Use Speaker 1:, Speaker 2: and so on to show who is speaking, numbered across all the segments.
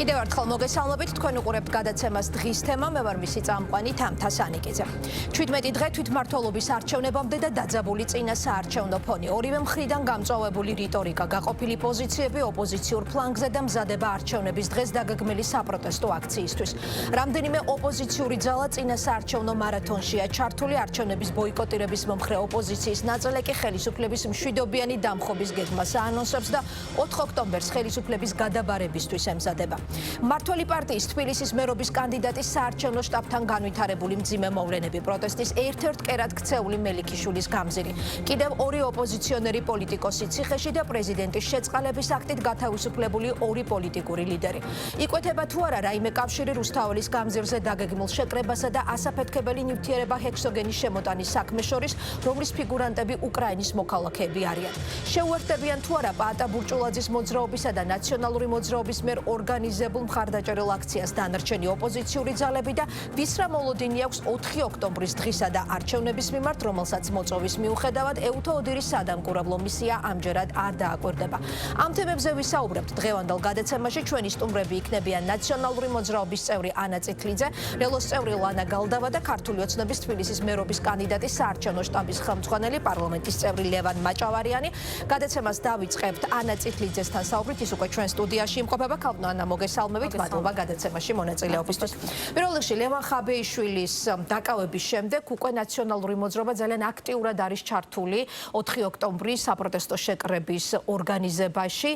Speaker 1: კიდევ ერთხელ მოგესალმებით, თქვენ უყურებთ გადაცემას დღის თემა, მე ვარ მისი წამყვანი თამთა სანიკიძე. 17 დღე თვითმმართველობის არჩევნებამდე და დაძაბული წინა საარჩევნო ფონი. ორივე მხრიდან გამწვავებული რიტორიკა, გაყოფილი პოზიციები ოპოზიციურ ფლანგზე და მზადება არჩევნების დღეს დაგეგმილი საპროტესტო აქციისთვის. რამდენიმე ოპოზიციური ძალა წინა საარჩევნო მარათონშია ჩართული, არჩევნების ბოიკოტირების მომხრე ოპოზიციის ნაწილი კი ხელისუფლების მშვიდობიანი დამხობის გეგმას აანონსებს და 4 ოქტომბერს ხელისუფლების გადაბარებისთვის ემზადება. მმართველი პარტიის თბილისის მერობის კანდიდატის საარჩევნო შტაბთან განვითარებული მძიმე მოვლენები, პროტესტის ერთ-ერთ კერად ქცეული მელიქიშვილის გამზირი. კიდევ ორი ოპოზიციონერი პოლიტიკოსი ციხეში და პრეზიდენტის შეწყალების აქტით გათავისუფლებული ორი პოლიტიკური ლიდერი. იკვეთება თუ არა რაიმე კავშირი რუსთაველის გამზირზე დაგეგმილ შეკრებასა და ასაფეთქებელი ნივთიერება ჰექსოგენის შემოტანის საქმეს შორის, რომლის ფიგურანტები უკრაინის მოქალაქეები არიან. შეუერთდებიან თუ არა პაატა ბურჭულაძის მოძრაობისა და ნაციონალური მოძრაობის მიერ ორგანიზებულ მხარდაჭერილ აქციას დანარჩენი ოპოზიციური ძალები და ვის რა მოლოდინი აქვს 4 ოქტომბრის დღისა და არჩევნების მიმართ, რომელსაც მოწვევის მიუხედავად ეუთო ოდირის სადამკვირვებლო მისია ამჯერად არ დააკვირდება. ამ თემებზე ვისაუბრებთ დღევანდელ გადაცემაში. ჩვენი სტუმრები იქნებიან ნაციონალური მოძრაობის წევრი ანა წითლიძე, რელოს წევრი ლანა გალდავა და ქართული ოცნების თბილისის მერობის კანდიდატის საარჩევნო შტაბის ხელმძღვანელი პარლამენტის წევრი ლევან მაჭავარიანი. გადაცემას დავიწყებთ ანა წითლიძესთან საუბრით, ის უკვე ჩვენ სტუდიაში იმყოფება. ანა მოგესალმებით, მადლობა გადაცემაში მონაწილეობისთვის. პირველ რიგში ლევან ხაბეიშვილის დაკავების შემდეგ უკვე ნაციონალური მოძრაობა ძალიან აქტიურად არის ჩართული 4 ოქტომბრის საპროტესტო შეკრების ორგანიზებაში.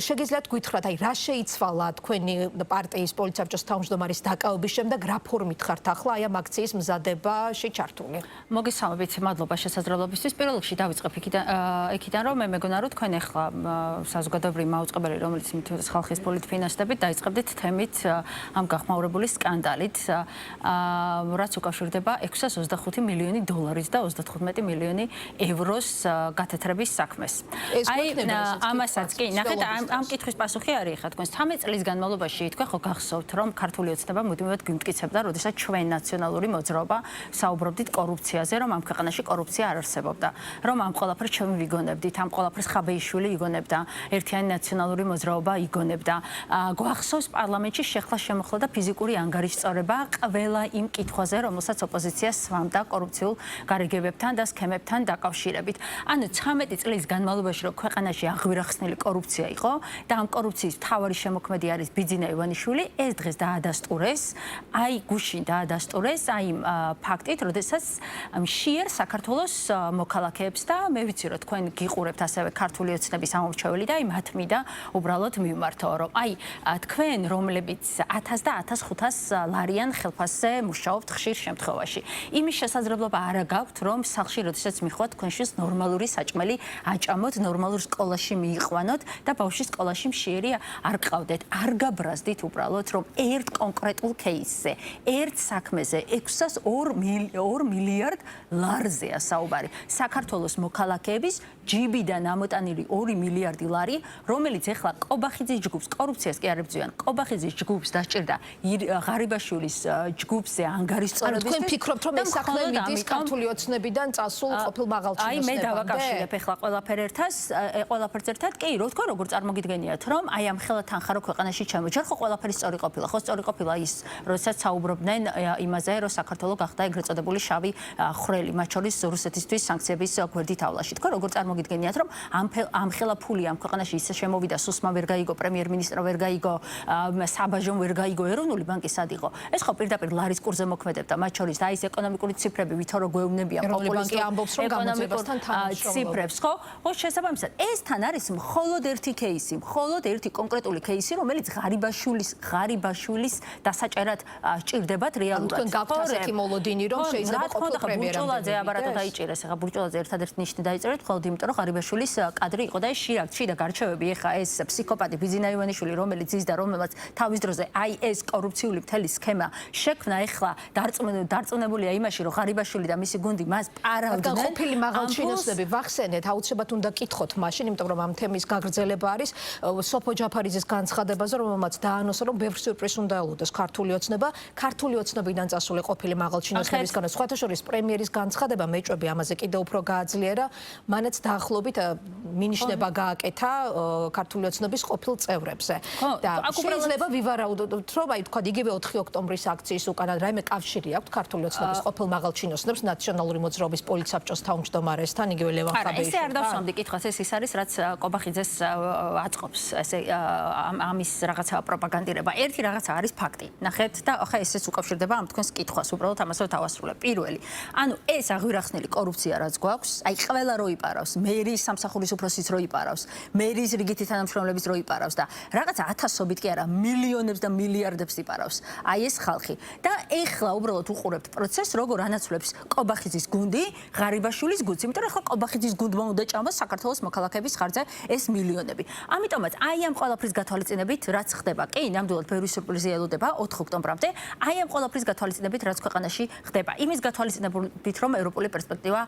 Speaker 1: შეგიძლიათ გითხრათ, რა შეიცვალა თქვენი პარტიის პოლიტსაბჭოს თავმჯდომარის დაკავების შემდეგ, რა ფორმით ხართ ახლა ამ აქციის მზადებაში ჩართული?
Speaker 2: მოგესალმებით, მადლობა შესაძლებლობისთვის. პირველ რიგში დავიწყებ იქიდან, რომ მე მეგონა, რომ თქვენ ახლა საზოგადოებრივი მაუწყებელი, რომელიც მითითებს ხალხის ფინანსებით დაიწყებდით თემით ამ გახმაურებული სკანდალით, რაც უკავშირდება 625 მილიონი დოლარის და 35 მილიონი ევროს გათეთრების საქმეს. ამასაც კი, ნახეთ, ამ კითხვის პასუხი არის ხა თქვენს 13 წლის განმავლობაში თქვენ ხო გახსოვთ, რომ ქართული ოცნება მუდმივად გვიმტკიცებდა, როდესაც ჩვენ ნაციონალური მოძრაობა საუბრობდით კორუფციაზე, რომ ამ ქვეყანაში კორუფცია არ არსებობდა, რომ ამ ყველაფერს ჩვენ ვიგონებდით, ამ ყველაფერს ხაბეიშვილი იგონებდა, ერთიანი ნაციონალური მოძრაობა იგონებდა. გვახსოვს პარლამენტში შეხლა შემოხლა და ფიზიკური ანგარიშწორება ყველა იმ კითხვაზე, რომელსაც ოპოზიცია სვამდა კორუფციულ გარიგებებთან და სქემებთან დაკავშირებით. ანუ 13 წლის განმავლობაში, რომ ქვეყანაში აღვირახსნილი კორუფცია იყო და ამ კორუფციის მთავარი შემოქმედი არის ბიძინა ივანიშვილი, ეს დღეს დაადასტურეს, აი გუშინ დაადასტურეს, აი ფაქტით, როდესაც მშიერ საქართველოს მოქალაქეებს და მე ვიცი, რომ თქვენ გიყურებთ ასევე ქართული ოცნების ამომრჩეველი და აი მათ მინდა უბრალოდ მივმართო, რომ აი თქვენ, რომლებიც 1000 და 1500 ლარიან ხელფასზე მუშაობთ ხშირ შემთხვევაში. იმის შესაძლებლობა არ გაქვთ, რომ სახლში როდესაც მიხვდათ, თქვენშიც ნორმალური საჭმელი აჭამოთ, ნორმალურ სკოლაში მიიყვანოთ და ბავშვის სკოლაში მშიერი არ ყავდეთ. არ გაბრაზდით უბრალოდ, რომ ერთ კონკრეტულ кейსზე, ერთ საქმეზე 602 მილიარდ ლარზეა საუბარი. საქართველოს მოქალაქეების ჯიბიდან ამოტანილი 2 მილიარდი ლარი, რომელიც ახლა ყობახიძის ჯგუფს კორუფციას კი არ ებრძვიან. ყობახიძის ჯგუფს დასჭირდა ღარიბაშვილის ჯგუფზე ანგარიშწორებისთვის.
Speaker 1: თქვენ ფიქრობთ, რომ ეს საქმე მიდის ქართული ოცნებიდან წასულ ყოფილ მაღალჩინოსებამდე?
Speaker 2: აი მე დავაკავშირებ ახლა ყველაფერს ერთად. კი, რო თქვენ როგორ წარმოგიდგენიათ, რომ აი ამ ხელა თანხარო ქვეყანაში ჩამოჯერ, ხო ყველაფერი სწორი ყოფილა, ხო სწორი ყოფილა ის, როდესაც საუბრობდნენ იმაზე, რომ საქართველო გახდა ეგრეთ წოდებული შავი ხვრელი, მათ შორის რუსეთისთვის სანქციების გვერდით ავლაში. თქვენ როგორ წარმოგიდგენიათ, რომ ამ ხელა ფული ამ ქვეყანაში ისე შემოვიდა, სუსმა ვერ გაიგო, პრემიერ-მინისტრმა ვერ გაიგო, საბაჟომ ვერ გაიგო, ეროვნული ბანკი სად იყო? ეს ხო პირდაპირ ლარის კურსზე მოქმედებდა, მათ შორის და ის ეკონომიკური ციფრები ვითო რო გვეუბნებიან
Speaker 1: პოპულისტური ამბობს, რომ გამოძებასთან
Speaker 2: ციფრებს, ხო? ხო, შესაბამისად, ეს თან არის მხოლოდ ერთი кейსი, მხოლოდ ერთი კონკრეტული кейსი, რომელიც ღარიბაშვილის დასაჭერად ჭირდებათ რეალურად.
Speaker 1: თქვენ გაქვთ ასეთი მოლოდინი, რომ შეიძლება ყოფილ პრემიერამდე
Speaker 2: ბურჭულაძე აბარატო დაიჭირეს, ახლა ბურჭულაძე ერთადერთი ნიშნით დაიწერეთ, მხოლოდ იმიტომ, რომ ღარიბაშვილის კადრი იყო და ეს შიდა გარჩევები, ახლა ეს ფსიქოპატი ბიძინა ივანიშვილი, რომელიც ის და რომელმაც თავის დროზე აი ეს კორუფციული მთელი სქემა შექმნა, ახლა დარწმუნებულია იმაში, რომ ღარიბაშვილი და მისი გუნდი მას პარავდნენ.
Speaker 1: ყოფილი მაღალჩინოსები ვახსენეთ, აუცილებლად უნდა კითხოთ მაშინ, იმიტომ რომ ამ თემის გაგრძელება არის სოფო ჯაფარიძის განცხადებაზე, რომელმაც დაანონსა, რომ ბევრ სიურპრიზს უნდა ელოდეს ქართული ოცნება, ქართული ოცნებიდან წასული ყოფილი მაღალჩინოსებისგან, სხვათა შორის პრემიერის განცხადება მეჭვები ამაზე კიდევ უფრო გააძლიერა, მანაც დაახლოებით მინიშნება გააკეთა ქართული ოცნების ყოფილ წევრებზე. და შეიძლება ვივარაუდოთ, რომ აი თქვა იგივე 4 ოქტომბრის აქციის უკანად რაიმე კავშირი აქვს ქართული ოცნების ყოფილ მაღალჩინოსნებს ნაციონალური მოძრაობის პოლიცსაბჭოს თავმჯდომარესთან, იგივე ლევან ხაბეიშვილთან.
Speaker 2: ესე არ დავსვამდი კითხვას, ეს არის რაც კობახიძეს აწყობს ესე ამის რაღაცა პროპაგანდირება. ერთი რაღაცა არის ფაქტი. ნახეთ და ახლა ესეც უკავშირდება ამ თქვენს კითხვას, უბრალოდ ამასო დავასრულებ. პირველი, ანუ ეს აღვირახსნელი კორუფცია რაც გვაქვს, აი ყველა რო იპარავს, მერის სამსახურის უფროსიც რო იპარავს, მერის რიგითი თანამშრომლების რო იპარავს და რაღაცა ათასობით კი არა, მილიონებს და მილიარდებს იპარავს. აი ეს ხალხი. და ეხლა უბრალოდ უყურებთ პროცესს, როგორ ანაცვლებს კობახიძის გუნდი ღარიბაშვილის გუნდს, იმიტომ რომ ეხლა კობახიძის გუნდმა უნდა ჭამოს საქართველოს მოქალაქეების ხარჯზე ეს მილიონები. ამიტომაც აი ამ ყველაფრის გათვალისწინებით რაც ხდება, კი, ნამდვილად ბევრი სიურპრიზი ელოდება 4 ოქტომბრამდე, აი ამ ყველაფრის გათვალისწინებით რაც ქვეყანაში ხდება. იმის გათვალისწინებით, რომ ევროპული პერსპექტივა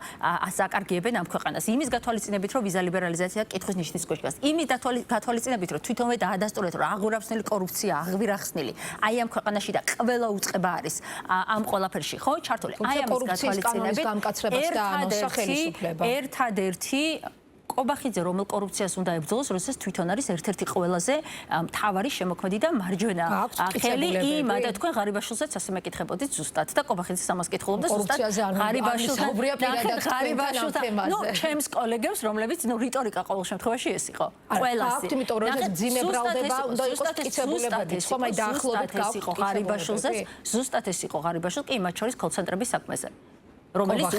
Speaker 2: აკარგებენ ამ ქვეყანას, იმის გათვალისწინებით, რომ ვიზა ლიბერალიზაცია კითხვის ნიშნის ქვეშ დგას, იმის გათვალისწინებით, რომ თვითონვე დაადასტურეთ, რომ აღვირახსნელი კორუფცია, აღვირახსნელი აი ამ ქვეყანაში და ყველა უწყება არის ამ ყველაფერში, ხო, ჩართული. აი ამის გათვალისწინებით ერთადერთი კობახიძე რომელ კორუფციას უნდა ებრძოლოს, როდესაც თვითონ არის ერთ-ერთი ყველაზე მთავარი შემოქმედი და მარჯვენა ხელი იმ და თქვენ ღარიბაშვილსაც ასე მეკითხებოდით ზუსტად და კობახიძეს ამას კითხულობდა ზუსტად ღარიბაშვილთან. ნუ ჩემს კოლეგებს, რომლებიც ნუ რიტორიკა ყოველ შემთხვევაში ეს იყო. ყველასი.
Speaker 1: იმიტომ რომ ძიმე ბრალდება უნდა იყოს კითხებულებები, ხომ აი დაახლოებით
Speaker 2: ეს იყო ღარიბაშვილსაც, ზუსტად ეს იყო ღარიბაშვილ, კი მათ შორის კოლცენტრების საქმეზე. რომელიც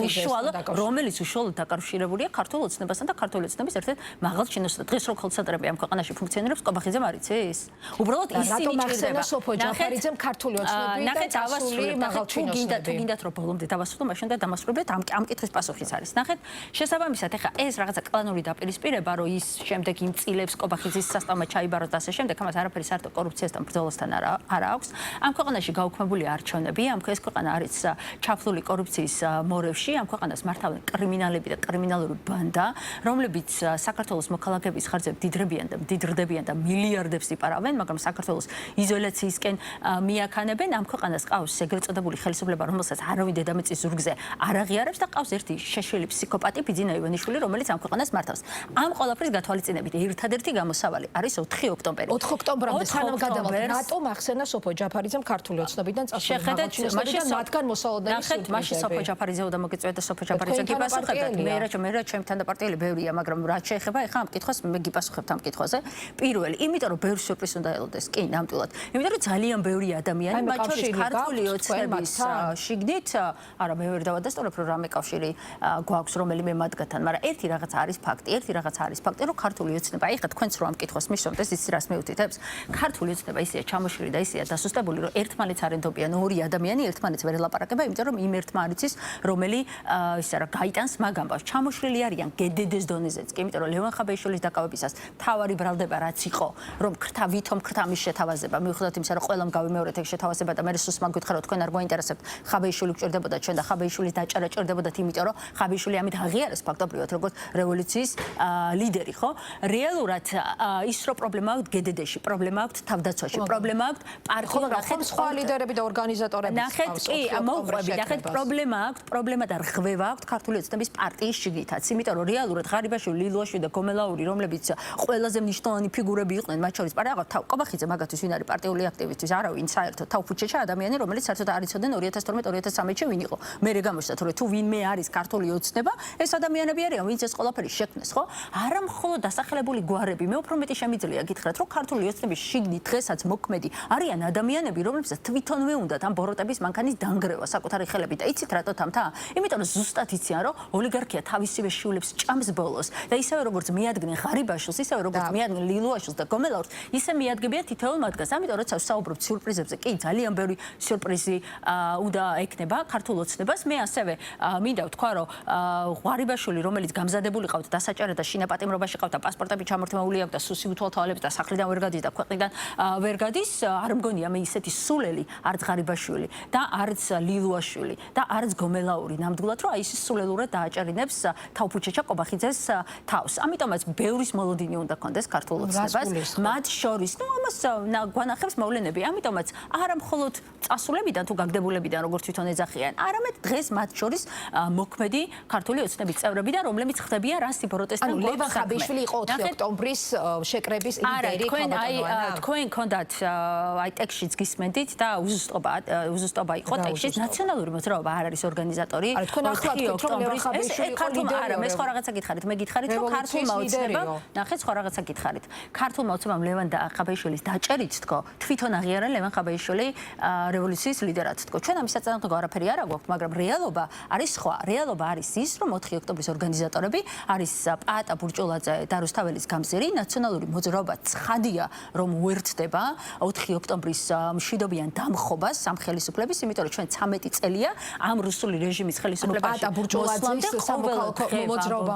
Speaker 2: უშუალოდ დაკავშირებულია ქართულ ოცნებასთან და ქართული ოცნების ერთ-ერთ მაღალჩინოსთან. დღეს რო კოლცენტრები ამ ქვეყანაში ფუნქციონირებს, კობახიძე მარიცის. უბრალოდ ისინი ჭირდება.
Speaker 1: სოფო ჯაფარიძემ ქართული ოცნები და წასული მაღალჩინოსნები.
Speaker 2: თუ გინდათ რომ ბოლომდე დავასრულო, მაშინ და დამასრულებთ ამ კითხვის პასუხიც არის. ნახეთ, შესაბამისად, ეხლა ეს რაღაცა კლანური დაპირისპირება, რომ ის შემდეგ იმ წილებს კობახიძის სასტავმა ჩაიბაროს და ასე შემდეგ, ამას არაფერი საერთო კორუფციასთან ბრძოლასთან არა აქვს. ამ ქვეყანაში გაუქმებულია არჩევნები, ამ ეს ქვეყანა არის ჩაფლული კორუფციის მორევში, ამ ქვეყანას მართავენ კრიმინალები და კრიმინალური ბანდა, რომლებიც საქართველოს მოქალაქეების ხარჯზე მდიდრდებიან და მილიარდებს იპარავენ, მაგრამ საქართველოს იზოლაციისკენ მიაქანებენ. ამ ქვეყანას ყავს ეგრეთ წოდებული ხელისუფლება, რომელსაც არავინ დედამიწის ზურგზე არ აღიარებს და ყავს ერთი შეშლილი ფსიქოპატი ბიძინა ივანიშვილი, რომელიც ამ ქვეყანას მართავს. ამ ყველაფრის გათვალისწინებით ერთადერთი გამოსავალი არის 4 ოქტომბერი.
Speaker 1: 4 ოქტომბრამდე სანამ გადავალთ ნატომ ახსენა სოფო ჯაფარიძემ ქართული ოცნებიდან წასული მაღალჩინოსნები და მათგან მოსალოდნელი სიურპრიზები.
Speaker 2: და მოგიწევდა სოფო ჯაფარიძე გიპასუხებდათ. მე რა ჩემი თანდაპარტიელი ბევრია, მაგრამ რა შეეხება ეხლა ამ კითხვას მე გიპასუხებთ ამ კითხვაზე. პირველი, იმიტომ რომ ბევრი სიურპრიზი უნდა ელოდეს, კი, ნამდვილად. იმიტომ რომ ძალიან ბევრი ადამიანი, მათ შორის ქართული ოცნების შიგნით, არა მე ვერ დავადასტურებ, რომ რამე კავშირი გვაქვს რომელიმე მათგანთან, მაგრამ ერთი რაღაცა არის ფაქტი, რომ ქართული ოცნება, ეხლა თქვენც რო ამ კითხვას მისვამდეს, იცი რას მეუთითებს? ქართული ოცნება ისეა ჩამოშლილი და ისეა დასუსტებული, რომ ერთმანეთს არ ენდობიან ორი ადამიანი, ერთმანეთს ვერ ელაპარაკება, იმიტომ რომ იმ ერთმა არ იცის რომელი ისა რა გაიტანს მაგ ამბავს. ჩამოშლილი არიან გედედეს დონეზეც, კი, იმიტომ რომ ლევან ხაბეიშვილის დაკავებისას თავარი ბრალდება რაც იყო, რომ ვითომ ქრთამის შეთავაზება, მიუხედავად იმისა, რომ ყველამ გავიმეორეთ ეგ შეთავაზება და მე სუსმან გითხრა, თქვენ არ გვაინტერესებთ, ხაბეიშვილი გჭირდებოდა ჩვენ და ხაბეიშვილის დაჭერა ჭირდებოდათ, იმიტომ რომ ხაბეიშვილი ამით აღიარეს ფაქტობრივად როგორც რევოლუციის ლიდერი, ხო? რეალურად ის რო პრობლემა აქვს გედედეში, პრობლემა აქვს თავდაცვაში, პრობლემა აქვს პარტიულ
Speaker 1: ნახეთ სხვა ლიდერები და ორგანიზატორები.
Speaker 2: ნახეთ, კი, მოუყვები, ნახეთ, პრობლემა და რღვევა აქვს ქართული ოცნების პარტიის შიგნითაც, იმიტომ რომ რეალურად ღარიბაშვილი, ლილუაშვილი და გომელაური, რომლებიც ყველაზე მნიშვნელოვანი ფიგურები იყვნენ, მათ შორის კობახიძე მაგათთვის ვინ არის პარტიული აქტივისტი, არავინ საერთოდ თავფუჩეჩა ადამიანი, რომელიც საერთოდ არ იცოდნენ 2012-2013-ში ვინ იყო. მე გამოჩნდა რომ თუ ვინმე არის ქართული ოცნება, ეს ადამიანები არიან, ვინც ეს ყველაფერი შექმნეს, ხო? არა მხოლოდ დასახლებული გვარები, მე უფრო მეტი შემიძლია გითხრათ, რომ ქართული ოცნების შიგნით დღესაც მოქმედი არიან ადამიანები, რომლებსაც თვითონვე უნდათ ამ ბოროტების მანქანის დანგრევა საკუთარი ხელებით და იცით რატო თამთა? იმიტომ რომ ზუსტად იციან, რომ ოლიგარქია თავისივე შვილებს ჭამს ბოლოს და ისევე როგორც მიადგნენ ღარიბაშვილს, ისევე როგორც მიადგნენ ლილუაშვილს და გომელაურს, ისე მიადგებიან თითოეულ მათგანს. ამიტომ როცა ვსაუბრობ სიურპრიზებზე, კი, ძალიან ბევრი სიურპრიზი უნდა ექნება ქართულ ოცნებას. მე ასევე მინდა ვთქვა, რომ ღარიბაშვილი, რომელიც გამზადებული ყავდა დასაჭერად და შინაპატიმრობაში ყავდა, პასპორტები ჩამორთმეული აქვს და სუსი უთვალთვალებს და სახლიდან ვერ გადის და ქვეყნიდან ვერ გადის, არ მგონია მე ისეთი სულელი არც ღარიბაშვილი და არც ლილუაშვილი და არც გომელაური რეალაური ნამდვილად, რომ აი ის სულელურად დააჭერინებს თავფუჩეჩა ყობახიძეს თავს. ამიტომაც ბევრის მოლოდინი უნდა კონდეს ქართულ ოცნებას. მათ შორის, ამას გვანახებს მოვლენები. ამიტომაც არა მხოლოდ წასულებიდან თუ გაგდებულებიდან, როგორც თვითონ ეძახიან, არამედ დღეს მათ შორის მოქმედი ქართული ოცნების წევრებიდან, რომლებიც ხდებიან რასი პროტესტთან.
Speaker 1: ლევან ხაბეიშვილი იყო 4 ოქტომბრის შეკრების ლიდერი.
Speaker 2: თქვენ კონდათ აი ტექსტშიც გისმენდით და უზუსტობა იყო ტექსტშიც. ნაციონალური მოძრაობა არ არის ორგანიზატორი.
Speaker 1: თქვენ ახლა თქვით რომ ლევან ხაბეიშვილი იყო ლიდერი.
Speaker 2: არა, მე სხვა რაღაცა გითხარით. მე გითხარით რომ ქართულმა ოცნებამ, ნახეთ სხვა რაღაცა გითხარით. ქართულმა ოცნებამ ლევან ხაბეიშვილის დაჭერით თქო, თვითონ აღიარა ლევან ხაბეიშვილი რევოლუციის ლიდერად თქო. ჩვენ ამის საწინააღმდეგო არაფერი არ აგვაქვს, მაგრამ რეალობა არის სხვა. რეალობა არის ის, რომ 4 ოქტომბრის ორგანიზატორები არის პაატა ბურჭულაძე და რუსთაველის გამზირი, ნაციონალური მოძრაობა ცხადია, რომ უერთდება 4 ოქტომბრის მშვიდობიან დამხობას ამ ხელისუფლების, იმიტომ რომ ჩვენ 13 წელია ამ რუსული რეჟიმის ხელისუფლებაში.
Speaker 1: პაატა ბურჭულაძის სამოქალაქო მოძრაობა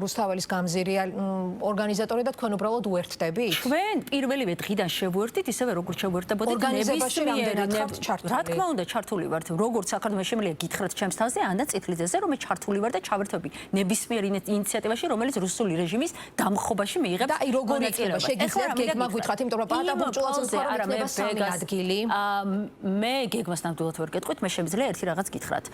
Speaker 1: რუსთაველის გამზირი ორგანიზატორი და თქვენ უბრალოდ უერთდებით?
Speaker 2: თქვენ პირველივე დღიდან შევუერთდით, ისევე როგორც შევუერთდებოდით ნებისმიერ. რა თქმა უნდა, ჩართული ვართ. როგორც საქართველოს შემიძლია გითხრათ ჩემს თავზე, ანა წითლიძეზე, რომ მე ჩართული ვარ და ჩავერთვები ნებისმიერ ინიციატივაში, რომელიც რუსული რეჟიმის დამხობაში მიიღებს.
Speaker 1: და აი როგორი იქნება? შეგიძლიათ გეგმა გითხრათ, იმიტომ რომ პაატა ბურჭულაძეს იქნება 3 ადგილი.
Speaker 2: მე გეგმას ნამდვილად ვერ გეტყვით, მე შემიძლია ერთი რაღაც გითხრათ.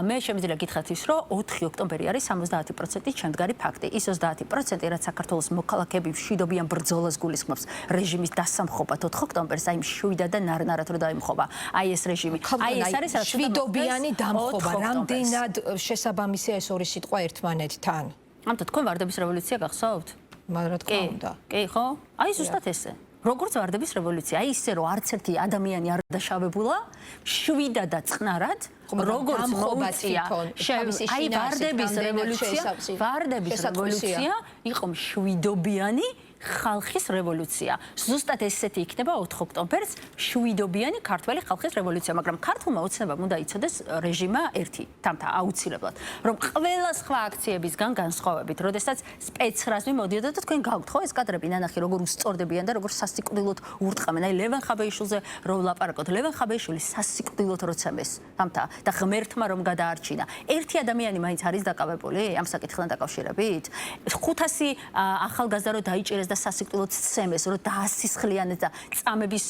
Speaker 2: მე შემიძლია გითხრათ ის, რომ 4 ოქტომბერი არის 70% შემდგარი ფაქტი. ის 30%, რაც საქართველოს მოქალაქეები მშვიდობიან ბრძოლას გულისხმობს რეჟიმის დასამხობა 4 ოქტომბერს, აი მშვიდად და ნარნარად რო დაიმხობა. აი ეს რეჟიმი. აი ეს არის
Speaker 1: მშვიდობიანი დამხობა. რამდენად შესაბამისია ეს ორი სიტყვა ერთმანეთთან?
Speaker 2: ამიტომ თქვენ ვარდების რევოლუცია გახსოვთ?
Speaker 1: რა თქმა უნდა.
Speaker 2: კი, ხო? აი ზუსტად ესე. როგორც ვარდების რევოლუცია, აი ისე რომ არც ერთი ადამიანი არ დაშავებულა, შვიდა და წყნარად, როგორც მოუწია. აი ვარდების რევოლუცია იყო მშვიდობიანი ხალხის რევოლუცია. ზუსტად ესეთი იქნება 4 ოქტომბერს მშვიდობიანი ქართველი ხალხის რევოლუცია, მაგრამ ქართულმა ოცნებამ უნდა იცოდეს რეჟიმა ერთი, თამთა აუცილებლად, რომ ყველა სხვა აქციებისგან განსხვავებით, როდესაც სპეცრაზმი მოდიოდა და თქვენ გავთ ხო ეს კადრები ნანახი როგორ უსწორდებიან და როგორ სასიკვდილოდ ურტყამენ. აი ლევან ხაბეიშვილზე რო ვლაპარაკოთ, ლევან ხაბეიშვილი სასიკვდილოდ როცემეს, თამთა და ღმერთმა რომ გადაარჩინა. ერთი ადამიანი მაინც არის დაკავებული ამ საკითხთან დაკავშირებით? 500 ახალგაზრდა რო დაიჭერეს და სასიკვდილოდ სცემეს, რომ დაასისხლიანეს და წამების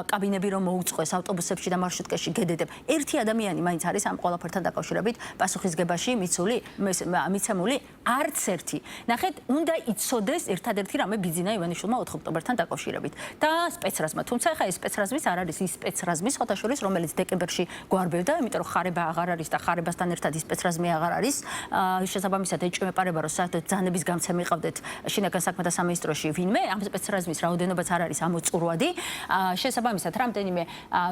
Speaker 2: კაბინები რომ მოუწყოს ავტობუსებში და მარშრუტკაში გედედებ. ერთი ადამიანი მაინც არის ამ ყველაფერთან დაკავშირებით პასუხისგებაში მიცემული? არც ერთი. ნახეთ, უნდა იცოდეს ერთადერთი რამე ბიძინა ივანიშვილმა 4 ოქტომბერთან დაკავშირებით და სპეცრაზმა. თუმცა ახლა ეს სპეცრაზმის არ არის ის სპეცრაზმი, სხვათა შორის, რომელიც დეკემბერში გვარბევდა, იმიტომ რომ ხარება აღარ არის და ხარებასთან ერთად ის სპეცრაზმი აღარ არის. შესაბამისად ეჭვმეპარება, რომ საერთოდ ძალების გამცემი მიყავდეთ შინაგან საქმეთა სამინისტროში ვინმე, ამ სპეცრაზმის რაოდენობაც არ არის ამოწურვადი. შესაბამისად, რამდენიმე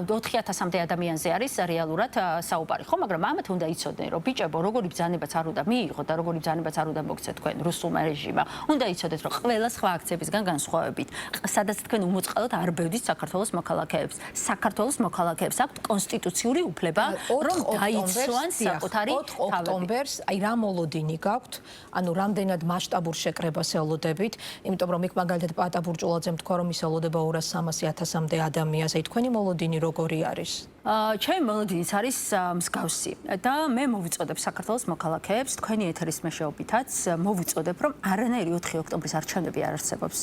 Speaker 2: 4000-მდე ადამიანზე არის რეალურად საუბარი, ხო, მაგრამ ამათ უნდა იცოდნენ, რომ ბიჭებო, როგორი ბრძანებაც არ უნდა მიიღო და როგორი ბრძანებაც არ უნდა მოგცეთ თქვენ რუსულმა რეჟიმმა. უნდა იცოდეთ, რომ ყველა სხვა აქციებისგან განსხვავებით, სადაც თქვენ უმოწყალოდ არ ბევდით საქართველოს მოქალაქეებს. საქართველოს მოქალაქეებს აქვთ კონსტიტუციური უფლება, რომ დაიცვან საკუთარი
Speaker 1: 4 ოქტომბერს, აი რა მოლოდინი გაქვთ, ანუ რამდენად მასშტაბურ შეკრებას ელოდებით, იმიტომ რომ იქ მაგალითად პაატა ბურჭულაძემ თქვა რომ ის ელოდება 200-300-მდე ადამიანს. აი თქვენი მოლოდინი როგორი არის?
Speaker 2: ჩემი მოლოდინიც არის მსგავსი და მე მოვიწოდებ საქართველოს მოქალაქეებს თქვენი ეთერის მეშვეობითაც მოვიწოდებ რომ არანაირი 4 ოქტომბრის არჩევნები არ არსებობს.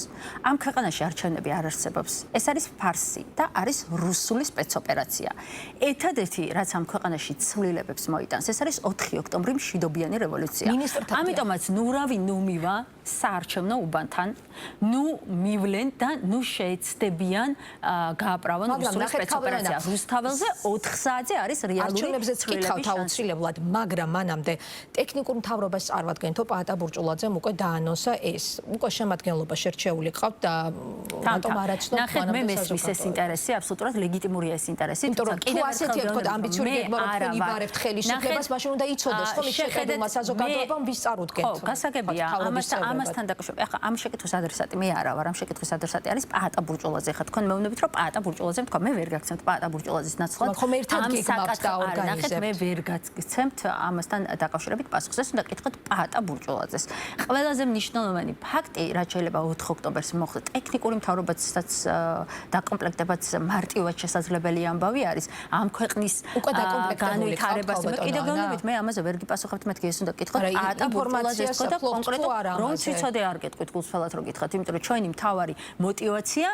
Speaker 2: ამ ქვეყანაში არჩევნები არ არსებობს. ეს არის ფარსი და არის რუსული სპეცოპერაცია. ერთადერთი რაც ამ ქვეყანაში ცვლილებებს მოიტანს, ეს არის 4 ოქტომბრი მშვიდობიანი რევოლუცია. ამიტომაც ნურავი ნუმივა საარჩევნო უბანთან, ნუ მივლენ და ნუ შეეცდებიან გააправონ რუსული სპეცოპერაცია. რუსთაველზე 4 საათზე არის რეალური
Speaker 1: არჩევნებზეც კითხავთ აუცილებლად, მაგრამ მანამდე ტექნიკურ მთავრობას წარმოადგენთ, პაატა ბურჭულაძემ უკვე დაანონსა ეს. უკვე შემადგენლობა შერჩეული ყავთ და რატომ არ აჩნდათ
Speaker 2: ნახეთ, მე მესმის ეს ინტერესი, აბსოლუტურად ლეგიტიმურია ეს ინტერესი,
Speaker 1: თუმცა კიდევ ასეთია თქო ამბიციური გეგმა რომ თქვენ იბარებთ ხელისუფლებას, მაშინ უნდა იცოდეს ხომ ის შეხედულმა საზოგადოებამ ვის წარუდგენთ.
Speaker 2: ხო, გასაგებია, ამასთან დაკავშირებით. ახლა ამ შეკითხვის ადრესატი მე არა ვარ, ამ შეკითხვის ადრესატი არის პაატა ბურჭულაძე. ხა თქვენ მეუბნებით რომ პაატა ბურჭულაძემ თქვა, მე ვერ გაგცემთ პაატა ბურჭულაძის ნაცვლად ნახოთ.
Speaker 1: ხომ ერთად გიგმავთ და
Speaker 2: ნახეთ,
Speaker 1: ორგანიზებთ.
Speaker 2: მე ვერ გაცემთ ამასთან დაკავშირებით პასუხს. ეს უნდა კითხოთ პაატა ბურჭულაძეს. ყველაზე მნიშვნელოვანი ფაქტი, რაც შეიძლება 4 ოქტომბერს მოხდეს, ტექნიკური მთავრობასაც დაკომპლექტებაც მარტივად შესაძლებელი ამბავი არის. ამ ქვეყნის განვითარებას მე კიდევ გონებით მე ამაზე ვერ გიპასუხებთ მეთქი ეს უნდა კითხოთ პაატა ბურჭულაძეს და კონკრეტულ რომ ციცოდე არ გეტყვით გულსხმელად რო გითხათ, იმიტომ რომ ჩვენი მთავარი мотивация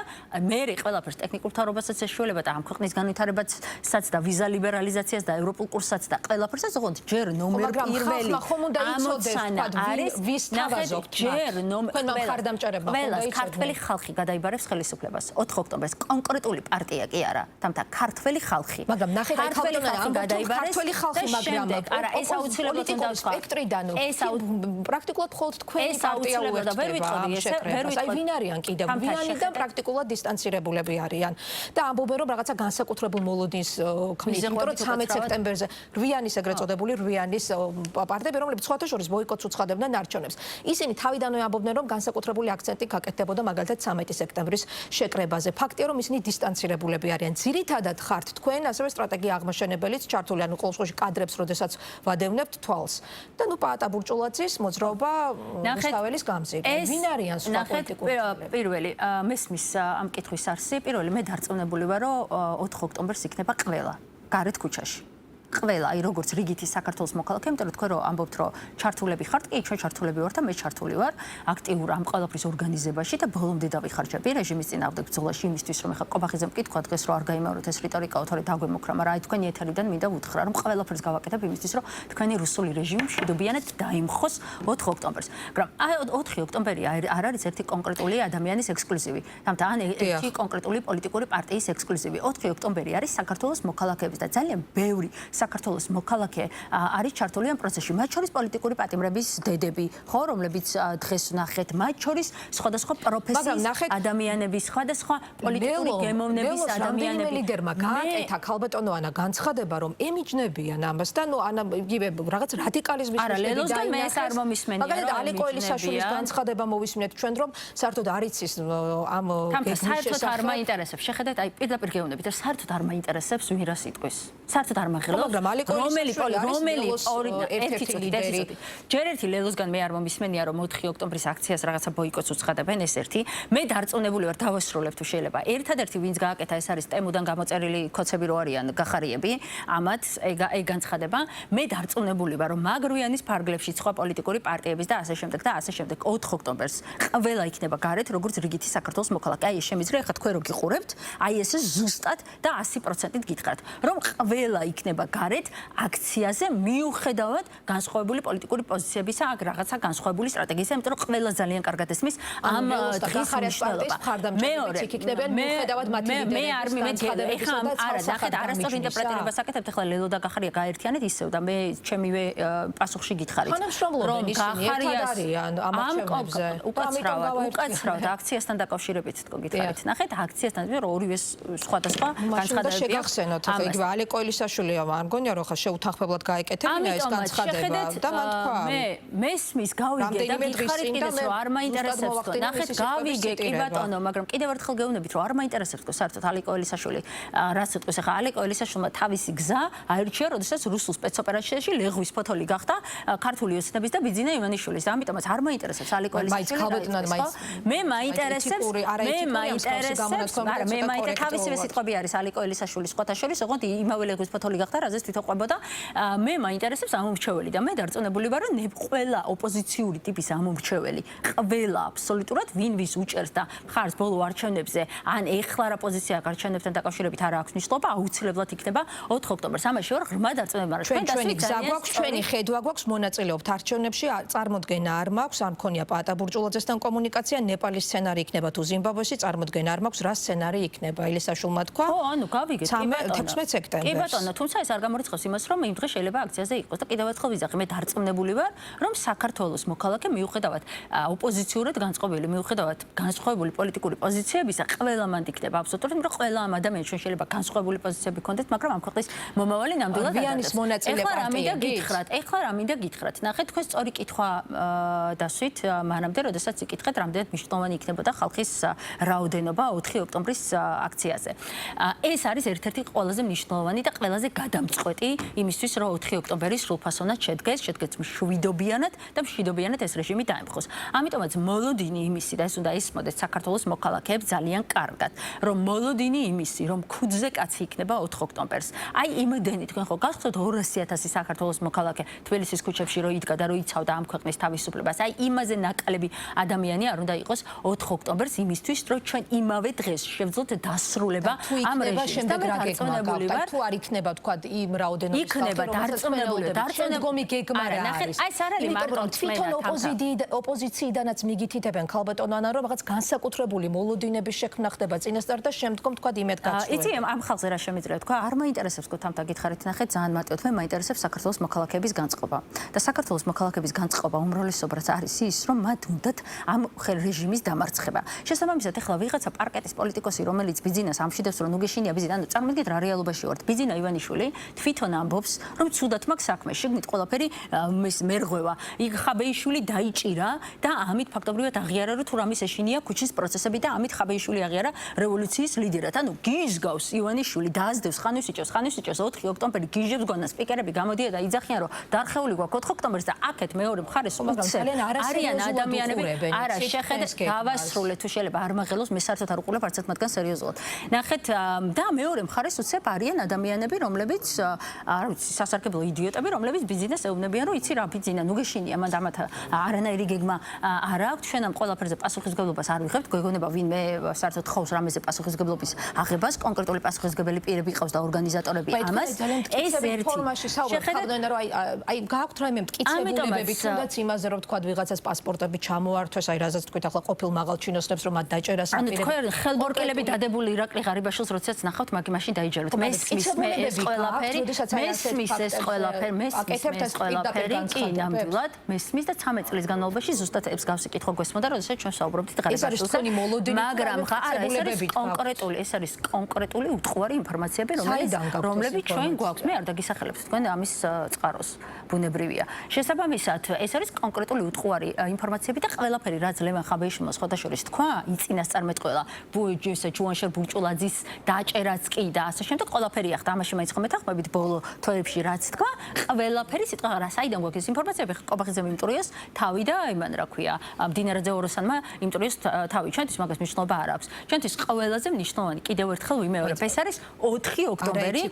Speaker 2: მე ყველაფერს ტექნიკურ მთავრობასაც ეშველება და ამ ქვეყნის განვითარებასაც და ვიზა ლიბერალიზაციას და ევროპულ კურსსაც და ყველაფერსაც ოღონდ ჯერ ნომერ პირველი ამოცანა არის
Speaker 1: ვის თავაზობთ
Speaker 2: ჯერ ნომერ
Speaker 1: ხარდამჭერებმა
Speaker 2: ყველა ქართველი ხალხი გადაიბარებს ხელისუფლებას 4 ოქტომბერს კონკრეტული პარტია კი არა თამთა ქართველი ხალხი
Speaker 1: მაგრამ ნახეთ აი ხალხი გადაიბარეს ქართველი ხალხი მაგრამ
Speaker 2: არა ეს აუცილებლად უნდა ვთქვა
Speaker 1: სპექტრიდან პრაქტიკულად მხოლოდ თქვენი პარტია უერთდება ვერ ვიტყოდი ესე ვერ ვიტყოდი აი ვინ არიან კიდევ ვინანიდან პრაქტიკულად დისტანცირებულები არიან და ამბობენ რომ რაღაცა განსაკუთრებულ მოლოდინს ქმნის იმიტომ რომ 13 სექტემბერზე რვიანის ეგრეთ წოდებული რვიანის პარტიები რომლებიც სხვათა შორის ბოიკოტს უცხადებდნენ არჩევნებს ისინი თავიდანვე ამბობდნენ რომ განსაკუთრებული აქცენტი გაკეთდებოდა მაგალითად 13 სექტემბრის შეკრებაზე ფაქტია რომ ისინი დისტანცირებულები არიან ძირითადად ხართ თქვენ ასევე სტრატეგია აღმაშენებელიც ჩართული ანუ ყოველ შემთხვევაში კადრებს როდესაც ვადევნებთ თვალს და ნუ პაატა ბურჭულაძის მოძრაობა რუსთაველის გამზირდა ვინ არიან სხვა პოლიტიკოსები
Speaker 2: პირველი მესმის ამ კითხვის არსი პირველი მე დარწმუნებული ვარ რომ 4 ოქტომბერს იქნება ყველა გარეთ ქუჩაში ყველა აი როგორც რიგითი საქართველოს მოქალაქე, იმიტომ რომ თქვენ რომ ამბობთ რომ ჩართულები ხართ, კი ჩვენ ჩართულები ვართ და მე ჩართული ვარ აქტიურ ამ ყველაფრის ორგანიზებაში და ბოლომდე დავიხარჯები რეჟიმის წინააღმდეგ ბრძოლაში იმისთვის რომ ეხა ყობახიძემ მკითხვა დღეს რომ არ გაიმეოროთ ეს რიტორიკა თორე დაგვემოქრა, მაგრამ აი თქვენი ეთერიდან მინდა ვუთხრა რომ ყველაფერს გავაკეთებ იმისთვის რომ თქვენი რუსული რეჟიმი მშვიდობიანად დაიმხოს 4 ოქტომბერს. მაგრამ აი 4 ოქტომბერი არ არის ერთი კონკრეტული ადამიანის ექსკლუზივი. თამთა ან ერთი კონკრეტული პოლიტიკური პარტიის ექსკლუზივი. 4 ოქტომბერი არის საქართველოს მოქალაქეების და ძალიან ბევრი საქართველოს მოქალაქე არის ჩართული ამ პროცესში. მათ შორის პოლიტიკური პატიმრების დედები, ხო, რომლებიც დღეს ნახეთ, მათ შორის სხვადასხვა პროფესიის ადამიანების, სხვადასხვა პოლიტიკური გემოვნების ადამიანები.
Speaker 1: ლიდერმა გააკეთა ქალბატონო ანა განცხადება, რომ ემიჯნებიან ამას და ნუ ანა იგივე რაღაც რადიკალიზმის
Speaker 2: მიშნები და მე ეს არ მომისმენია.
Speaker 1: მაგალითად ალე კოელისაშვილის განცხადება მოვისმენთ ჩვენ რომ საერთოდ არ იცის ამ
Speaker 2: საერთოდ არ მაინტერესებს. შეხედეთ, აი პირდაპირ გეუბნებით, რომ საერთოდ არ მაინტერესებს ვინ რას იტყვის. საერთოდ არ მახელობს. რომელი ჯერ ერთი ლელოსგან მე არ მომისმენია რომ 4 ოქტომბრის აქციას რაღაცა ბოიკოტს უცხადებენ ეს ერთი მე დარწმუნებული ვარ დავასრულებ თუ შეიძლება ერთადერთი ვინც გააკეთა ეს არის ტემუდან გამოწერილი კოცები რო არიან გახარიები ამათ ეგ განცხადება მე დარწმუნებული ვარ რომ მაგრვიანის ფარგლებში სხვა პოლიტიკური პარტიების და ასე შემდეგ 4 ოქტომბერს ყველა იქნება გარეთ როგორც რიგითი საქართველოს მოქალაქე აი ეს შემიძლია ხა თქვენ რო გიყურებთ აი ეს ზუსტად და 100%-ით გითხრათ რომ ყველა იქნება გარეთ აქციაზე მიუხედავად განსხვავებული პოლიტიკური პოზიციებისა, აქ რაღაცა განსხვავებული სტრატეგიისა, იმიტომ რომ ყველა ძალიან კარგად ესმის ამ დღის მნიშვნელობა. მეორე, მე არ მიმეცხედე, ეხლა არა, ნახეთ, არასწორ ინტერპრეტირებას აკეთებთ, ეხლა ლელო და გახარია გაერთიანეთ ისევ და მე ჩემივე პასუხში გითხარით.
Speaker 1: რომ გახარიას
Speaker 2: უკაცრავად აქციასთან დაკავშირებით თქო გითხარით. ნახეთ, აქციასთან რომ ორივე სხვადასხვა განცხადებებია.
Speaker 1: შეგახსენოთ, ეხლა იგივე ალე კოელისაშვილი არ მგონია რომ ხა შეუთანხმებულად გაეკეთებინა ეს განცხადება და მან თქვა
Speaker 2: მე მესმის გავიგე და გითხარით კიდეც რომ არ მაინტერესებს თქო ნახეთ გავიგე კი ბატონო მაგრამ კიდევ ერთხელ გეუბნებით რომ არ მაინტერესებს თქო საერთოდ ალე კოელისაშვილი რას იტყვის ახლა ალე კოელისაშვილმა თავისი გზა აირჩია როდესაც რუსულ სპეცოპერაციაში ლეღვის ფოთოლი გახდა ქართული ოცნების და ბიძინა ივანიშვილის ამიტომაც არ მაინტერესებს ალე კოელისაშვილი მე მაინტერესებს თავისივე სიტყვები არის ალე კოელისაშვილის სხვათა შორის ოღონდ იმავე ლეღვის ფოთოლი გახდა რაზეც თვითონ ყვებოდა მე მაინტერესებს ამომრჩეველი და მე დარწმუნებული ვარ რომ ყველა ოპოზიციური ტიპის ამომრჩეველი ყველა აბსოლუტურად ვინ ვის უჭერს და მხარს ბოლო არჩევნებზე ან ეხლა რა პოზიცია არჩევნებთან დაკავშირებით არ აქვს მნიშვნელობა აუცილებლად იქნება 4 ოქტომბერს ამაში ვარ ღრმა დარწმუნებული მაგრამ
Speaker 1: ჩვენი გზა გვაქვს ჩვენი ხედვა გვაქვს მონაწილეობთ არჩევნებში წარმოდგენა არ მაქვს არ მქონია პაატა ბურჭულაძესთან კომუნიკაცია ნეპალის სცენარი იქნება თუ ზიმბაბვეში წარმოდგენა არ მაქვს რა სცენარი იქნება ილისაშვილმა თქვა
Speaker 2: ხო ანუ გავიგეთ კი ბატონო
Speaker 1: 16 სექტემბერს
Speaker 2: კი ბატონო თუმცა ეს არ არ გამორიცხავს იმას, რომ იმ დღეს შეიძლება აქციაზე იყოს და კიდევ ერთხელ ვიზახი, მე დარწმუნებული ვარ, რომ საქართველოს მოქალაქე მიუხედავად ოპოზიციურად განწყობილი, მიუხედავად განსხვავებული პოლიტიკური პოზიციებისა, ყველა მანდ იქნება აბსოლუტურად, რომ ყველა ამ ადამიანს შეიძლება განსხვავებული პოზიციები ჰქონდეთ, მაგრამ ამ ქვეყნის მომავალი ნამდვილად
Speaker 1: ვიანის მონაწილე პარტია გითხრათ.
Speaker 2: ეხლა რამინდა გითხრათ. ნახეთ, თქვენ სწორი კითხვა დასვით, მანამდე, როდესაც იკითხეთ, რამდენად მნიშვნელოვანი იქნებოდა ხალხის რაოდენობა 4 ოქტომბრის აქციაზე. ეს არის ერთ-ერთი ყველაზე მნიშვნელოვანი და ყველაზე გადამწყვეტი იმისთვის, რომ 4 ოქტომბერი სრულფასოვნად შედგეს მშვიდობიანად და მშვიდობიანად ეს რეჟიმი დაემხოს. ამიტომაც მოლოდინი იმისი და ეს უნდა ისმოდეს საქართველოს მოქალაქეებს ძალიან კარგად, რომ მოლოდინი იმისი, რომ ქუძზე კაცი იქნება 4 ოქტომბერს. აი იმდენი თქვენ ხო გახსოვთ 200,000 საქართველოს მოქალაქე თბილისის ქუჩებში რო იდგა და რო იცავდა ამ ქვეყნის თავისუფლებას. აი იმაზე ნაკლები ადამიანი არ უნდა იყოს 4 ოქტომბერს იმისთვის, რომ ჩვენ იმავე დღეს შევძლოთ დასრულება ამ რეჟიმის და დარწმუნებული ვარ,
Speaker 1: თუ არ იქნება თქვა იმ რაოდენობის
Speaker 2: იქნება
Speaker 1: დარწმუნებული გეგმა რა
Speaker 2: არის. აი ეს არ არის მარტო
Speaker 1: თვითონ ოპოზიციიდანაც მიგითითებენ ქალბატონ ანა რომ რაღაც განსაკუთრებული მოლოდინების შექმნა ხდება წინასწარ და შემდგომ თქვა იმედ გაცვლება.
Speaker 2: იცი ამ ხალხზე რა შემიძლია თქვა? არ მაინტერესებს თქო თამთა გითხარით, ნახეთ ძალიან მარტივად, მე მაინტერესებს საქართველოს მოქალაქეების განწყობა. და საქართველოს მოქალაქეების განწყობა უმრავლესობრივ არის ის, რომ მათ უნდათ ამ რეჟიმის დამარცხება. შესაბამისად, ეხლა ვიღაცა პარკეტის პოლიტიკოსი, რომელიც ბიძინას ამშვიდებს, რომ ნუგეშინია ბიძინა, ანუ წარმოგიდგენთ რა რეალობაში ვართ. ბიძინა ივანიშვილი თვითონ ამბობს, რომ ცუდად მაქვს საქმე, შეგნით ყველაფერი მერღვევა. იქ ხაბეიშვილი დაიჭირა და ამით ფაქტობრივად აღიარა, რომ თუ რამის ეშინია ქუჩის პროცესები და ამით ხაბეიშვილი აღიარა რევოლუციის ლიდერად. ანუ გიზგავს ივანიშვილი, დაასდევს ხანვისიჭოს 4 ოქტომბერი გიჟებს გონა სპიკერები გამოდიან და იძახიან, რომ დარხეული გვაქვს 4 ოქტომბერს და აქეთ მეორე მხარეს არიან ადამიანები. არა, შეხედეთ, დავასრულეთ თუ შეიძლება არ მაღელოს, მე საერთოდ არ უყურებ არც ერთ მათგან სერიოზულად. ნახეთ და მეორე მხარეს უცებ არიან ადამიანები, რომლებიც არ ვიცი, სასარგებლო იდიოტები, რომლებიც ბიზნესს ეუბნებიან, რომ იცი რა ბიზნესია, ნუგეშინია, მან დამათ არანაირი გეგმა არ აქვს, ჩვენ ამ ყველაფერზე პასუხისმგებლობას არ ვიღებთ, გეგონება ვინმე საერთოდ ხავს რამეზე პასუხისმგებლობის აღებას, კონკრეტული პასუხისმგებელი პირები ყავს და ორგანიზატორები ამას. ეს ერთი
Speaker 1: ფორმაში საუბრობენ, რომ აი გააქვთ რაიმე მტკიცებულებები თუნდაც იმაზე, რომ თქვა ვიღაცას პასპორტები ჩამოართვეს, აი რაზეც თქვით ახლა ყოფილ მაღალ ჩინოსნებს რომ მათ დაჭერა
Speaker 2: საპირე. ანუ თქვენ ხელბორკელები დადებული ირაკლი ღარიბაშვილს როდესაც ნახავთ, მაგ იმაში დაიჯეროთ. მესმის ეს ყველაფერი, მესმის ეს ყველაფერი, მესმის ყველაფერი, კი, ნამდვილად, მესმის და 13 წლის განმავლობაში ზუსტად ეს გავსი კითხვა გვესმოდა, როდესაც ჩვენ საუბრობდით ღარიბაშვილზე. მაგრამ არა, ეს არის კონკრეტული უტყუარი ინფორმაციები, რომლებიც ჩვენ გვაქვს. მე არ დაგისახელებთ თქვენ ამის წყაროს. ბუნებრივია. შესაბამისად, ეს არის კონკრეტული უტყუარი ინფორმაციები და ყველაფერი, რაც ლევან ხაბეიშვილმა სხვადასხვა თქვა, იწინასწარმეტყველა ჯუანშერ ბურჭულაძის დაჭერაც კი და ასე შემდეგ, ყველაფერი ახლა ამაში მაინც ხომ მეთანხმებით ბოლო თვეებში რაც თქვა, ყველაფერი სიტყვა რა საიდან გვაქვს ეს ინფორმაციები, ყობახიძემ იმტრიოს თავი და იმან რა ქვია, მდინარეძე ოროსანმა იმტრიოს თავი. ჩვენთვის მაგას მნიშვნელობა არ აქვს. ჩვენთვის ყველაზე მნიშვნელოვანი კიდევ ერთხელ ვიმეორებ, ეს არის 4 ოქტომბერი,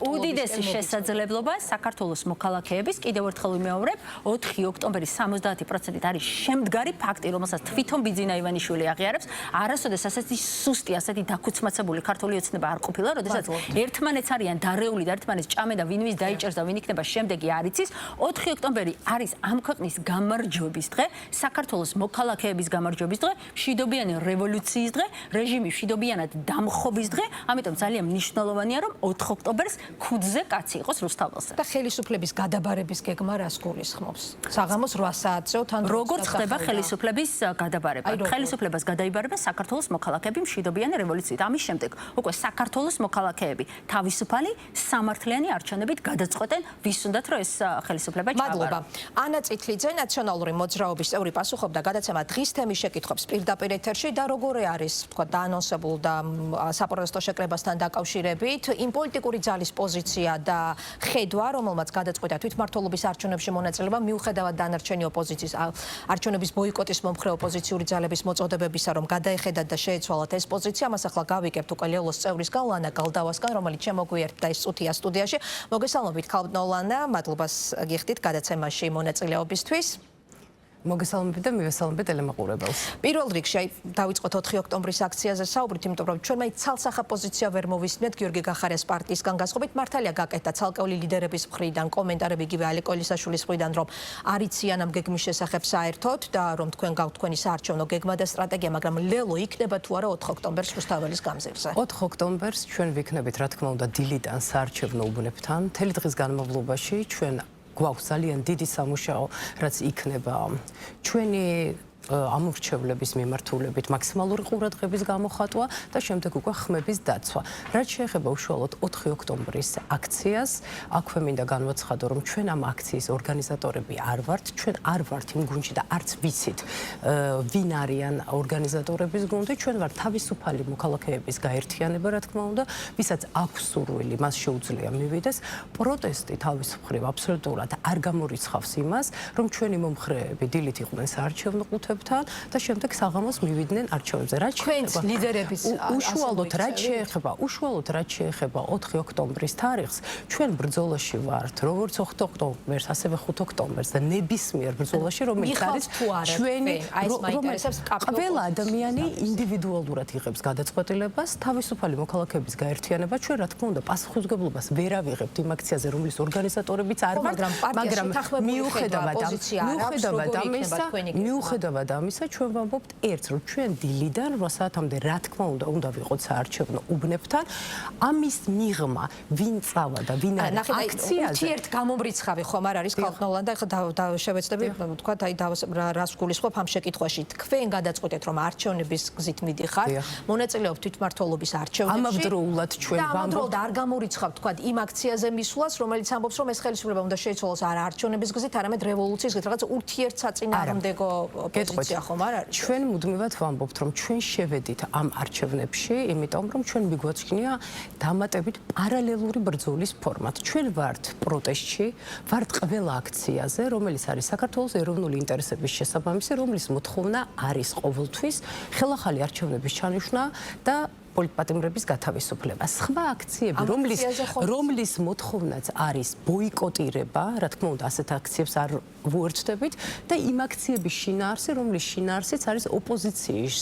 Speaker 2: უდიდესი შესაძლებლობა საქართველოს მოქალაქეების, კიდევ ერთხელ ვიმეორებ, 4 ოქტომბერის 70% არის შემდგარი ფაქტი, რომელსაც თვითონ ბიძინა ივანიშვილი აღიარებს. არასოდეს ასეთი სუსტი, ასეთი დაქუცმაცებული ქართული ოცნება არ ყოფილა, როდესაც ერთმანეთს არიან დარეული და ერთმანეთს ჭამენ და ვინ ვის დაიჭერს და ვინ იქნება შემდეგი არ იცის. 4 ოქტომბერი არის ამ ქვეყნის გამარჯვების დღე, საქართველოს მოქალაქეების გამარჯვების დღე, მშვიდობიანი რევოლუციის დღე, რეჟიმი მშვიდობიანად დამხობის დღე. ამიტომ ძალიან მნიშვნელოვანია, რომ 4 ოქტომბერს ქუძზე კაცი იყოს რუსთაველზე.
Speaker 1: და ხელისუფლების გადაბარების გეგმა რას გულისხმობს? საღამოს 8 საათზე თან
Speaker 2: როგორც ხდება ხელისუფლების გადაბარება? ხელისუფლებას გადაიბარება საქართველოს მოქალაქეები მშვიდობიანი რევოლუციით. ამის შემდეგ უკვე საქართველოს მოქალაქეები თავისუფალი სამართლიანი არჩევნებით გადაწყვეტენ, ვის უნდათ რომ ეს ხელისუფლება ჩააბარო.
Speaker 1: მადლობა. ანა წითლიძე, ნაციონალური მოძრაობის წევრი, პასუხობდა გადაცემა დღის თემის შეკითხვებს პირდაპირ ეთერში და როგორი არის, თქვა, დაანონსებულ და საპროტესტო შეკრებასთან დაკავშირებით იმ პოლიტიკური ძალის პოზიცია და ხედვა, რომელმაც გადაწყვეტა თვითმმართველობის არჩევნებში მონაწილეობა, მიუხედავად დანარჩენი ოპოზიციის არჩევნების ბოიკოტის მომხრე ოპოზიციური ძალების მოწოდებებისა, რომ გადაეხედათ და შეეცვალათ ეს პოზიცია. მას ახლა გავიგებთ უკვე ლელოს წევრისგან, ლანა გალდავასგან, რომელიც შემოგვიერთდა ეს წუთია სტუდიაში. მოგესალმებით, ქალბატონ ლანა, მადლობას გიხდით გადაცემაში მონაწილეობისთვის.
Speaker 3: მოგესალმებით და მივესალმებით ტელემაყურებელს.
Speaker 1: პირველ რიგში დავიწყოთ 4 ოქტომბრის აქციაზე საუბრით, იმიტომ რომ ჩვენ მაინც ცალსახა პოზიცია ვერ მოვისმენთ გიორგი გახარიას პარტიისგან განსხვავებით. მართალია გაკეთდა ცალკეული ლიდერების მხრიდან კომენტარები იგივე ალე კოლისაშვილის მხრიდან, რომ არიციან ამ გეგმის შესახებ საერთოდ და რომ თქვენ გაქვთ თქვენი საარჩევნო გეგმა და სტრატეგია, მაგრამ ლელო იქნება თუ არა 4 ოქტომბერს რუსთაველის გამზირზე.
Speaker 3: 4 ოქტომბერს ჩვენ ვიქნებით, რა თქმა უნდა, დილიდან საარჩევნო უბნებთან. მთელი დღის განმავლობაში ჩვენ გვაქვს ძალიან დიდი სამუშაო, რაც იქნება ჩვენი ამორჩევლების მიმართულებით მაქსიმალური ყურადღების გამოხატვა და შემდეგ უკვე ხმების დაცვა. რაც შეეხება უშუალოდ 4 ოქტომბრის აქციას, აქვე მინდა განვაცხადო, რომ ჩვენ ამ აქციის ორგანიზატორები არ ვართ, ჩვენ არ ვართ იმ გუნდში და არც ვიცით ვინ არიან ორგანიზატორების გუნდი, ჩვენ ვართ თავისუფალი მოქალაქეების გაერთიანება, რა თქმა უნდა, ვისაც აქვს სურვილი, მას შეუძლია მივიდეს. პროტესტი თავის მხრივ აბსოლუტურად არ გამორიცხავს იმას, რომ ჩვენი მომხრეები დილით იყვნენ საარჩევნო ყუთებთან და შემდეგ საღამოს მივიდნენ არჩევნებზე. რაც
Speaker 1: შეეხება ლიდერების
Speaker 3: უშუალოდ რაც შეეხება 4 ოქტომბრის თარიღს, ჩვენ ბრძოლაში ვართ, როგორც 4 ოქტომბერს, ასევე 5 ოქტომბერს და ნებისმიერ ბრძოლაში, რომელიც არის ჩვენი ყველა ადამიანი ინდივიდუალურად იღებს გადაწყვეტილებას, თავისუფალი მოქალაქეების გაერთიანება, ჩვენ რა თქმა უნდა პასუხისმგებლობას ვერ ავიღებთ იმ აქციაზე, რომლის ორგანიზატორებიც არ ვართ, მაგრამ მიუხედავად ამისა, ჩვენ ვამბობთ ერთს, რომ ჩვენ დილიდან 8 საათამდე რა თქმა უნდა ვიყოთ საარჩევნო უბნებთან. ამის მიღმა, ვინ წავა და ვინ არის აქციაზე.
Speaker 1: ურთიერთ გამომრიცხავი ხომ არ არის ქალხნოვან და ეხლა შევეცდები თქვა აი რას გულისხმობ ამ შეკითხვაში. თქვენ გადაწყვეტეთ, რომ არჩევნების გზით მიდიხართ, მონაწილეობთ თვითმმართველობის არჩევნებში.
Speaker 3: ამავდროულად ჩვენ
Speaker 1: ვამბობთ და არ გამორიცხავთ თქვა იმ აქციაზე მისვლას, რომელიც ამბობს, რომ ეს ხელისუფლება უნდა შეიცვალოს არა არჩევნების გზით, არამედ რევოლუციის გზით, რაღაც ურთიერთსაწინააღმდეგო პოზიცია ხომ არ არის?
Speaker 3: ჩვენ მუდმივად ვამბობთ, რომ ჩვენ შევედით ამ არჩევნებში, იმიტომ რომ ჩვენ მიგვაჩნია დამატებით პარალელური ბრძოლის ფორმატ. ჩვენ ვართ პროტესტში, ვართ ყველა აქციაზე, რომელიც არის საქართველოს ეროვნული ინტერესების შესაბამისი, რომლის მოთხოვნა არის ყოველთვის ხელახალი არჩევნების ჩანიშვნა და პოლიტპატიმრების გათავისუფლება. სხვა აქციები, რომლის მოთხოვნაც არის ბოიკოტირება, რა თქმა უნდა, ასეთ აქციებს არ ვუერთდებით და იმ აქციების შინაარსი, რომლის შინაარსიც არის ოპოზიციის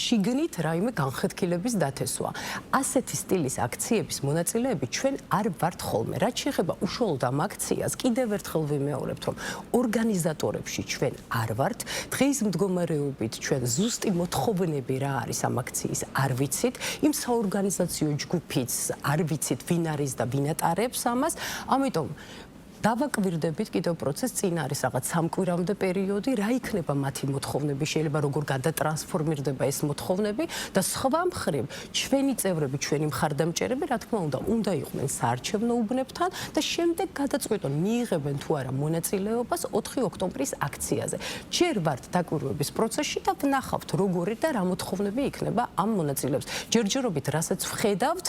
Speaker 3: შიგნით რაიმე განხეთქილების დათესვა. ასეთი სტილის აქციების მონაწილეები ჩვენ არ ვართ ხოლმე. რაც შეეხება უშუალოდ ამ აქციას, კიდევ ერთხელ ვიმეორებთ, რომ ორგანიზატორებში ჩვენ არ ვართ. დღის მდგომარეობით ჩვენ ზუსტი მოთხოვნები რა არის ამ აქციის არ ვიცით, იმ საორგანიზაციო ჯგუფიც არ ვიცით, ვინ არის და ვინ ატარებს ამას, ამიტომ დავაკვირდებით კიდევ პროცესს, წინ არის რაღაც სამკვირვამდე პერიოდი, რა იქნება მათი მოთხოვნები, შეიძლება როგორ გადატრანსფორმირდება ეს მოთხოვნები და სხვა მხრივ ჩვენი წევრები, ჩვენი მხარდამჭერები, რა თქმა უნდა იყვნენ საარჩევნო უბნებთან და შემდეგ გადაწყვეტონ მიიღებენ თუ არა მონაწილეობას 4 ოქტომბრის აქციაზე. ჯერ ვართ დაკვირვების პროცესში და ვნახავთ როგორი და რა მოთხოვნები იქნება ამ მონაწილეებს. ჯერჯერობით რასაც ვხედავთ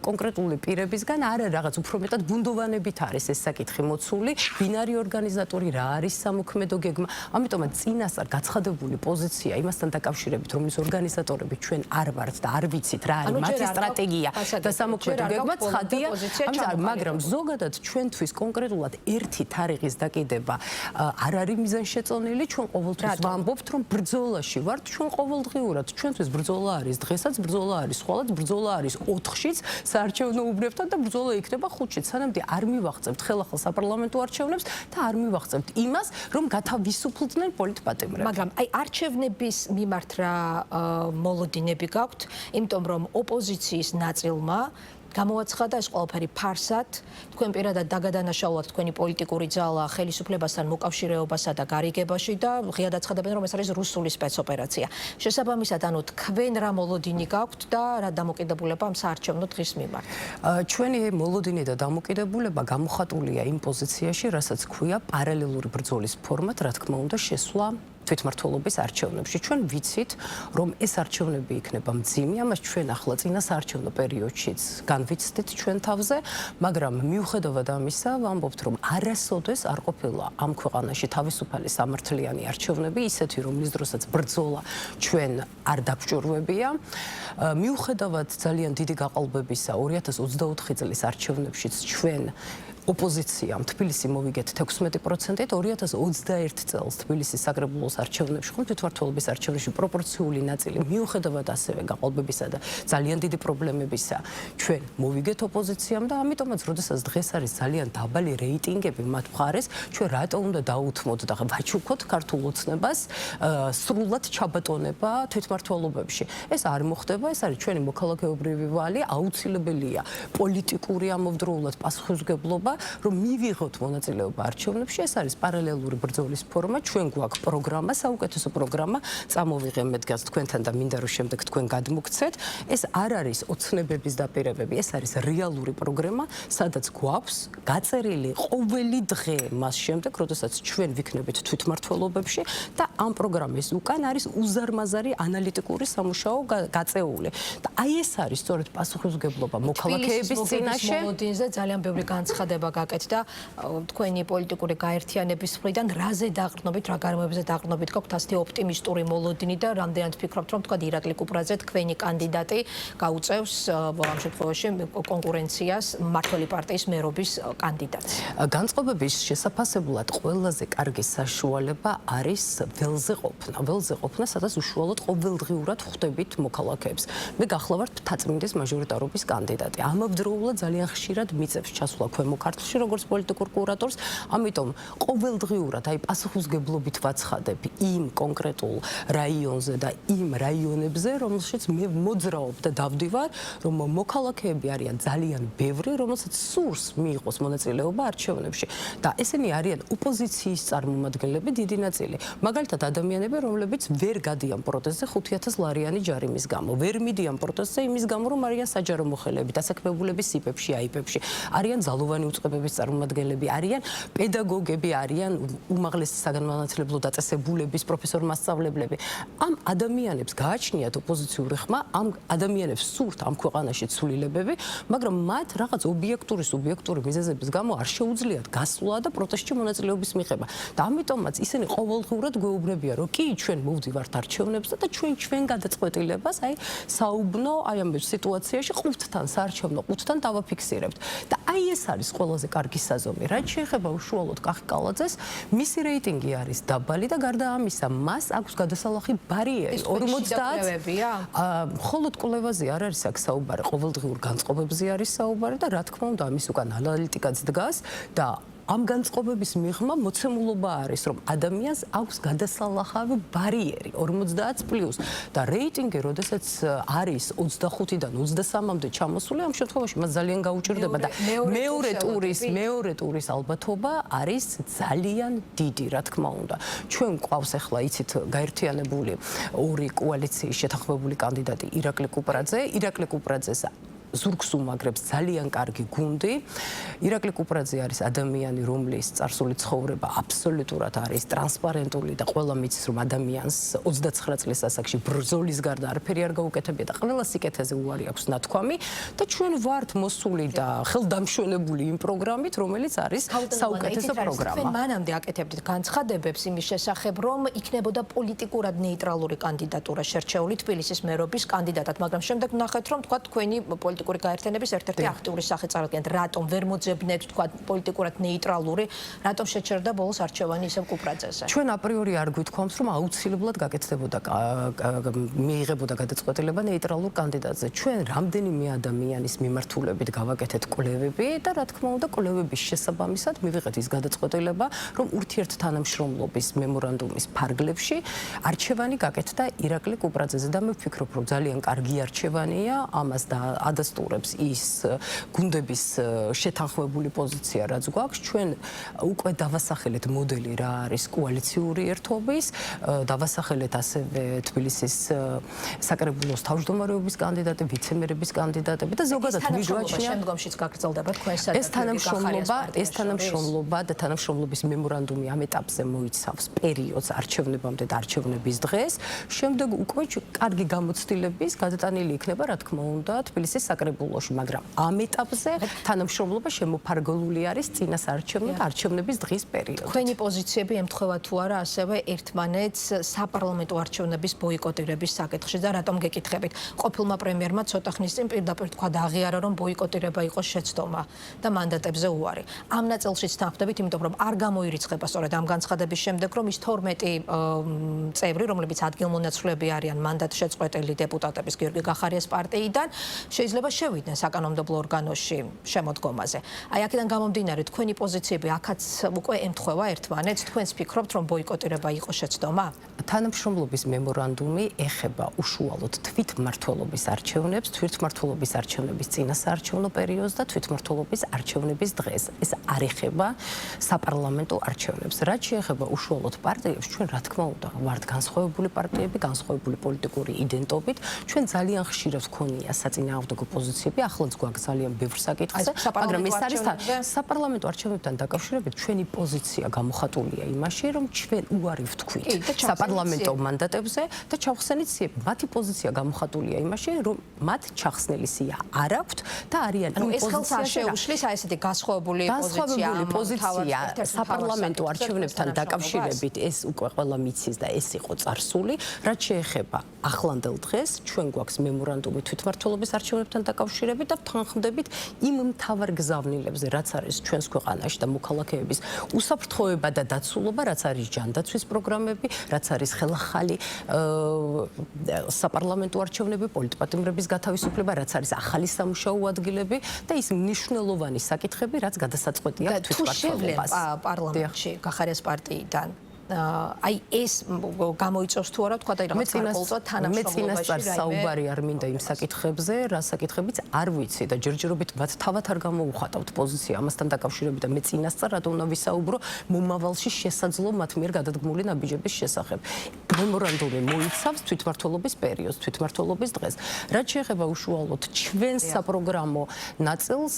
Speaker 3: კონკრეტული პირებისგან, არა რაღაც უფრო მეტად ბუნდოვანებით არის ეს საკითხი მოცული, ვინ არის ორგანიზატორი, რა არის სამოქმედო გეგმა. ამიტომაც წინასწარ გაცხადებული პოზიცია იმასთან დაკავშირებით, რომლის ორგანიზატორები ჩვენ არ ვართ და არ ვიცით რა არის მათი სტრატეგია და სამოქმედო გეგმა ცხადია, მაგრამ ზოგადად ჩვენთვის კონკრეტულად ერთი თარიღის დაკიდება არ არის მიზანშეწონილი, ჩვენ ყოველთვის ვამბობთ, რომ ბრძოლაში ვართ, ჩვენ ყოველდღიურად, ჩვენთვის ბრძოლა არის დღესაც, ბრძოლა არის ხვალაც, ბრძოლა არის 4-შიც საარჩევნო უბნებთან და ბრძოლა იქნება 5-შიც, სანამდე არ მივახცევთ ხელახალ საპარლამენტო არჩევნებს და არ მივახცევთ იმას, რომ გათავისუფლდნენ პოლიტპატიმრები.
Speaker 1: მაგრამ აი არჩევნების მიმართ რა მოლოდინები გაქვთ, იმიტომ რომ ოპოზიციის ნაწილმა გამოაცხადა ეს ყველაფერი ფარსად, თქვენ პირადად დაგადანაშაულოთ თქვენი პოლიტიკური ძალა ხელისუფლებასთან მოკავშირეობასა და გარიგებაში და ღიად აცხადებენ, რომ ეს არის რუსული სპეცოპერაცია. შესაბამისად, ანუ თქვენ რა მოლოდინი გაქვთ და რა დამოკიდებულება ამ საარჩევნო დღის მიმართ?
Speaker 3: ჩვენი მოლოდინი და დამოკიდებულება გამოხატულია იმ პოზიციაში, რასაც ქვია პარალელური ბრძოლის ფორმატ, რა თქმა უნდა, შესვლა თვითმმართველობის არჩევნებში. ჩვენ ვიცით, რომ ეს არჩევნები იქნება მძიმე, ამას ჩვენ ახლა წინა საარჩევნო პერიოდშიც განვიცდით ჩვენ თავზე, მაგრამ მიუხედავად ამისა, ვამბობთ, რომ არასოდეს არ ყოფილა ამ ქვეყანაში თავისუფალი სამართლიანი არჩევნები, ისეთი, რომლის დროსაც ბრძოლა ჩვენ არ დაგვჭირვებია. მიუხედავად ძალიან დიდი გაყალბებისა 2024 წლის არჩევნებშიც ჩვენ ოპოზიციამ თბილისი მოვიგეთ 16%-ით 2021 წელს თბილისის საკრებულოს არჩევნებში ხომ თვითმმართველობის არჩევნებში პროპორციული ნაწილი მიუხედავად ასევე გაყალბებისა და ძალიან დიდი პრობლემებისა ჩვენ მოვიგეთ ოპოზიციამ და ამიტომაც როდესაც დღეს არის ძალიან დაბალი რეიტინგები მათ მხარეს ჩვენ რატო უნდა დაუთმოთ და ვაჩუქოთ ქართულ ოცნებას სრულად ჩაბატონება თვითმმართველობებში ეს არ მოხდება ეს არის ჩვენი მოქალაქეობრივი ვალი აუცილებელია პოლიტიკური ამოვდროულად პასუხისმგებლობა რომ მივიღოთ მონაწილეობა არჩევნებში ეს არის პარალელური ბრძოლის ფორმა ჩვენ გვაქვს პროგრამა საუკეთესო პროგრამა წამოვიღე მე დგას თქვენთან და მინდა რომ შემდეგ თქვენ გადმოგცეთ ეს არ არის ოცნებების დაპირებები ეს არის რეალური პროგრამა სადაც გვაქვს გაწერილი ყოველი დღე მას შემდეგ როდესაც ჩვენ ვიქნებით თვითმმართველობებში და ამ პროგრამის უკან არის უზარმაზარი ანალიტიკური სამუშაო გაწეული და აი ეს არის სწორედ პასუხისმგებლობა მოქალაქეების წინაშე
Speaker 1: მოლოდინზე ძალიან ბევრი განცხადება გაკეთდა თქვენი პოლიტიკური გაერთიანების მხრიდან რაზე დაყრდნობით რა გარემოებზე დაყრდნობით გაქვთ ასეთი ოპტიმისტური მოლოდინი და რამდენად ფიქრობთ რომ თქვა ირაკლი კუპრაძე თქვენი კანდიდატი გაუწევს ამ შემთხვევაში კონკურენციას მმართველი პარტიის მერობის კანდიდატს
Speaker 3: განწყობების შესაფასებლად ყველაზე კარგი საშუალება არის ველზე ყოფნა სადაც უშუალოდ ყოველდღიურად ხვდებით მოქალაქეებს მე გახლავართ მთაწმინდის მაჟორიტარობის კანდიდატი ამავდროულად ძალიან ხშირად მიწევს ჩასვლა ქვემო ქართლში როგორც პოლიტიკურ კურატორს ამიტომ ყოველდღიურად აი პასუხისმგებლობით ვაცხადებ იმ კონკრეტულ რაიონზე და იმ რაიონებზე რომელშიც მე მოძრაობ და დავდივარ რომ მოქალაქეები არიან ძალიან ბევრი რომელსაც სურს მიიღოს მონაწილეობა არჩევნებში და ესენი არიან ოპოზიციის წარმომადგენლები დიდი ნაწილი მაგალითად ადამიანები რომლებიც ვერ გადიან პროტესტზე 5000 ლარიანი ჯარიმის გამო ვერ მიდიან პროტესტზე იმის გამო რომ არიან საჯარო მოხელეები დასაქმებულების სიპებში აიპებში არიან ძალოვანი უწყებების წარმომადგენლები არიან პედაგოგები არიან უმაღლესი საგანმანათლებლო დაწესებულების პროფესორ-მასწავლებლები ამ ადამიანებს გააჩნიათ ოპოზიციური ხმა ამ ადამიანებს სურთ ამ ქვეყანაში ცვლილებები მაგრამ მათ რაღაც ობიექტური სუბიექტური მიზეზების გამო არ შეუძლიათ გასვლა და პროტესტში მონაწილეობის მიღება და ამიტომაც ისინი ყოველდღურად გვეუბნებიან რომ კი ჩვენ მოვდივართ არჩევნებზე და ჩვენ გადაწყვეტილებას აი საუბნო აი ამ სიტუაციაში ყუთთან საარჩევნო ყუთთან დავაფიქსირებთ და აი ეს არის ყველაზე კარგი საზომი რაც შეეხება უშუალოდ კახი კალაძეს მისი რეიტინგი არის დაბალი და გარდა ამისა მას აქვს გადასალახი ბარიერი 50 მხოლოდ კვლევაზე არ არის აქ საუბარი ყოველდღიურ განწყობებზე არის საუბარი და რა თქმა უნდა ამის უკან ანალიტიკაც დგას და ამ განწყობების მიღმა მოცემულობა არის რომ ადამიანს აქვს გადასალახავი ბარიერი 50+ და რეიტინგი როდესაც არის 25-დან 23-მდე ჩამოსული ამ შემთხვევაში მას ძალიან გაუჭირდება და მეორე ტურის ალბათობა არის ძალიან დიდი რა თქმა უნდა ჩვენ გვყავს ახლა იცით გაერთიანებული ორი კოალიციის შეთანხმებული კანდიდატი ირაკლი კუპრაძეს ზურგს უმაგრებს ძალიან კარგი გუნდი. ირაკლი კუპრაძე არის ადამიანი, რომლის წარსული ცხოვრება აბსოლუტურად არის ტრანსპარენტული და ყველა მიცის, რომ ადამიანს 29 წლის ასაკში ბრძოლის გარდა არაფერი არ გაუკეთებია და ყველა სიკეთეზე უარი აქვს ნათქვამი და ჩვენ ვართ მოსული და ხელდამშვენებული იმ პროგრამით, რომელიც არის საუკეთესო პროგრამა.
Speaker 1: თქვენ მანამდე აკეთებდით განცხადებებს იმის შესახებ, რომ იქნებოდა პოლიტიკურად ნეიტრალური კანდიდატურა შერჩეული თბილისის მერობის კანდიდატად, მაგრამ შემდეგ ვნახეთ, რომ თქვა თქვენი პოლიტიკური გაერთიანების ერთ-ერთი აქტიური სახე წარადგენთ. რატომ ვერ მოძებნეთ თქვა პოლიტიკურად ნეიტრალური, რატომ შეჩერდა ბოლოს არჩევანი ისევ კუპრაძეზე?
Speaker 3: ჩვენ აპრიორი არ გვითქვამს, რომ აუცილებლად გაკეთდებოდა მიიღებოდა გადაწყვეტილება ნეიტრალურ კანდიდატზე. ჩვენ რამდენიმე ადამიანის მიმართულებით გავაკეთეთ კვლევები და რა თქმა უნდა კვლევების შესაბამისად მივიღეთ ის გადაწყვეტილება, რომ ურთიერთთანამშრომლობის მემორანდუმის ფარგლებში არჩევანი გაკეთდა ირაკლი კუპრაძეზე და მე ვფიქრობ, რომ ძალიან კარგი არჩევანია, ამას და ადასტურებს ის გუნდების შეთანხმებული პოზიცია, რაც გვაქვს. ჩვენ უკვე დავასახელეთ მოდელი რა არის კოალიციური ერთობის, დავასახელეთ ასევე თბილისის საკრებულოს თავმჯდომარეობის კანდიდატები, ვიცემერების კანდიდატები და ზოგადად მიგვაჩნია
Speaker 1: შემდგომშიც გაგრძელდება თქვენსა და
Speaker 3: ეს თანამშრომლობა და თანამშრომლობის მემორანდუმი ამ ეტაპზე მოიცავს პერიოდს არჩევნებამდე და არჩევნების დღეს. შემდეგ უკვე კარგი გამოცდილების გადატანილი იქნება, რა თქმა უნდა, თბილისის საკრებულოში, მაგრამ ამ ეტაპზე თანამშრომლობა შემოფარგლული არის წინასაარჩევნო და არჩევნების დღის პერიოდში.
Speaker 1: თქვენი პოზიციები ემთხვევა თუ არა ასევე ერთმანეთს საპარლამენტო არჩევნების ბოიკოტირების საკითხში და რატომ გეკითხებით? ყოფილმა პრემიერმა ცოტა ხნის წინ პირდაპირ თქვა და აღიარა, რომ ბოიკოტირება იყო შეცდომა და მანდატებზე უარი. ამ ნაწილშიც თანხმდებით, იმიტომ რომ არ გამოირიცხება სწორედ ამ განცხადების შემდეგ, რომ ის 12 წევრი, რომლებიც ადგილმონაცვლეები არიან მანდატშეწყვეტილი დეპუტატების გიორგი გახარიას პარტიიდან, შეიძლება შევიდნენ საკანონმდებლო ორგანოში შემოდგომაზე. აი აქედან გამომდინარე, თქვენი პოზიციები აქაც უკვე ემთხვევა ერთმანეთს, თქვენს ფიქრობთ, რომ ბოიკოტირება იყო შეცდომა?
Speaker 3: თანამშრომლობის მემორანდუმი ეხება უშუალოდ თვითმმართველობის არჩევნებს, თვითმმართველობის არჩევნების წინასაარჩევნო პერიოდს და თვითმმართველობის არჩევნების დღეს. ეს არ ეხება საპარლამენტო არჩევნებს. რაც შეეხება უშუალოდ პარტიებს, ჩვენ რა თქმა უნდა ვართ განსხვავებული პარტიები, განსხვავებული პოლიტიკური იდენტობით, ჩვენ ძალიან ხშირად გვქონია საწინააღმდეგო პოზიციები, ახლაც გვაქვს ძალიან ბევრ საკითხზე, მაგრამ ეს არის საპარლამენტო არჩევნებთან დაკავშირებით ჩვენი პოზიცია გამოხატულია იმაში, რომ ჩვენ უარი ვთქვით საპარლამენტო მანდატებზე და ჩავხსენით სიები. მათი პოზიცია გამოხატულია იმაში, რომ მათ ჩახსნილი სია არ აქვთ და არიან იმ
Speaker 1: ეს ხელს არ შეუშლის აი ესეთი განსხვავებული
Speaker 3: პოზიცია საპარლამენტო არჩევნებთან დაკავშირებით ეს უკვე ყველა მიცის და ეს იყო წარსული. რაც შეეხება ახლანდელ დღეს, ჩვენ გვაქვს მემორანდუმი თვითმმართველობის არჩევნებთან დაკავშირებით და ვთანხმდებით იმ მთავარ გზავნილებზე, რაც არის ჩვენს ქვეყანაში და მოქალაქეების უსაფრთხოება და დაცულობა, რაც არის ჯანდაცვის პროგრამები, რაც არის ხელახალი საპარლამენტო არჩევნები, პოლიტპატიმრების გათავისუფლება, რაც არის ახალი სამუშაო ადგილები და ის მნიშვნელოვანი საკითხები, რაც გადასაწყვეტია თვითმმართველობას
Speaker 1: პარლამენტში გახარიას პარტიიდან. აი ეს გამოიწევს თუ არა თქვა და რაღაც გარკვეულწოდ თანამშრომლობაში
Speaker 3: მეწინასწარ საუბარი არ მინდა იმ საკითხებზე, რა საკითხებიც არ ვიცი და ჯერჯერობით მათ თავად არ გამოუხატავთ პოზიცია ამასთან დაკავშირებით და მეწინასწარ რატომ უნდა ვისაუბრო მომავალში შესაძლო მათ მიერ გადადგმული ნაბიჯების შესახებ. მემორანდუმი მოიცავს თვითმმართველობის პერიოდს, თვითმმართველობის დღეს. რაც შეეხება უშუალოდ ჩვენს საპროგრამო ნაწილს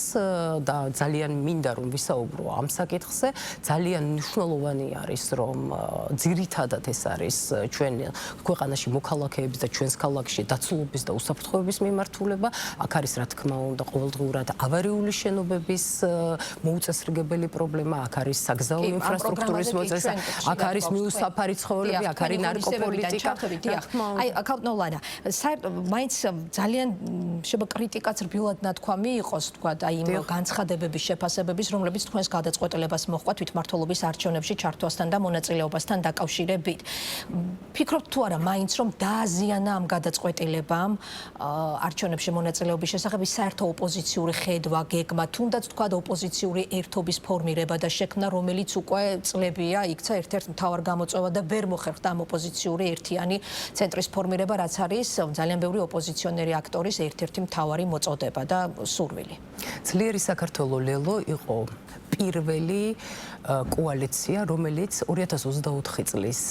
Speaker 3: და ძალიან მინდა რომ ვისაუბრო ამ საკითხზე, ძალიან მნიშვნელოვანი არის რომ ძირითადად ეს არის ჩვენ ქვეყანაში მოქალაქეების და ჩვენს ქალაქში დაცულობის და უსაფრთხოების მიმართულება. აქ არის რა თქმა უნდა ყოველდღიურად ავარიული შენობების მოუწესრიგებელი პრობლემა, აქ არის საგზაო ინფრასტრუქტურის მოწესრიგება, აქ არის მიუსაფარი ცხოველები, აქ არის ნარკოპოლიტიკა.
Speaker 1: აი აკაუტნოლანა, მაინც ძალიან შეიძლება კრიტიკაც რბილად ნათქვამი იყოს, თქვა და იმ განცხადებების შეფასებების, რომლებიც თქვენს გადაწყვეტილებას მოჰყვა თვითმმართველობის არჩევნებში ჩართვასთან და მონაწილეობასთან დაკავშირებით. ფიქრობთ თუ არა მაინც რომ დააზიანა ამ გადაწყვეტილებამ არჩევნებში მონაწილეობის შესახებ საერთო ოპოზიციური ხედვა, გეგმა, თუნდაც თქვა და ოპოზიციური ერთობის ფორმირება და შექმნა, რომელიც უკვე წლებია იქცა ერთ-ერთ მთავარ გამოწვევა და ვერ მოხერხდა ამ ოპოზიციური ერთიანი ცენტრის ფორმირება, რაც არის ძალიან ბევრი ოპოზიციონერი აქტორის ერთ-ერთი მთავარი მოწოდება და სურვილი.
Speaker 3: ძლიერი საქართველო ლელო იყო პირველი კოალიცია, რომელიც 2024 წლის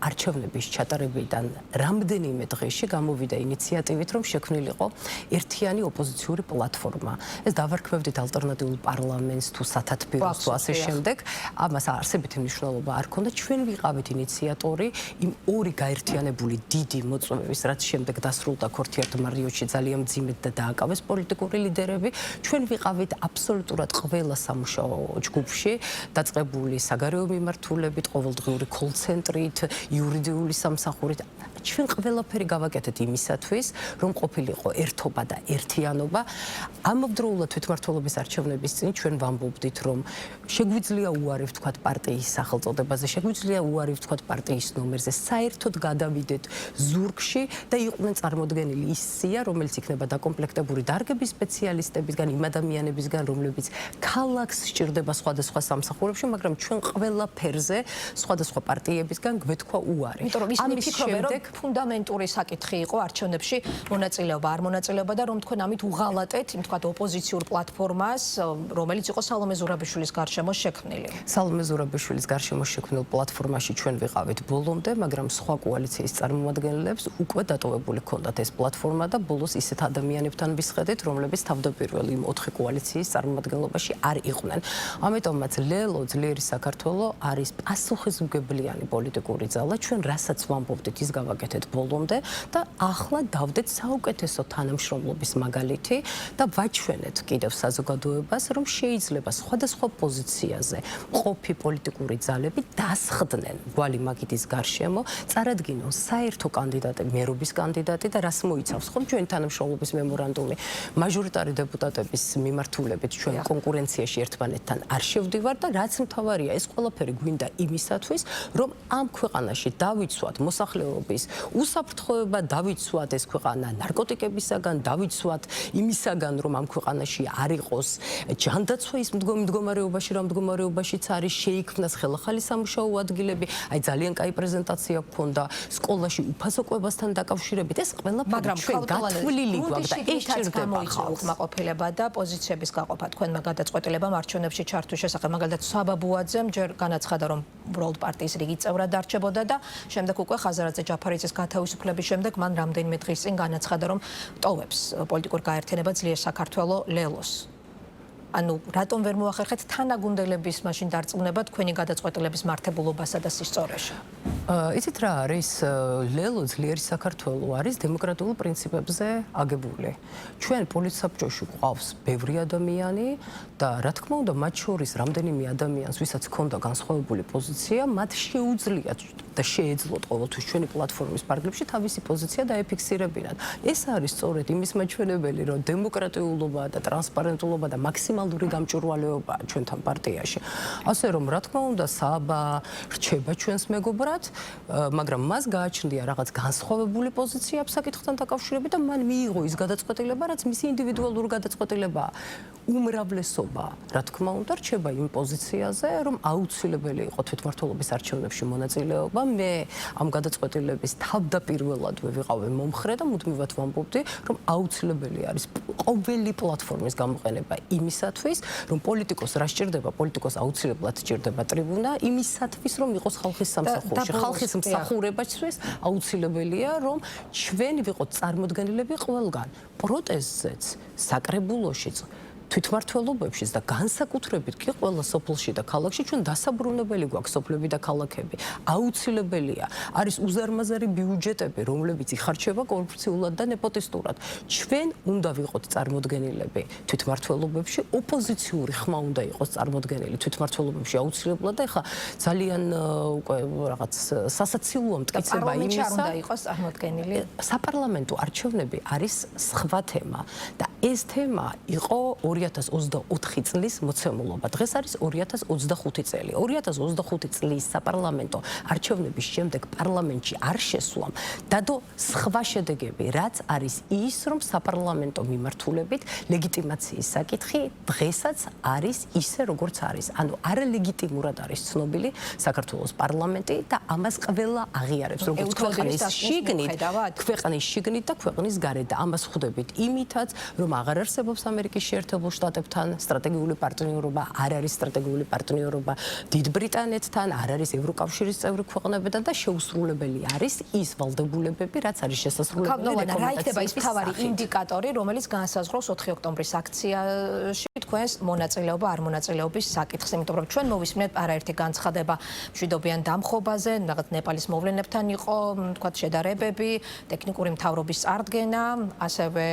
Speaker 3: არჩევნების ჩატარებიდან რამდენიმე დღეში გამოვიდა ინიციატივით, რომ შექმნილიყო ერთიანი ოპოზიციური პლატფორმა. ეს დავარქმევდით ალტერნატიულ პარლამენტს თუ სათათბიროს თუ ასე შემდეგ. ამას არსებითი მნიშვნელობა არ ქონდა. ჩვენ ვიყავით ინიციატორი იმ ორი გაერთიანებული დიდი მოწვევის, რაც შემდეგ დასრულდა ქორთიერთმარიოში ძალიან მძიმედ და დააკავეს პოლიტიკური ლიდერები. ჩვენ ვიყავით აბსოლუტურად ყველა სამუშაო ჯგუფში დაწყებული საგარეო მიმართულებით, ყოველდღიური კოლ-ცენტრით, იურიდიული სამსახურით. ჩვენ ყველაფერი გავაკეთეთ იმისათვის, რომ ყოფილიყო ერთობა და ერთიანობა. ამავდროულად თვითმმართველობის არჩევნების წინ ჩვენ ვამბობდით, რომ შეგვიძლია უარი ვთქვათ პარტიის სახელწოდებაზე, შეგვიძლია უარი ვთქვათ პარტიის ნომერზე, საერთოდ გადავიდეთ ზურგში და იყვნენ წარმოდგენილი ის სია, რომელიც იქნება დაკომპლექტებული დარგების სპეციალისტებისგან, იმ ადამიანებისგან, რომლებიც ქალაქს სჭირდება სხვადასხვა სამსახურებში, მაგრამ ჩვენ ყველაფერზე სხვადასხვა პარტიებისგან გვეთქვა უარი.
Speaker 1: იმიტომ რომ ისინი ფიქრობენ, რომ ფუნდამენტური საკითხი იყო არჩევნებში მონაწილეობა, არ მონაწილეობა და რომ თქვენ ამით უღალატეთ, იმ თქვა ოპოზიციურ პლატფორმას, რომელიც იყო სალომე ზურაბიშვილის გარშემო შექმნილი.
Speaker 3: სალომე ზურაბიშვილის გარშემო შექმნილ პლატფორმაში ჩვენ ვიყავით ბოლომდე, მაგრამ სხვა კოალიციის წარმომადგენლებს უკვე დატოვებული ჰქონდათ ეს პლატფორმა და ბოლოს ისეთ ადამიანებთან ვისხედეთ, რომლებიც თავდაპირველი იმ 4 კოალიციის წარმომადგენლობაში არ იყვნენ. ამიტომაც ლელო ძლიერი საქართველო არის პასუხისმგებლიანი პოლიტიკური ძალა, ჩვენ რასაც ვამბობდით, ის გავაკეთეთ ბოლომდე და ახლა დავდეთ საუკეთესო თანამშრომლობის მაგალითი და ვაჩვენეთ კიდევ საზოგადოებას, რომ შეიძლება სხვადასხვა პოზიციაზე მყოფი პოლიტიკური ძალები დასხდნენ გვალი მაგიდის გარშემო, წარადგინონ საერთო კანდიდატი, მერობის კანდიდატი და რას მოიცავს ხომ ჩვენ თანამშრომლობის მემორანდუმი მაჟორიტარი დეპუტატების მიმართულებით ჩვენ კონკურენციაში ერთმანეთთან არ შევდივართ და რაც მთავარია ეს ყველაფერი გვინდა იმისათვის რომ ამ ქვეყანაში დავიცვათ მოსახლეობის უსაფრთხოება, დავიცვათ ეს ქვეყანა ნარკოტიკებისაგან, დავიცვათ იმისაგან რომ ამ ქვეყანაში არ იყოს ჯანდაცვა ის მდგომარეობაში რა მდგომარეობაშიც არის შეიქმნას ხელახალი სამუშაო ადგილები, აი ძალიან კაი პრეზენტაცია გქონდა სკოლაში უფასო კვებასთან დაკავშირებით ეს ყველაფერი ჩვენ გათვლილი გვაქვს და ეს ჭირდება ხალხს
Speaker 1: უკმაყოფილება და პოზიციების გაყოფა თქვენმა გადაწყვეტილებამ არჩევნებში ჩართვის შესახებ მაგალითად საბაბუაძემ ჯერ განაცხადა რომ უბრალოდ პარტიის რიგით წევრად დარჩებოდა და შემდეგ უკვე ხაზარაძე ჯაფარიძის გათავისუფლების შემდეგ მან რამდენიმე დღის წინ განაცხადა რომ ტოვებს პოლიტიკურ გაერთიანება ძლიერ საქართველო ლელოს. ანუ რატომ ვერ მოახერხეთ თანაგუნდელების მაშინ დარწმუნება თქვენი გადაწყვეტილების მართებულობასა და სისწორეში?
Speaker 3: იცით რა არის ლელო ძლიერი საქართველო არის დემოკრატიულ პრინციპებზე აგებული. ჩვენ პოლიტსაბჭოში გვყავს ბევრი ადამიანი და რა თქმა უნდა მათ შორის რამდენიმე ადამიანს ვისაც ჰქონდა განსხვავებული პოზიცია, მათ შეუძლიათ და შეეძლოთ ყოველთვის ჩვენი პლატფორმის პარგლებში თავისი პოზიცია დაეფიქსირებინათ. ეს არის სწორედ იმის მაჩვენებელი, რომ დემოკრატიულობა და ტრანსპარენტულობა და მაქსიმალური გამჭვირვალეობაა ჩვენთან პარტიაში. ასე რომ რა თქმა უნდა საბა რჩება ჩვენს მეგობრად, მაგრამ მას გააჩნია რაღაც განსხვავებული პოზიცია ამ საკითხთან დაკავშირებით და მან მიიღო ის გადაწყვეტილება, რაც მისი ინდივიდუალური გადაწყვეტილებაა. უმრავლესობა, რა თქმა უნდა, რჩება იმ პოზიციაზე, რომ აუცილებელი იყო თვითმმართველობის არჩევნებში მონაწილეობა. მე ამ გადაწყვეტილების თავდაპირველადვე ვიყავი მომხრე და მუდმივად ვამბობდი, რომ აუცილებელი არის ყოველი პლატფორმის გამოყენება იმისათვის, რომ პოლიტიკოს რა სჭირდება, პოლიტიკოს აუცილებლად სჭირდება ტრიბუნა იმისათვის, რომ იყოს ხალხის სამსახურში. ხალხის მსახურებაშიც აუცილებელია, რომ ჩვენ ვიყოთ წარმოდგენილები ყველგან. პროტესტზეც, საკრებულოშიც თვითმმართველობებშიც და განსაკუთრებით კი ყველა სოფელში და ქალაქში ჩვენ დასაბრუნებელი გვაქვს სოფლები და ქალაქები. აუცილებელია. არის უზარმაზარი ბიუჯეტები, რომლებიც იხარჯება კორუფციულად და ნეპოტისტურად. ჩვენ უნდა ვიყოთ წარმოდგენილები თვითმმართველობებში, ოპოზიციური ხმა უნდა იყოს წარმოდგენილი თვითმმართველობებში აუცილებლად და ეხლა ძალიან უკვე რაღაც სასაცილოა მტკიცება იმისა.
Speaker 1: უნდა იყოს წარმოდგენილი.
Speaker 3: საპარლამენტო არჩევნები არის სხვა თემა და ეს თემა იყო 2024 წლის მოცემულობა. დღეს არის 2025 წელი. 2025 წლის საპარლამენტო არჩევნების შემდეგ პარლამენტში არ შესვლამ დადო სხვა შედეგები, რაც არის ის, რომ საპარლამენტო მიმართულებით ლეგიტიმაციის საკითხი დღესაც არის ისე, როგორც არის. ანუ არალეგიტიმურად არის ცნობილი საქართველოს პარლამენტი და ამას ყველა აღიარებს, როგორც ქვეყნის შიგნით და ქვეყნის გარეთ და ამას ხვდებით იმითაც, რომ აღარ არსებობს ამერიკის შეერთებულ შტატებთან სტრატეგიული პარტნიორობა, არ არის სტრატეგიული პარტნიორობა დიდ ბრიტანეთთან, არ არის ევროკავშირის წევრი ქვეყნებთან და შეუსრულებელი არის ის ვალდებულებები, რაც არის შესაძლებელი
Speaker 1: რა იქნება ის მთავარი ინდიკატორი, რომელიც განსაზღვრავს 4 ოქტომბრის აქციაში თქვენს მონაწილეობა არ მონაწილეობის საკითხს, იმიტომ რომ ჩვენ მოვისმენთ არაერთი განცხადება მშვიდობიან დამხობაზე, რაღაც ნეპალის მოვლენებთან იყო, თქვათ შედარებები, ტექნიკური მთავრობის წარდგენა, ასევე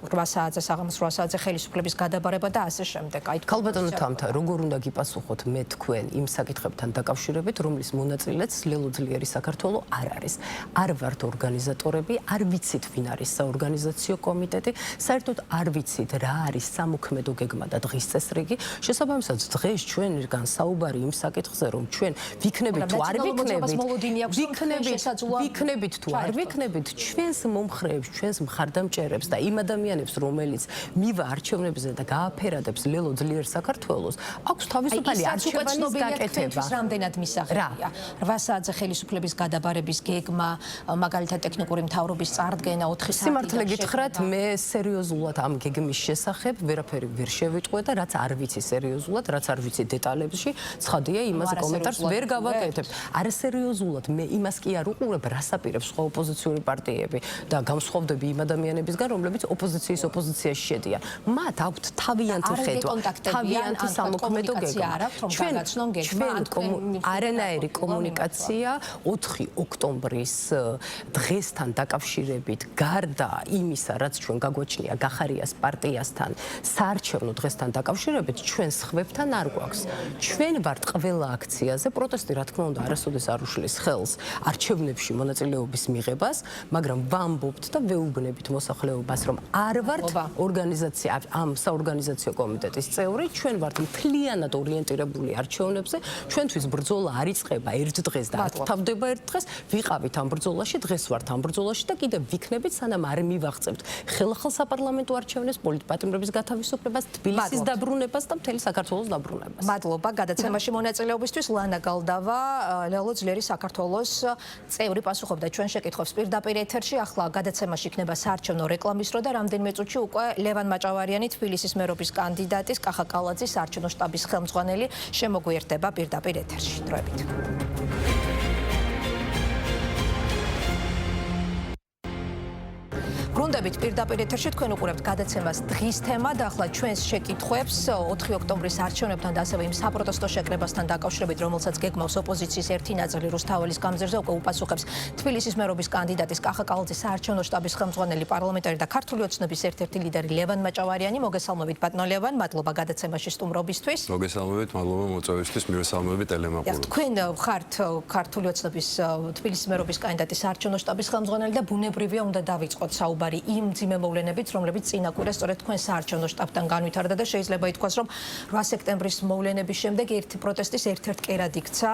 Speaker 1: 8 საათზე საღამოს 8 საათზე ხელისუფლების გადაბარება და ასე შემდეგ. აი
Speaker 3: ქალბატონო თამთა, როგორ უნდა გიპასუხოთ მე თქვენ იმ საკითხებთან დაკავშირებით, რომლის მონაწილეც ლელო ძლიერი საქართველო არ არის. არ ვართ ორგანიზატორები, არ ვიცით ვინ არის საორგანიზაციო კომიტეტი, საერთოდ არ ვიცით რა არის სამოქმედო გეგმა და დღის წესრიგი. შესაბამისად, დღეს ჩვენგან საუბარი იმ საკითხზე, რომ ჩვენ ვიქნებით თუ არ ვიქნებით თუ არ ვიქნებით ჩვენს მომხრეებს, ჩვენს მხარდამჭერებს და იმ ადამიანებს, რომელიც მივა არჩევნებზე და გააფერადებს ლელო ძლიერ საქართველოს, აქვს თავისუფალი არჩევანის გაკეთება.
Speaker 1: რამდენად მისაღებია? 8 საათზე ხელისუფლების გადაბარების გეგმა, მაგალითად ტექნიკური მთავრობის წარდგენა 4 საათი.
Speaker 3: სიმართლე გითხრათ, მე სერიოზულად ამ გეგმის შესახებ ვერაფერი ვერ შევიტყვე და რაც არ ვიცი სერიოზულად, რაც არ ვიცი დეტალებში, ცხადია იმაზე კომენტარს ვერ გავაკეთებ. არასერიოზულად მე იმას კი არ უყურებ, რას აპირებს სხვა ოპოზიციური პარტიები და გამსხვავდები იმ ადამიანებისგან, რომლებიც ოპოზიციის ოპოზიციაში შედიან. მათ აქვთ თავიანთი ხედვა, თავიანთი სამოქმედო გეგმა. ჩვენ არანაირი კომუნიკაცია 4 ოქტომბრის დღესთან დაკავშირებით გარდა იმისა, რაც ჩვენ გაგვაჩნია გახარიას პარტიასთან საარჩევნო დღესთან დაკავშირებით, ჩვენ სხვებთან არ გვაქვს. ჩვენ ვართ ყველა აქციაზე, პროტესტი რა თქმა უნდა არასოდეს არ უშლის ხელს არჩევნებში მონაწილეობის მიღებას, მაგრამ ვამბობთ და ვეუბნებით მოსახლეობას, რომ არ ვართ ორგანიზაცია ამ საორგანიზაციო კომიტეტის წევრი, ჩვენ ვართ მთლიანად ორიენტირებული არჩევნებზე, ჩვენთვის ბრძოლა არ იწყება ერთ დღეს და არ თავდება ერთ დღეს, ვიყავით ამ ბრძოლაში, დღეს ვართ ამ ბრძოლაში და კიდევ ვიქნებით, სანამ არ მივაღწევთ ხელახალ საპარლამენტო არჩევნებს, პოლიტპატიმრების გათავისუფლებას, თბილისის დაბრუნებას და მთელი საქართველოს დაბრუნებას.
Speaker 1: მადლობა გადაცემაში მონაწილეობისთვის. ლანა გალდავა, ლელო ძლიერი საქართველოს წევრი პასუხობდა ჩვენ შეკითხვებს პირდაპირ ეთერში. ახლა გადაცემაში იქნება საარჩევნო რეკლამის დრო და რამდენიმე წუთში უკვე ლევან მაჭავარიანი, თბილისის მერობის კანდიდატის კახა კალაძის საარჩევნო შტაბის ხელმძღვანელი შემოგვიერთდება პირდაპირ ეთერში. დროებით. ბრუნდებით პირდაპირ ეთერში თქვენ უყურებთ გადაცემას დღის თემა და ახლა ჩვენს შეკითხვებს 4 ოქტომბრის არჩევნებთან და ასევე იმ საპროტესტო შეკრებასთან დაკავშირებით, რომელსაც გეგმავს ოპოზიციის ერთი ნაწილი რუსთაველის გამზირზე, უკვე უპასუხებს თბილისის მერობის კანდიდატის კახა კალაძის საარჩევნო შტაბის ხელმძღვანელი პარლამენტარი და ქართული ოცნების ერთ-ერთი ლიდერი ლევან მაჭავარიანი. მოგესალმებით ბატონო ლევან, მადლობა გადაცემაში სტუმრობისთვის.
Speaker 4: მოგესალმებით, მადლობა მოწვევისთვის, მივესალმებით ტელემაყურებელს.
Speaker 1: თქვენ ხართ ქართული ოცნების თბილისის მერობის კანდიდატის საარჩევნო შტაბის ხელმძღვანელი და ბუნებრივია უნდა დავიწყოთ საუბარი იმ ძიმე მოვლენებით, რომლებიც წინა კვირას სწორედ თქვენ საარჩევნო შტაბთან განვითარდა და შეიძლება ითქვას, რომ 8 სექტემბრის მოვლენების შემდეგ ერთი პროტესტის ერთ-ერთ კერად იქცა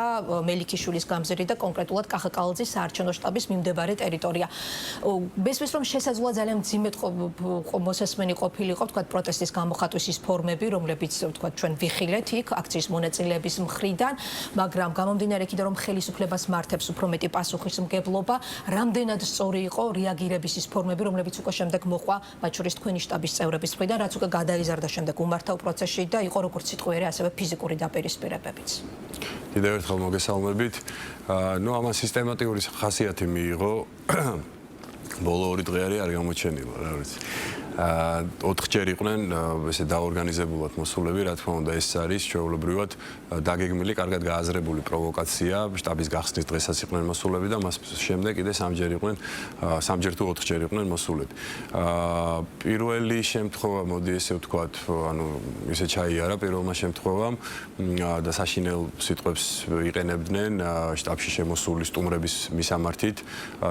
Speaker 1: მელიქიშვილის გამზირი და კონკრეტულად კახა კალაძის საარჩევნო შტაბის მიმდებარე ტერიტორია. მესმის რომ შესაძლოა ძალიან მძიმედ მოსასმენი ყოფილიყო, თქვა პროტესტის გამოხატვის ის ფორმები, რომლებიც თქვა ჩვენ ვიხილეთ იქ აქციის მონაწილეების მხრიდან, მაგრამ გამომდინარე იქიდან რომ ხელისუფლებას მართებს უფრო მეტი პასუხისმგებლობა, რამდენად სწორი იყო რეაგირების ის ფორმები, რომლებიც უკვე შემდეგ მოყვა მათ შორის თქვენი შტაბის წევრების მხრიდან, რაც უკვე გადაიზარდა შემდეგ უმართავ პროცესში და იყო როგორც სიტყვიერი, ასევე ფიზიკური დაპირისპირებებიც.
Speaker 4: კიდევ ერთხელ მოგესალმებით. ამან სისტემატიური ხასიათი მიიღო. ბოლო 2 დღე არ გამოჩენილა, რა ვიცი. 4ჯერ იყვნენ ესე დაორგანიზებულად მოსულები, რა თქმა უნდა, ეს არის ჩვეულებრივად დაგეგმილი, კარგად გააზრებული პროვოკაცია, შტაბის გახსნის დღესაც იყვნენ მოსულები და მას შემდეგ კიდე 3ჯერ თუ 4ჯერ იყვნენ მოსულები. პირველი შემთხვევა, მოდი ესე ვთქვათ, ანუ ისე ჩაიარა პირველმა შემთხვევამ და საშინელ სიტყვებს იყენებდნენ შტაბში შემოსული სტუმრების მისამართით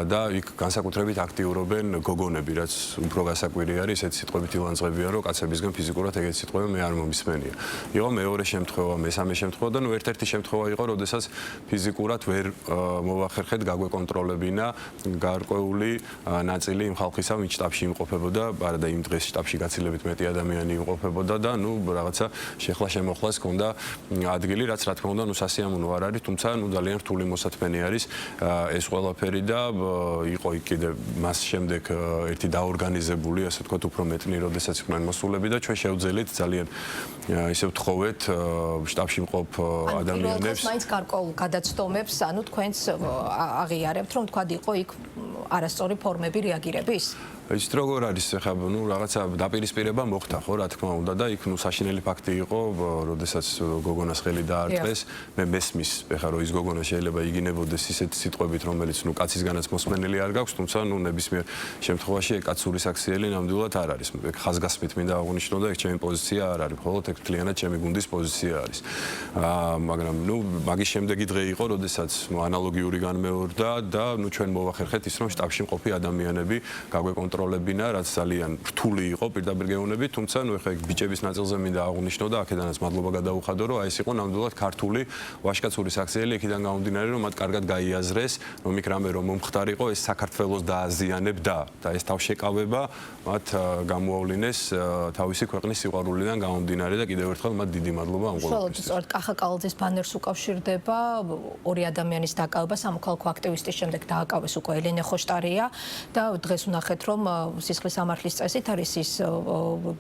Speaker 4: და იქ განსაკუთრებით აქტიურობენ გოგონები, რაც უფრო გასაკვირი არის. ესეთი სიტყვებით ილანძღებია, რომ კაცებისგან ფიზიკურად ეგეთი სიტყვები მე არ მომისმენია. იყო მეორე შემთხვევა, მესამე შემთხვევა და ერთ-ერთი შემთხვევა იყო, როდესაც ფიზიკურად ვერ მოვახერხეთ გაგვეკონტროლებინა გარკვეული ნაწილი იმ ხალხისა, ვინც შტაბში იმყოფებოდა, არა და იმ დღეს შტაბში გაცილებით მეტი ადამიანი იმყოფებოდა და რაღაცა შეხლა-შემოხლას ჰქონდა ადგილი, რაც რა თქმა უნდა, სასიამოვნო არ არის, თუმცა ძალიან რთული მოსათმენი არის ეს ყველაფერი და იყო იქ კიდე მას შემდეგ ერთი დაორგანიზებული, ასე ვთქვათ, უფრო მეტნი, როდესაც იყვნენ მოსულები და ჩვენ შევძელით ძალიან ისე ვთხოვეთ შტაბში მყოფ ადამიანებს.
Speaker 1: მაინც გარკვეულ გადაცდომებს, ანუ თქვენს აღიარებთ, რომ თქვა იყო იქ არასწორი ფორმები რეაგირების?
Speaker 4: ის როგორ არის ხა რაღაცა დაპირისპირება მოხდა ხო რა თქმა უნდა და იქ საშინელი ფაქტი იყო, როდესაც გოგონას ხელი დაარტყეს, მე მესმის ხა რომ ის გოგონა შეიძლება იგინებოდეს ისეთ სიტყვებით, რომელიც კაცისგანაც მოსმენელი არ გაქვს, თუმცა ნებისმიერ შემთხვევაში კაცური საქციელი ნამდვილად არ არის. ხაზგასმით მინდა აღვნიშნო და ეგ ჩემი პოზიცია არ არის, მხოლოდ ეგ მთლიანად ჩემი გუნდის პოზიცია არის. მაგრამ მაგის შემდეგი დღე იყო, როდესაც ანალოგიური განმეორდა და ჩვენ მოვახერხეთ ის რომ შტაბში მყოფი ადამიანები გაგვეკონტროლებინა, რაც ძალიან რთული იყო პირდაპირ გეუბნებით, თუმცა ეხლა ბიჭების ნაწილზე მინდა აღვნიშნო და აქედანაც მადლობა გადაუხადო, რომ ეს იყო ნამდვილად ქართული ვაჟკაცური საქციელი, იქიდან გამომდინარე, რომ მათ კარგად გაიაზრეს, რომ იქ რამე რომ მომხდარიყო, ეს საქართველოს დააზიანებდა და ეს თავშეკავება მათ გამოავლინეს თავისი ქვეყნის სიყვარულიდან გამომდინარე და კიდევ ერთხელ მათ დიდი მადლობა ამ ყველაფერისთვის.
Speaker 1: სწორედ კახა კალაძის ბანერს უკავშირდება ორი ადამიანის დაკავება, სამოქალაქო აქტივისტის შემდეგ დააკავეს უკვე ელენე ხოშტარია და დღეს ვნახეთ, რომ სისხლის სამართლის წესით არის ის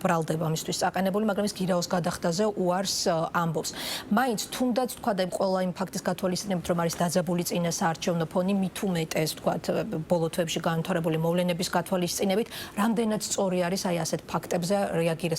Speaker 1: ბრალდება მისთვის წაყენებული, მაგრამ ის გირაოს გადახდაზე უარს ამბობს. მაინც თუნდაც თქვა და ყველა იმ ფაქტის გათვალისწინებით, რომ არის დაძაბული წინა საარჩევნო ფონი, მით უმეტეს თქვა ბოლო თვეებში განვითარებული მოვლენების გათვალისწინებით, რამდენად სწორი არის აი ასეთ ფაქტებზე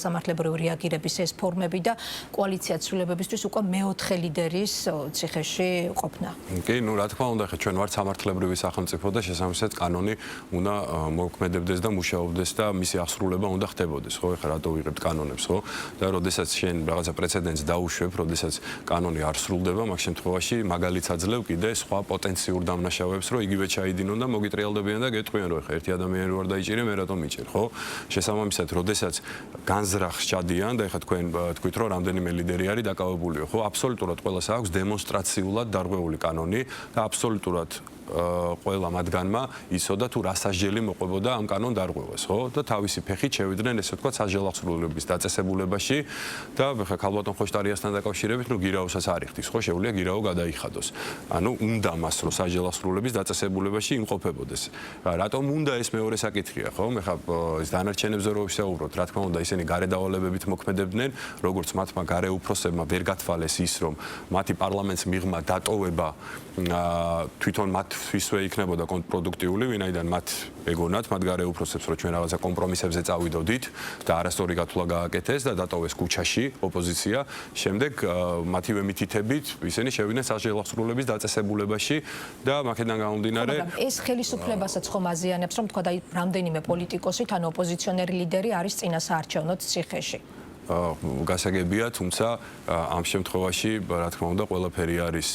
Speaker 1: სამართლებრივი რეაგირების ეს ფორმები და კოალიცია ცვლილებებისთვის უკვე მეოთხე ლიდერის ციხეში ყოფნა.
Speaker 4: კი, რა თქმა უნდა, ჩვენ ვართ სამართლებრივი სახელმწიფო და შესაბამისად კანონი უნდა მოქმედებდეს და მუშაობდეს და მისი აღსრულება უნდა ხდებოდეს, ხო? ეხლა რატო ვიღებთ კანონებს, ხო? და როდესაც შენ რაღაცა პრეცედენტს დაუშვებ, როდესაც კანონი არ სრულდება, მაგ შემთხვევაში მაგალითს აძლევ კიდე სხვა პოტენციურ დამნაშავეებს, რომ იგივე ჩაიდინონ და მოგიტრიალდებიან და გეტყვიან, რომ ეხლა ერთი ადამიანი ვარ დაიჭირე, მე რატომ მიჭერ, ხო? შესაბამისად, როდესაც განზრახს ჩადიან და ეხლა თქვენ თქვით, რომ რამდენიმე ლიდერი არის დაკავებულიო, ხო? აბსოლუტურად ყველას აქვს დემონსტრაციულად დარღვეული კანონი და აბსოლუტურად ყველა მათგანმა იცოდა თუ რა სასჯელი მოყვებოდა ამ კანონ დარღვევას, ხო? და თავისი ფეხით შევიდნენ, ესე ვთქვათ, სასჯელ აღსრულების დაწესებულებაში და ხა ქალბატონ ხოშტარიასთან დაკავშირებით, ნუ გირაოსაც არ იხდის, ხო? შეუძლია გირაო გადაიხადოს. ანუ უნდა მას რომ სასჯელ აღსრულების დაწესებულებაში იმყოფებოდეს. რატომ უნდა ეს მეორე საკითხია, ხო? მე ხა ეს დანარჩენებზე რო ვისაუბროთ, რა თქმა უნდა, ისინი გარედავალებებით მოქმედებდნენ, როგორც მათმა გარე უფროსებმა ვერ გათვალეს ის, რომ მათი პარლამენტს მიღმა დატოვება თვითონ მათთვისვე იქნებოდა კონტრპროდუქტიული, ვინაიდან მათ ეგონათ, მათ გარე უფროსებს, რომ ჩვენ რაღაცა კომპრომისებზე წავიდოდით და არასწორი გათვლა გააკეთეს და დატოვეს ქუჩაში ოპოზიცია. შემდეგ მათივე მითითებით ისინი შევიდნენ სასჯელ აღსრულების დაწესებულებაში და მაქედან გამომდინარე
Speaker 1: ეს ხელისუფლებასაც ხომ აზიანებს, რომ თქვა და რამდენიმე პოლიტიკოსი თან ოპოზიციონერი ლიდერი არის წინა საარჩევნო ციხეში.
Speaker 4: გასაგებია, თუმცა ამ შემთხვევაში, რა თქმა უნდა, ყველაფერი არის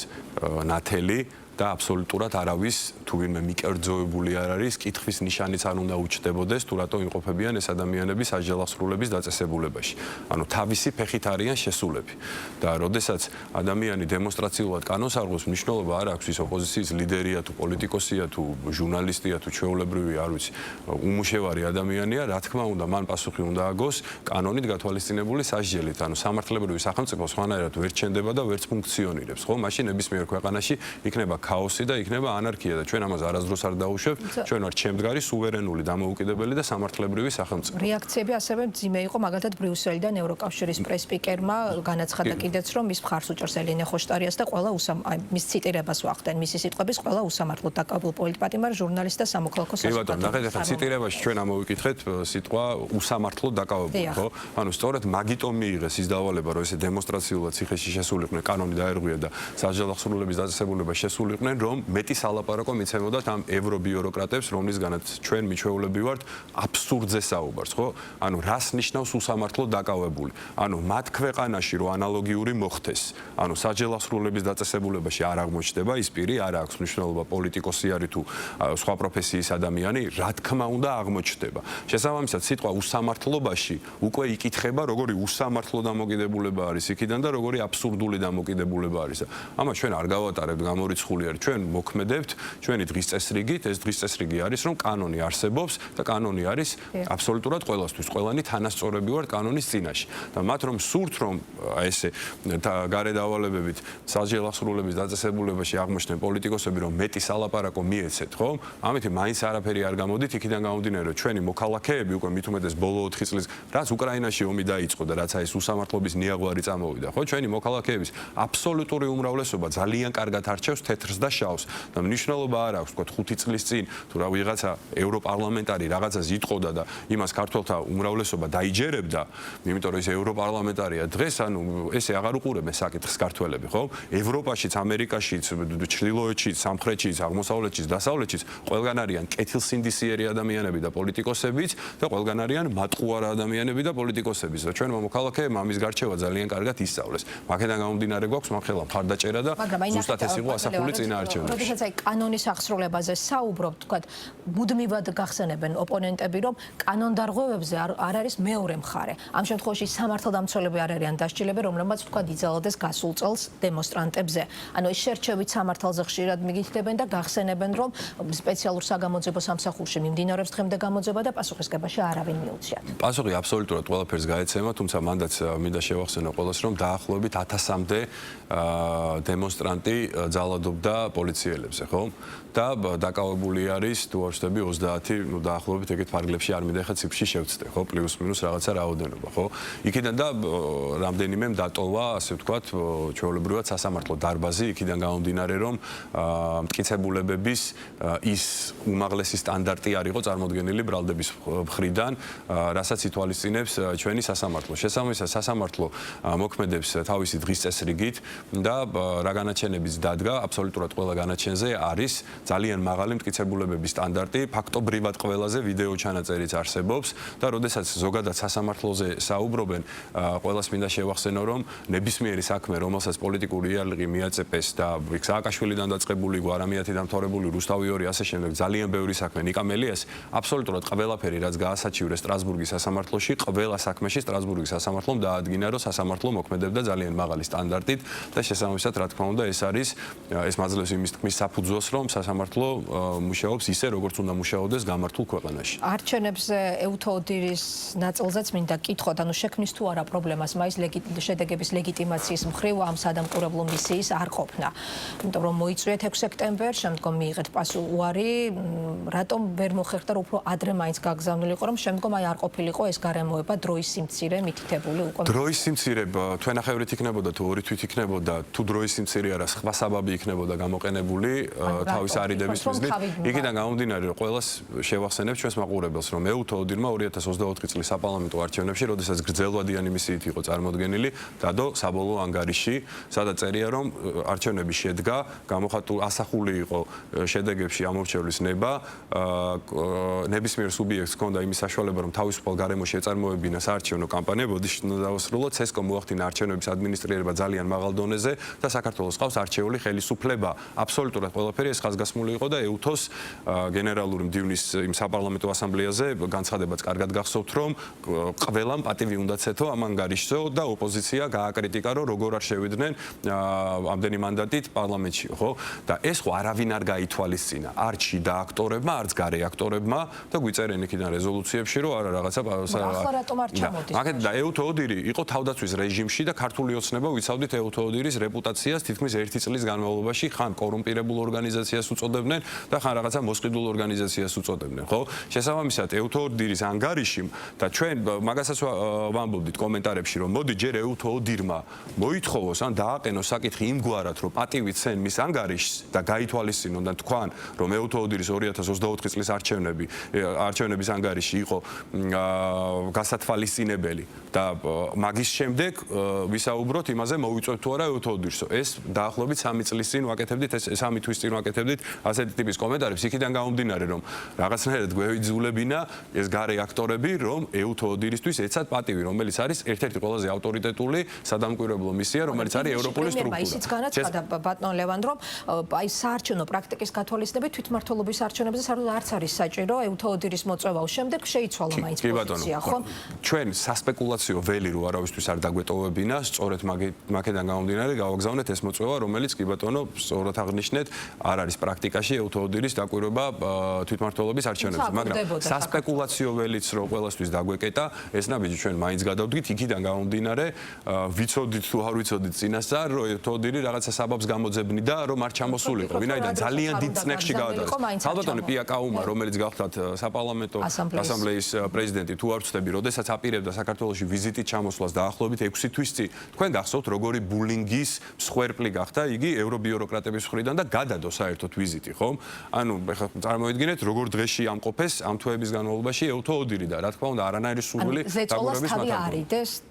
Speaker 4: ნათელი და აბსოლუტურად არავის თუ ვინმე მიკერძოებული არ არის, კითხვის ნიშანიც არ უნდა უჩნდებოდეს, თუ რატო იმყოფებიან ეს ადამიანები სასჯელ აღსრულების დაწესებულებაში. ანუ თავისი ფეხით არიან შესულები. და როდესაც ადამიანი დემონსტრაციულად კანონს არღვევს, მნიშვნელობა არ აქვს ის ოპოზიციის ლიდერია თუ პოლიტიკოსია თუ ჟურნალისტია თუ ჩვეულებრივი, არ ვიცი, უმუშევარი ადამიანია, რა თქმა უნდა, მან პასუხი უნდა აგოს კანონით გათვალისწინებული სასჯელით. ანუ სამართლებრივი სახელმწიფო სხვანაირად ვერ ჩნდება და ვერც ფუნქციონირებს, ხო? მაშინ ნებისმიერ ქვეყანაში იქნება ქაოსი და იქნება ანარქია და ჩვენ ამას არასდროს არ დაუშვებთ. ჩვენ ვართ ჩემდგარი, სუვერენული, დამოუკიდებელი და სამართლებრივი სახელმწიფო.
Speaker 1: რეაქციები ასევე მძიმე იყო, მაგალითად ბრიუსელიდან ევროკავშირის პრესპიკერმა განაცხადა კიდეც, რომ მის მხარს უჭერს ელენე ხოშტარიას და ყველა მის ციტირებას ვახდენ, მისი სიტყვების ყველა უსამართლოდ დაკავებულ პოლიტპატიმარ ჟურნალისტ და სამოქალაქო საზოგადოებას.
Speaker 4: კი ბატონო, ნახეთ ახლა ციტირებაში ჩვენ ამოვიკითხეთ სიტყვა უსამართლოდ დაკავებული, ხო? ანუ სწორედ მაგიტომ მიიღეს ის დავალება, რომ ესე დემონსტრაციულად ციხეში შესულიყვნენ, კანონი დაერღვია და სასჯელ აღსრულების დაწესებულება შესულიყვნენ, რომ მეტი სალაპარაკო მიცემოდათ ამ ევრობიუროკრატებს, რომლისგანაც ჩვენ მიჩვეულები ვართ აბსურდზე საუბარს, ხო? ანუ რას ნიშნავს უსამართლოდ დაკავებული? ანუ მათ ქვეყანაში რო ანალოგიური მოხდეს, ანუ სასჯელ აღსრულების დაწესებულებაში არ აღმოჩნდება ის პირი, არ აქვს მნიშვნელობა პოლიტიკოსი არის თუ სხვა პროფესიის ადამიანი, რა თქმა უნდა აღმოჩნდება. შესაბამისად, სიტყვა უსამართლობაში უკვე იკითხება, როგორი უსამართლო დამოკიდებულება არის იქიდან და როგორი აბსურდული დამოკიდებულება არის. ამას ჩვენ არ გავატარებთ, გამორიცხული არის. ჩვენ მოქმედებთ ჩვენი დღის წესრიგით, ეს დღის წესრიგი არის, რომ კანონი არსებობს და კანონი არის აბსოლუტურად ყველასთვის. ყველანი თანასწორები ვართ კანონის წინაშე. და მათ რომ სურთ, რომ ესე გარედავალებებით სასჯელ აღსრულების დაწესებულებაში აღმოჩნდნენ პოლიტიკოსები, რომ მეტი სალაპარაკო მიეცეთ, ხო? ამით მაინც არაფერი არ გამოდით, იქიდან გამომდინარე, რომ ჩვენი მოქალაქეები უკვე მით უმეტეს ბოლო 4 წლის, რაც უკრაინაში ომი დაიწყო და რაც ეს უსამართლობის ნიაღვარი წამოვიდა, ხო? ჩვენი მოქალაქეების აბსოლუტური უმრავლესობა ძალიან კარგად არჩევს თეთრს და შავს და მნიშვნელობა არ აქვს, თქვა 5 წლის წინ თუ რა ვიღაცა ევროპარლამენტარი რაღაცას იტყოდა და იმას ქართველთა უმრავლესობა დაიჯერებდა, იმიტომ რომ ეს ევროპარლამენტარია დღეს, ანუ ესე აღარ უყურებენ საკითხს ქართველები, ხო? ევროპაშიც, ამერიკაშიც, ჩრდილოეთშიც, სამხრეთშიც, აღმოსავლეთშიც, დასავლეთშიც ყველგან არიან კეთილსინდისიერი ადამიანები და პოლიტიკოსებიც და ყველგან არიან მატყუარა ადამიანები და პოლიტიკოსებიც და ჩვენმა მოქალაქეებმა ამის გარჩევა ძალიან კარგად ისწავლეს. მაქედან გამომდინარე გვაქვს მახელა მხარდაჭერა და ზუსტად ეს იყო ასახული წინაარჩევნებში.
Speaker 1: როდესაც აი კანონის აღსრულებაზე საუბრობთ, თქვა, მუდმივად გახსენებენ ოპონენტები, რომ კანონდარღვევებზე არ არის მეორე მხარე. ამ შემთხვევაში სამართალდამცველები არ არიან დასჯილები, რომლებმაც თქვა იძალოდეს გასულ წელს დემონსტრანტებზე. ანუ ეს შერჩევით სამართალზე ხშირად მიგიხდებენ და გახსენებენ, რომ სპეციალურ საგამოძიებო სამსახურში მიმდინარეობს დღემდე გამოძიება და პასუხისგებაში არავინ მიუციათ.
Speaker 4: პასუხი აბსოლუტურად ყველაფერს გაეცემა, თუმცა მანდაც მინდა შევახსენო ყველას, რომ დაახლოებით 1000-მდე დემონსტრანტი ძალადობდა ეხებოდა პოლიციელებზე, ხო? და დაკავებული არის თუ არ ვშტები 30, ну დაახლოებით ეგეთ ფარგლებში არ მინდა ხა ციფრში შევცდე, ხო? პლუს მინუს რაღაცა რაოდენობა, ხო? იქიდან და რამდენიმე დატოვა, ასე ვთქვათ, ჩვეულებრივად სასამართლო დარბაზი, იქიდან გამომდინარე, რომ მტკიცებულებების ის უმაღლესი სტანდარტი არ იყო წარმოდგენილი ბრალდების მხრიდან, რასაც ითვალისწინებს ჩვენი სასამართლო. შესაბამისად, სასამართლო მოქმედებს თავისი დღის წესრიგით და რა განაჩენებიც დადგა, აბსოლუტურად ყველა განაჩენზე არის ძალიან მაღალი მტკიცებულებების სტანდარტი, ფაქტობრივად ყველაზე ვიდეო ჩანაწერიც არსებობს და როდესაც ზოგადად სასამართლოზე საუბრობენ, ყველას მინდა შევახსენო, რომ ნებისმიერი საქმე, რომელსაც პოლიტიკური იარაღი მიაწეპეს და სააკაშვილიდან დაწყებული, გვარამიათი დამთავრებული, რუსთავი ორი, ასე შემდეგ, ძალიან ბევრი საქმე, ნიკა მელიას, აბსოლუტურად ყველაფერი, რაც გაასაჩივრეს სტრასბურგის სასამართლოში, ყველა საქმეში სტრასბურგის სასამართლომ დაადგინა, რომ სასამართლო მოქმედებდა ძალიან მაღალი სტანდარტით და შესაბამისად, რა თქმა უნდა, ეს მაძლევს იმის თქმის საფუძველს, რომ სასამართლო მუშაობს ისე, როგორც უნდა მუშაობდეს გამართულ ქვეყანაში.
Speaker 1: არჩევნებზე ევთოოდირის ნაწილზეც მინდა კითხოთ, ანუ შექმნის თუ არა პრობლემას მაის შედეგების ლეგიტიმაციის მხრივ ამ სადამკვირვებლო მისიის არ ყოფნა. იმიტომ რომ მოიწვიეთ 6 სექტემბერს, შემდგომ მიიღეთ პასუხი, რატომ ვერ მოხერხდა, რომ უფრო ადრე მაინც გაგზავნილიყო, რომ შემდგომ არ ყოფილიყო ეს გარემოება დროის სიმცირე მითითებული უკვე.
Speaker 4: დროის სიმცირე თვენახევრით იქნებოდა თუ ორი თვით იქნებოდა, თუ დროის სიმცირე არა, სხვა საბაბი იქნებოდა გამოყენებული თავის არიდების მიზნით. იქიდან გამომდინარე, რომ ყველას შევახსენებ ჩვენს მაყურებელს, რომ ევთოოდირმა 2024 წლის საპარლამენტო არჩევნებში, როდესაც გრძელვადიანი მისიით იყო წარმოდგენილი, დადო საბოლოო ანგარიში, სადაც წერია, რომ არჩევნები შედგა, ასახული იყო შედეგებში ამორჩევლის ნება, ნებისმიერ სუბიექტს ჰქონდა იმის საშუალება, რომ თავისუფალ გარემოში ეწარმოებინა საარჩევნო კამპანია, ბოდიში დავასრულოთ, CESCOM მოახდინა არჩევნების ადმინისტრირება ძალიან მაღალ დონეზე და საქართველოს ყავს არჩეული ხელისუფლება. აბსოლუტურად ყველაფერი ეს ხაზგასმული იყო და ევთოს გენერალური მდივნის იმ საპარლამენტო ასამბლეაზე განცხადებაც კარგად გახსოვთ, რომ ყველამ პატივი უნდა ცეთო ამ ანგარიშზე და ოპოზიცია გააკრიტიკა, რომ როგორ არ შევიდნენ ამდენი მანდატით პარლამენტში, ხო? და ეს ხო არავინ არ გაითვალისწინა, არც შიდა აქტორებმა, არც გარე აქტორებმა და გვიწერენ იქიდან რეზოლუციებში, რომ არა რაღაცა
Speaker 1: ახლა რატომ არ ჩამოდის?
Speaker 4: მაგეთ და ევთოოდირი იყო თავდაცვის რეჟიმში და ქართული ოცნება ვიცავდით ევთოოდირის რეპუტაციას თითქმის 1 წლის განმავლობაში ხან კორუმპირებულ ორგანიზაციას უწოდებდნენ და ხან რაღაცა მოსყიდულ ორგანიზაციას უწოდებდნენ, ხო? შესაბამისად, ევთოოდირის ანგარიში და ჩვენ მაგასაც ვამბობდით კომენტარებში, რომ მოდი ჯერ ევთოოდირმა მოითხოვოს ან დააყენოს საკითხი იმგვარად, რომ პატივი ცენ მის ანგარიშს და გაითვალისწინონ და თქვან, რომ ევთოოდირის 2024 წლის არჩევნების ანგარიში იყო გასათვალისწინებელი და მაგის შემდეგ ვისაუბროთ იმაზე, მოვიწვევთ თუ არა ევთოოდირსო. ეს დაახლოებით 3 წლის წინ ვაკეთებდით, 3 თვის წინ ვაკეთებდით ასეთი ტიპის კომენტარებს, იქიდან გამომდინარე, რომ რაღაცნაირად გვეძულებინა ეს გარე აქტორები, რომ ევთოოდირისთვის ეცათ პატივი, რომელიც არის ერთ-ერთი ყველაზე ავტორიტეტული სადამკვირვებლო მისია, რომელიც არის ევროპული სტრუქტურა.
Speaker 1: ისიც განაცხადა ბატონ ლევან, რომ აი საარჩევნო პრაქტიკის გათვალისწინებით თვითმმართველობის არჩევნებზე საერთოდ არც არის საჭირო ევთოოდირის მოწვევა. შემდეგ შეიცვალა მაინც პოზიცია, ხო?
Speaker 4: ჩვენ სასპეკულაციო ველი რო არავისთვის არ დაგვეტოვებინა, სწორედ მაგედან გამომდინარე გავაგზავნეთ ეს მოწვევა, რომელიც კი ბატონო, სწორად აღნიშნეთ, არ არის პრაქტიკაში ევთოოდირის დაკვირვება თვითმმართველობის არჩევნებზე, მაგრამ სასპეკულაციო ველიც რო ყველასთვის დაგვეკეტა, ეს ნაბიჯი ჩვენ მაინც გადავდგით, იქიდან გამომდინარე, ვიცოდით თუ არ ვიცოდით წინასწარ, რომ ევთოოდირი რაღაცა საბაბს გამოძებნიდა, რომ არ ჩამოსულიყო, ვინაიდან ძალიან დიდ წნეხში გადადის. ალბათონი პია კაუმა, რომელიც გახდათ საპარლამენტო ასამბლეის პრეზიდენტი, თუ არ ვცდები, როდესაც აპირებდა საქართველოში ვიზიტით ჩამოსვლას დაახლოებით 6 თვის წინ, თქვენ გახსოვთ, როგორი ბულინგის მსხვერპლი გახდა იგი ევრობიუროკრატების მხრიდან და გადადო საერთოდ ვიზიტი, ხო? ანუ ეხლა წარმოიდგინეთ, როგორ დღეში ამყოფეს ამ თვეების განმავლობაში ევთოოდირი და რა თქმა უნდა არანაირი სურვილი
Speaker 1: დაგვირების მათგან.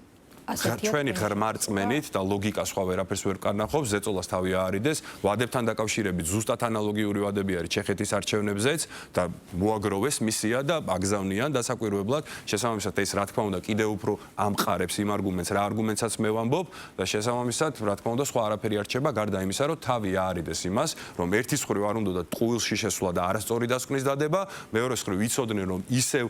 Speaker 4: ჩვენი ღრმარწმენით და ლოგიკა სხვა ვერაფერს ვერ კარნახობს, ზეწოლას თავი აარიდეს, ვადებთან დაკავშირებით ზუსტად ანალოგიური ვადები არის ჩეხეთის არჩევნებზეც და მოაგროვეს მისია და აგზავნიან დასაკვირვებლად. შესაბამისად, ეს რა თქმა უნდა კიდევ უფრო ამყარებს იმ არგუმენტს, რა არგუმენტსაც მე ვამბობ და შესაბამისად, რა თქმა უნდა, სხვა არაფერი არ რჩება გარდა იმისა, რომ თავი აარიდეს იმას, რომ ერთის მხრივ არ უნდა და ტყუილში შესვლა და არასწორი დასკვნის დადება, მეორეს მხრივ ვიცოდნენ, რომ ისევ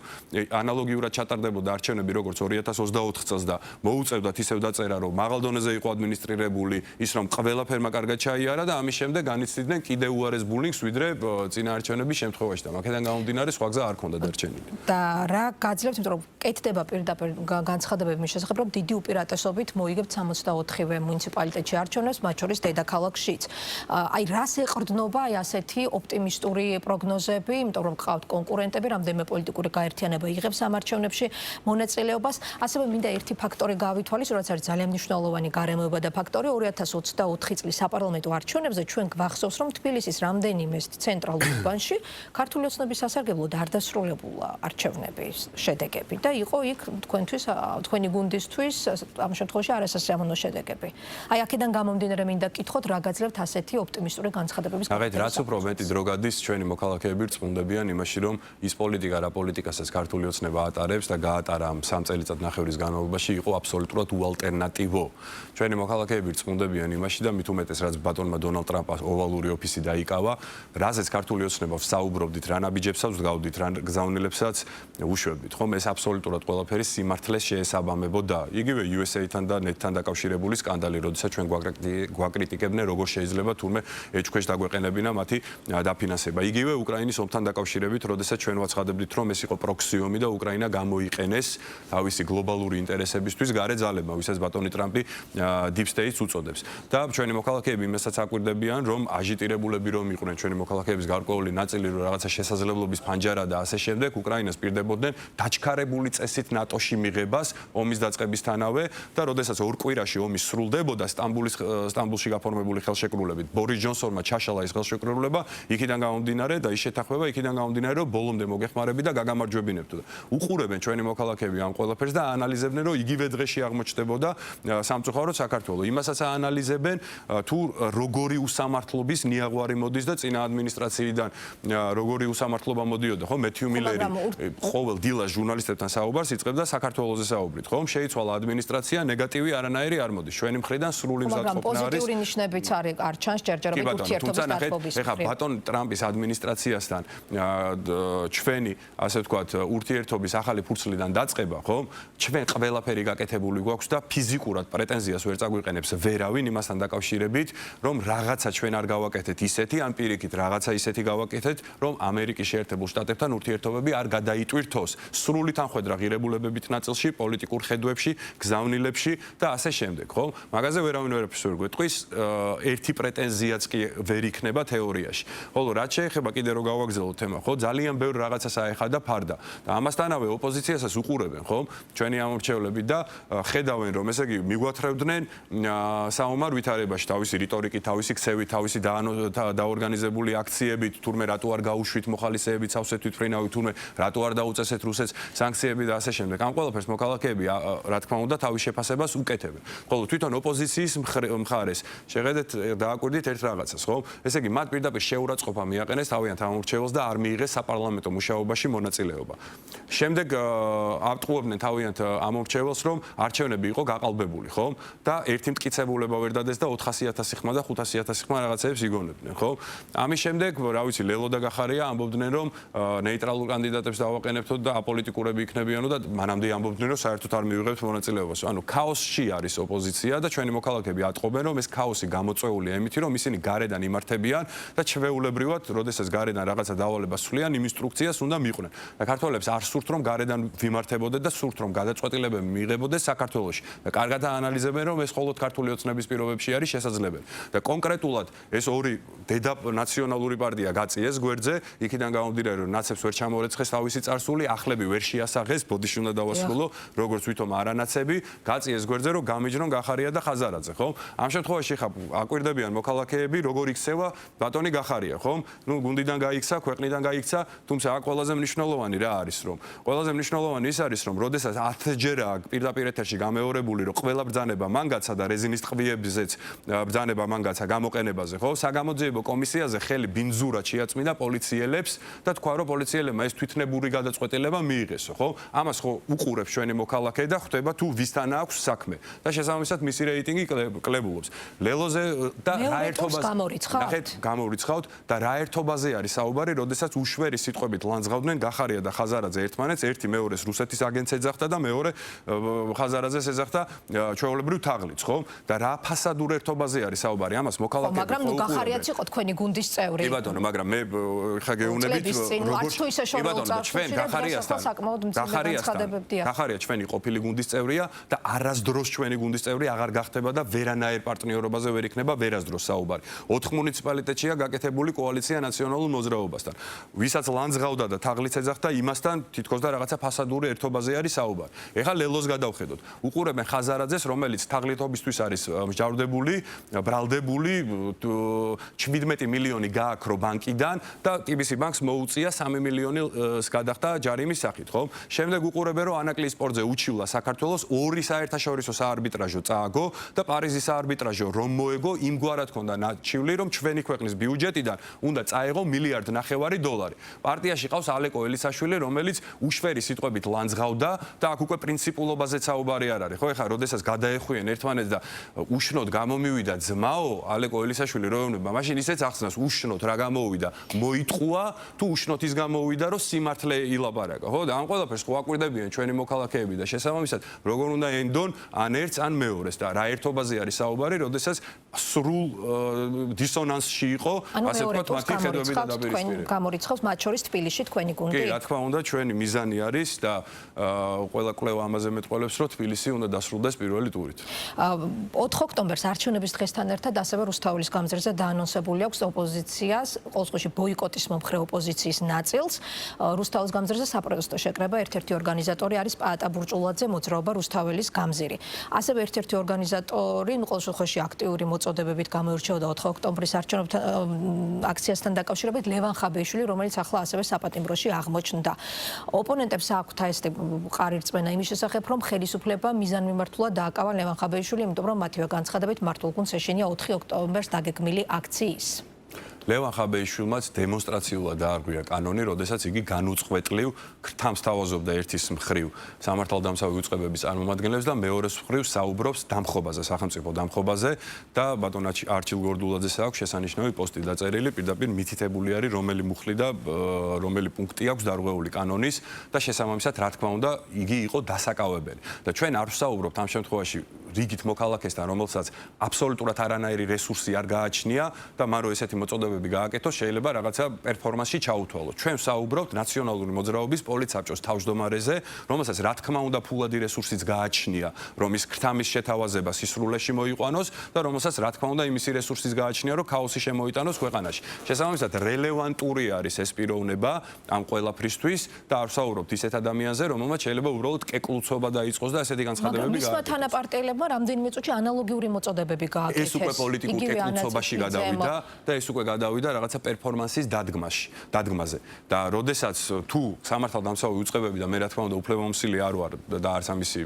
Speaker 4: ანალოგიურად ჩატარდებოდა არჩევნები როგორც 2024 წელს და მოუწევდათ ისევ დაწერა რომ მაღალ დონეზე იყო ადმინისტრირებული ის რომ ყველაფერმა კარგად ჩაიარა და ამის შემდეგ განიცდიდნენ კიდევ უარეს ბულინგს ვიდრე წინაარჩევნების შემთხვევაში და მაქედან გამომდინარე სხვა გზა არ ქონდა დარჩენილი.
Speaker 1: და რა გაძლევთ, იმიტომ რომ კეთდება პირდაპირ განცხადებები მის შესახებ, რომ დიდი უპირატესობით მოიგებთ 64-ვე მუნიციპალიტეტში არჩევნებს, მათ შორის დედაქალაქშიც. აი რას ეყრდნობა აი ასეთი ოპტიმისტური პროგნოზები, იმიტომ რომ ყავთ კონკურენტები, რამდენიმე პოლიტიკური გაერთიანება იღებს ამ არჩევნებში მონაწილეობას. ასევე მინდა ერთი ფაქტორი გავითვალისწინოთ, რაც არის ძალიან მნიშვნელოვანი გარემოება და ფაქტორი 2024 წლის საპარლამენტო არჩევნებზე ჩვენ გვახსოვს, რომ თბილისის რამდენიმე ცენტრალურ უბანში ქართული ოცნების სასარგებლოდ არ დასრულებულა არჩევნების შედეგები და იყო იქ თქვენი გუნდისთვის ამ შემთხვევაში არასასიამოვნო შედეგები. აი აქედან გამომდინარე მინდა გკითხოთ რა გაძლევთ ასეთი ოპტიმისტური განცხადებების
Speaker 4: გაგეთ რაც უფრო მეტი დრო გადის ჩვენი მოქალაქეები რწმუნდებიან იმაში რომ ის პოლიტიკა რა პოლიტიკასაც ქართული ოცნება ატარებს და გაატარა ამ 3 წელიწად-ნახევრის განმავლობაში იყო აბსოლუტურად უალტერნატივო. ჩვენი მოქალაქეები რწმუნდებიან იმაში და მით უმეტეს რაც ბატონმა დონალდ ტრამპს ოვალური ოფისი დაიკავა, რაზეც ქართული ოცნება ვსაუბრობდით, რა ნაბიჯებსაც ვდგავდით, რა გზავნილებსაც უშვებდით, ხომ ეს აბსოლუტურად ყველაფერი სიმართლეს შეესაბამებოდა. იგივე USA-თან და ნეტთან დაკავშირებული სკანდალი, როდესაც ჩვენ გვაკრიტიკებდნენ, როგორ შეიძლება თურმე ეჭქვეშ დაგვეყენებინა მათი დაფინანსება. იგივე უკრაინის ომთან დაკავშირებით, როდესაც ჩვენ ვაცხადებდით, რომ ეს იყო პროქსიომი და უკრაინა გამოიყენეს თავისი გლობალური ინტერესებისთვის გარე ძალებმა, ვისაც ბატონი ტრამპი Deep State-ს უწოდებს. და ჩვენი მოქალაქეები იმასაც აკვირდებიან, რომ აჟიტირებულები რომ იყვნენ ჩვენი მოქალაქეების გარკვეული ნაწილი, რომ რაღაცა შესაძლებლობის ფანჯარა და ასე შემდეგ, უკრაინას პირდებოდნენ დაჩქარებული წესით ნატოში მიღებას ომის დაწყებისთანავე და როდესაც ორ კვირაში ომი სრულდებოდა სტამბულში გაფორმებული ხელშეკრულებით, ბორის ჯონსონმა ჩაშალა ეს ხელშეკრულება, იქიდან გამომდინარე და ის შეთანხმება იქიდან გამომდინარე, რომ ბოლომდე მოგეხმარები და გაგამარჯვებინებთ. უყურებენ ჩვენი მოქალაქეები ამ ყველაფერს და აანალიზებდნენ, რომ იგივე დღეში აღმოჩნდებოდა სამწუხაროდ საქართველოს. იმასაც აანალიზებენ, თუ როგორი უსამართლობის ნიაღვარი მოდის და წინა ადმინისტრაციიდან როგორი უსამართლობა მოდიოდა, ხო? მეთიუ მილერი ყოველ დილას ჟურნალისტებთან საუბარს იწყებდა საქართველოზე საუბრით, ხო? შეიცვალა ადმინისტრაცია, ნეგატივი არანაირი არ მოდის. ჩვენი მხრიდან სრული მზადყოფნა არის.
Speaker 1: პოზიტიური ნიშნებიც არ ჩანს ჯერჯერობით ურთიერთობის დათბობის.
Speaker 4: ეხლა ბატონ ტრამპის ადმინისტრაციასთან ჩვენი, ასე ვთქვათ, ურთიერთობის ახალი ფურცლიდან დაწყება, ხო? ჩვენ ყველაფერი გაკეთებული გვაქვს და ფიზიკურად პრეტენზიას ვერ წაგვიყენებს ვერავინ იმასთან დაკავშირებით, რომ რაღაცა ჩვენ არ გავაკეთეთ ისეთი, ან პირიქით რაღაცა ისეთი გავაკეთეთ, რომ ამერიკის შეერთებულ შტატებთან ურთიერთობები არ გადაიტვირთოს სრული თანხმედრა ღირებულებებით ნაწილში, პოლიტიკურ ხედვებში, გზავნილებში და ასე შემდეგ, ხო? მაგაზე ვერავინ ვერაფერს ვერ გვეტყვის, ერთი პრეტენზიაც კი ვერ იქნება თეორიაში. ხოლო რაც შეეხება კიდე რო გავაგზავნოთ თემა, ხო? ძალიან ბევრ რაღაცას აეხადა ფარდა და ამასთანავე ოპოზიციასაც უყურებენ, ხო? ჩვენი ამორჩევლები და ხედავენ, რომ ესე იგი მიგვათრევდნენ საომარ ვითარებაში თავისი რიტორიკით, თავისი ქცევით, თავისი დაორგანიზებული აქციებით, თურმე რატო არ გაუშვით მოხალისეებით სავსე თვითმფრინავი, თურმე რატო არ დაუწესეთ რუსეთს სანქციები და ასე შემდეგ. ამ ყველაფერს მოქალაქეები რა თქმა უნდა თავის შეფასებას უკეთებენ. ხოლო თვითონ ოპოზიციის მხარეს შეხედეთ დააკვირდით ერთ რაღაცას, ხო? ესე იგი მათ პირდაპირ შეურაცხყოფა მიაყენეს თავიანთ ამორჩეველს და არ მიიღეს საპარლამენტო მუშაობაში მონაწილეობა. შემდეგ ატყუებდნენ თავიანთ ამორჩეველს, რომ არჩევნები იყო გაყალბებული, ხო? და ერთი მტკიცებულება ვერ დადეს და 400,000 ხმა და 500,000 ხმა რაღაცებს იგონებდნენ, ხო? ამის შემდეგ, რა ვიცი, ლელო და გახარია ამბობდნენ, რომ ნეიტრალურ კანდიდატებს დავაყენებთო და აპოლიტიკურები იქნებიანო და მანამდე ამბობდნენ, რომ საერთოდ არ მივიღებთ მონაწილეობას. ანუ ქაოსში არის ოპოზიცია და ჩვენი მოქალაქეები ატყობენ, რომ ეს ქაოსი გამოწვეულია იმით, რომ ისინი გარედან იმართებიან და ჩვეულებრივად, როდესაც გარედან რაღაცა დავალებას სვლიან, იმ ინსტრუქციას უნდა მიყვნენ. და ქართველებს არ სურთ, რომ გარედან ვიმართებოდეთ და სურთ, რომ გადაწყვეტილებები მიიღებოდეს საქართველოში. და კარგად აანალიზებენ, რომ ეს მხოლოდ ქართული ოცნების პირობებში არის შესაძლებელი. და კონკრეტულად ეს ორი დედა ნაციონალური პარტია გაწიეს გვერდზე, იქიდან გამომდინარე, რომ ნაცებს ვერ ჩამორეცხეს თავისი წარსული, ახლები ვერ შეასაღეს, ბოდიში უნდა დავასრულო, როგორც ვითომ არანაცები, გაწიეს გვერდზე, რომ გამიჯნონ გახარია და ხაზარაძე, ხო? ამ შემთხვევაში ხა აკვირდებიან მოქალაქეები, როგორ იქცევა ბატონი გახარია, ხო? ნუ გუნდიდან გაიქცა, ქვეყნიდან გაიქცა, თუმცა აქ ყველაზე მნიშვნელოვანი რა არის, რომ ყველაზე მნიშვნელოვანი ის არის, რომ როდესაც 10-ჯერაა პირდაპირ ეთერში გამეორებული, რომ ყველა ბრძანება მან გაცა და რეზინის ტყვიებზეც ბრძანება მან გაცა გამოყენებაზე, ხო? საგამოძიებო კომისიაზე ხელი ბინძურად შეაწმინდა პოლიციელებს და თქვა, რომ პოლიციელებმა ეს თვითნებური გადაწყვეტილება მიიღესო, ხო? ამას ხო უყურებს ჩვენი მოქალაქე და ხვდება თუ ვისთან აქვს საქმე და შესაბამისად მისი რეიტინგი კლებულობს. ლელოზე და რა ერთობას გამორიცხავთ და რა ერთობაზე არის საუბარი, როდესაც უშვერი სიტყვებით ლანძღავდნენ გახარია და ხაზარაძე ერთმანეთს, ერთი მეორეს რუსეთის აგენტს ეძახდა და მეორე ხაზარაძეს ეძახდა ჩვეულებრივ თაღლიც, ხო? და რა ფასადურ ერთობაზე არის საუბარი? ამას მოქალაქეები
Speaker 1: მაგრამ ნუ გახარიაც იყო თქვენი გუნდის წევრი.
Speaker 4: კი ბატონო, მაგრამ მე ხა გეუბნებით გახარია ჩვენი ყოფილი გუნდის წევრია და არასდროს ჩვენი გუნდის წევრი აღარ გახდება და ვერანაირ პარტნიორობაზე ვერ იქნება ვერასდროს საუბარი. 4 მუნიციპალიტეტშია გაკეთებული კოალიცია ნაციონალურ მოძრაობასთან. ვისაც ლანძღავდა და თაღლიც ეძახდა, იმასთან თითქოს და რაღაცა ფასადური ერთობაზე არის საუბარი. ეხლა ლელოს გადავხედოთ. უყურებენ ხაზარაძეს, რომელიც თაღლითობისთვის არის მსჯავრდებული, ბრალდებული, 17 მილიონი გააქრო ბანკიდან და TBC ბანკს მოუწია 3 მილიონის გადახდა ჯარიმის სახით, ხო? შემდეგ უყურებენ, რომ ანაკლის სპორტზე უჩივლა საქართველოს 2 საერთაშორისო საარბიტრაჟო წააგო და პარიზის საარბიტრაჟო რომ მოეგო, იმგვარად ქონდა ნაჩივლი, რომ ჩვენი ქვეყნის ბიუჯეტიდან უნდა წაეღო $1.5 მილიარდი. პარტიაში ყავს ალეკო ელისაშვილი, რომელიც უშვერი სიტყვებით ლანძღავდა და აქ უკვე პრინციპულობაზე საუბარი არ არის, ხო? ეხლა როდესაც გადაეხვიენ ერთმანეთს და უშნოდ გამომივიდა ძმაო ალეკო ელისაშვილი როეუნება, მაშინ ისეც ახსნას უშნოდ რა გამოვიდა, მოიტყუა თუ უშნოდ ის გამოვიდა, რომ სიმართლე ილაპარაკა, ხო? და ამ ყველაფერს ხო აკვირდებიან ჩვენი მოქალაქეები და შესაბამისად როგორ უნდა ენდონ ან ერთს ან მეორეს და რა ერთობაზე არის საუბარი, როდესაც სრულ დისონანსში იყო, ასე ვთქვათ, მათი ხედვები და დაპირისპირება.
Speaker 1: გამორიცხავს მათ შორის თბილისში თქვენი გუნდი.
Speaker 4: კი, რა თქმა უნდა, ჩვენი მიზანი არის და ყველა კვლევა ამაზე მეტყველებს, რომ თბილისი უნდა დასრულდეს პირველი ტურით.
Speaker 1: 4 ოქტომბერს არჩევნების დღესთან ერთად ასევე რუსთაველის გამზირზე დაანონსებული აქვს ოპოზიციას, ყოველ შემთხვევაში ბოიკოტის მომხრე ოპოზიციის ნაწილს. რუსთაველის გამზირზე საპროტესტო შეკრება ერთ-ერთი ორგანიზატორი არის პაატა ბურჭულაძე, მოძრაობა რუსთაველის გამზირი. ასევე ერთ-ერთი ორგანიზატორი, ყოველ შემთხვევაში აქტიური მოწოდებებით გამოირჩეოდა 4 ოქტომბრის არჩევნებთან აქციასთან დაკავშირებით ლევან ხაბეიშვილი, რომელიც ახლა ასევე საპატიმროში აღმოჩნდა. ოპონენტებს აქვთ ეს ყარირწმენა იმის შესახებ, რომ ხელისუფლება მიზანმიმართულად დააკავა ლევან ხაბეიშვილი, იმიტომ რომ მათივე განცხადებით მართულ გუნდს ეშინია 4 ოქტომბერს დაგეგმილი აქციის.
Speaker 4: ლევან ხაბეიშვილმაც დემონსტრაციულად დაარღვია კანონი, როდესაც იგი განუწყვეტლივ ქრთამს თავაზობდა ერთის მხრივ სამართალდამცავი უწყებების წარმომადგენლებს და მეორეს მხრივ საუბრობს დამხობაზე, სახელმწიფო დამხობაზე და ბატონ არჩილ გორდულაძეს აქვს შესანიშნავი პოსტი დაწერილი, პირდაპირ მითითებული არის რომელი მუხლი და რომელი პუნქტი აქვს დარღვეული კანონის და შესაბამისად რა თქმა უნდა იგი იყო დასაკავებელი. და ჩვენ არ ვსაუბრობთ ამ შემთხვევაში რიგით მოქალაქესთან, რომელსაც აბსოლუტურად არანაირი რესურსი არ გააჩნია და მან რო ესეთი მოწოდებები გააკეთოს, შეიძლება რაღაცა პერფორმანსში ჩაუთვალოს. ჩვენ ვსაუბრობთ ნაციონალური მოძრაობის პოლიცსაბჭოს თავმჯდომარეზე, რომელსაც რა თქმა უნდა ფულადი რესურსიც გააჩნია, რომ ის ქრთამის შეთავაზება სისრულეში მოიყვანოს და რომელსაც რა თქმა უნდა იმისი რესურსიც გააჩნია, რომ ქაოსი შემოიტანოს ქვეყანაში. შესაბამისად, რელევანტური არის ეს პიროვნება ამ ყველაფრისთვის და არ ვსაუბრობთ ისეთ ადამიანზე, რომელმაც შეიძლება უბრალოდ კეკლუცობა დაიწყოს და ესეთი განცხადებები
Speaker 1: გააკეთოს. მაგრამ მისმა თანაპარტიელებმა რამდენიმე წუთში ანალოგიური მოწოდებები გააკეთეს.
Speaker 4: ეს უკვე პოლიტიკურ კეკლუცობაში გადავიდა და ეს უკვე გადავიდა რაღაცა პერფორმანსის დადგმაზე. და როდესაც თუ სამართალდამცავი უწყებები და მე რა თქმა უნდა უფლებამოსილი არ ვარ და არც ამისი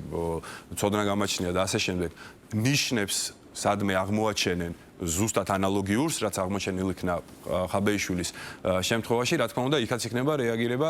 Speaker 4: ცოდნა გამაჩნია და ასე შემდეგ, ნიშნებს სადმე აღმოაჩენენ ზუსტად ანალოგიურს, რაც აღმოჩენილ იქნა ხაბეიშვილის შემთხვევაში, რა თქმა უნდა, იქაც იქნება რეაგირება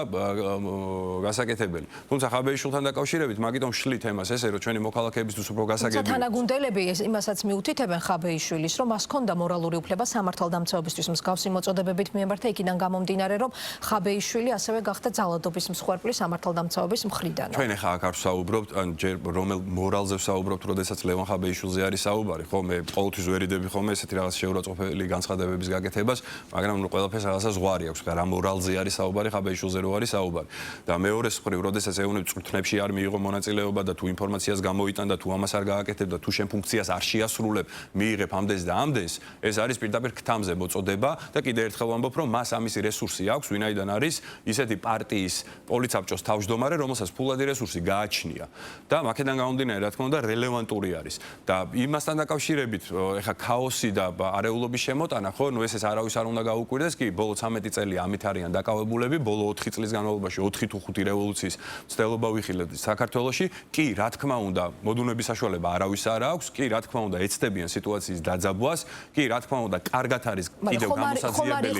Speaker 4: გასაკეთებელი. თუმცა ხაბეიშვილთან დაკავშირებით მაგიტომ შლით ემას ესე, რომ ჩვენი მოქალაქეებისთვის უფრო გასაგებია.
Speaker 1: თუმცა თანაგუნდელები იმასაც მიუთითებენ ხაბეიშვილის, რომ მას ჰქონდა მორალური უფლება სამართალდამცავებისთვის მსგავსი მოწოდებებით მიემართა, იქიდან გამომდინარე, რომ ხაბეიშვილი ასევე გახდა ძალადობის მსხვერპლი სამართალდამცავების მხრიდან.
Speaker 4: ჩვენ ახლა აქ არ ვსაუბრობთ, ან ჯერ რომელ მორალზე ვსაუბრობთ, როდესაც ლევან ხაბეიშვილზე არის საუბარი, ხო, მე ყოველთვის ვერიდები ხოლმე ესეთი რაღაც შეურაცხყოფელი განცხადებების გაკეთებას, მაგრამ ნუ ყველაფერს რაღაცა ზღვარი აქვს, რა მორალზე არის საუბარი, ხაბეიშვილზე რო არის საუბარი. და მეორეს მხრივ, როდესაც ეუბნები წვრთნებში არ მიიღო მონაწილეობა და თუ ინფორმაციას გამოიტან და თუ ამას არ გააკეთებ და თუ შენ ფუნქციას არ შეასრულებ, მიიღებ ამდენს და ამდენს, ეს არის პირდაპირ ქთამზე მოწოდება და კიდევ ერთხელ ვამბობ, რომ მას ამისი რესურსი აქვს, ვინაიდან არის ისეთი პარტიის პოლიცსაბჭოს თავმჯდომარე, რომელსაც ფულადი რესურსი გააჩნია. და მაქედან გამომდინარე, რა თქმა უნდა, რელევანტური არის. და იმასთან დაკავშირებით, ეხა ქაოსი და არეულობის შემოტანა, ხო, ნუ ესეც არავის არ უნდა გაუკვირდეს, კი, ბოლო 13 წელი ამით არიან დაკავებულები, ბოლო 4 წლის განმავლობაში 4 თუ 5 რევოლუციის მცდელობა ვიხილეთ საქართველოში, კი, რა თქმა უნდა, მოდუნების საშუალება არავის არ აქვს, კი, რა თქმა უნდა, ეცდებიან სიტუაციის დაძაბვას, კი, რა თქმა უნდა, კარგად არის კიდევ გამოსაძიებელი,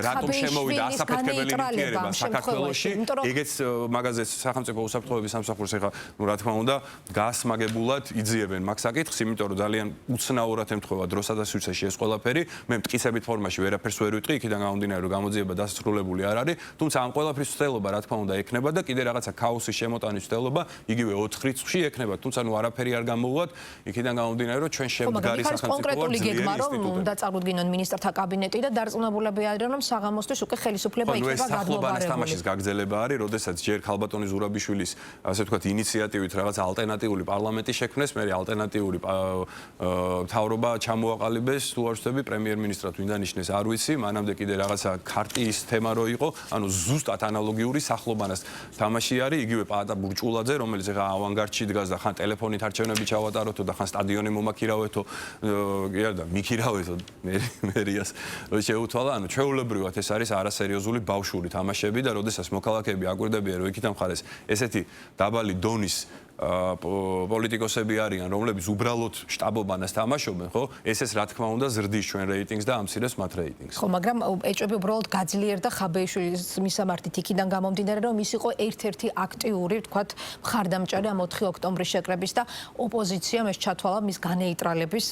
Speaker 4: რატომ შემოვიდა ასაფეთქებელი ნივთიერება საქართველოში, ეგეც მაგაზეც სახელმწიფო უსაფრთხოების სამსახურს ეხა, ნუ რა თქმა უნდა, გასმაგებულად იძიებენ მაგ საკითხს, იმიტომ რომ ძალიან უცნაურად ემთხვევა დროსა და მოსვიცეში ეს ყველაფერი, მე მტკიცებით ფორმაში ვერაფერს ვერ ვიტყვი, იქიდან გამომდინარე რომ გამოძიება დასრულებული არ არის, თუმცა ამ ყველაფრის ცდელობა რა თქმა უნდა ექნება და კიდე რაღაცა ქაოსის შემოტანის ცდელობა იგივე 4 რიცხვში ექნება, თუმცა ნუ არაფერი არ გამოვუვათ, იქიდან გამომდინარე რომ ჩვენ შემდგარი სახელმწიფო
Speaker 1: კონკრეტული გეგმა რომ უნდა წარუდგინონ მინისტრთა კაბინეტი და დარწმუნებულები არიან რომ საღამოსთვის უკვე ხელისუფლება იქნება გადმობარებული.
Speaker 4: თამაშის გაგრძელება არის, როდესაც ჯერ ქალბატონის ზურაბიშვილის ასე ვთქვათ ინიციატივით რაღაც ალტერნატიული პარლამენტი შექმნეს, მე ალტერნატიული მთავრობა ჩამოაყალიბეს, თუ არ ვცდები პრემიერ-მინისტრად ვინდა ნიშნეს არ ვიცი, მანამდე კიდე რაღაცა ქარტიის თემა რო იყო, ანუ ზუსტად ანალოგიური სახლობანას თამაში არის, იგივე პაატა ბურჭულაძე, რომელიც ახლა ავანგარდში დგას და ხან ტელეფონით არჩევნები ჩავატაროთო და ხან სტადიონი მომაქირავეთო, კი არა და მიქირავეთო მერიას რო შეუთვალა, ანუ ჩვეულებრივად ეს არის არასერიოზული ბავშვური თამაშები და როდესაც მოქალაქეები აკვირდებიან რომ იქით მხარეს ესეთი დაბალი დონის პოლიტიკოსები არიან, რომლებიც უბრალოდ შტაბობანას თამაშობენ, ხო? ესეც რა თქმა უნდა ზრდის ჩვენ რეიტინგს და ამცირებს მათ რეიტინგს.
Speaker 1: ხო, მაგრამ ეჭვები უბრალოდ გაძლიერდა ხაბეიშვილის მისამართით იქიდან გამომდინარე, რომ ის იყო ერთ-ერთი აქტიური, ვთქვათ, მხარდამჭერი ამ 4 ოქტომბრის შეკრების და ოპოზიციამ ეს ჩათვალა მის განეიტრალების,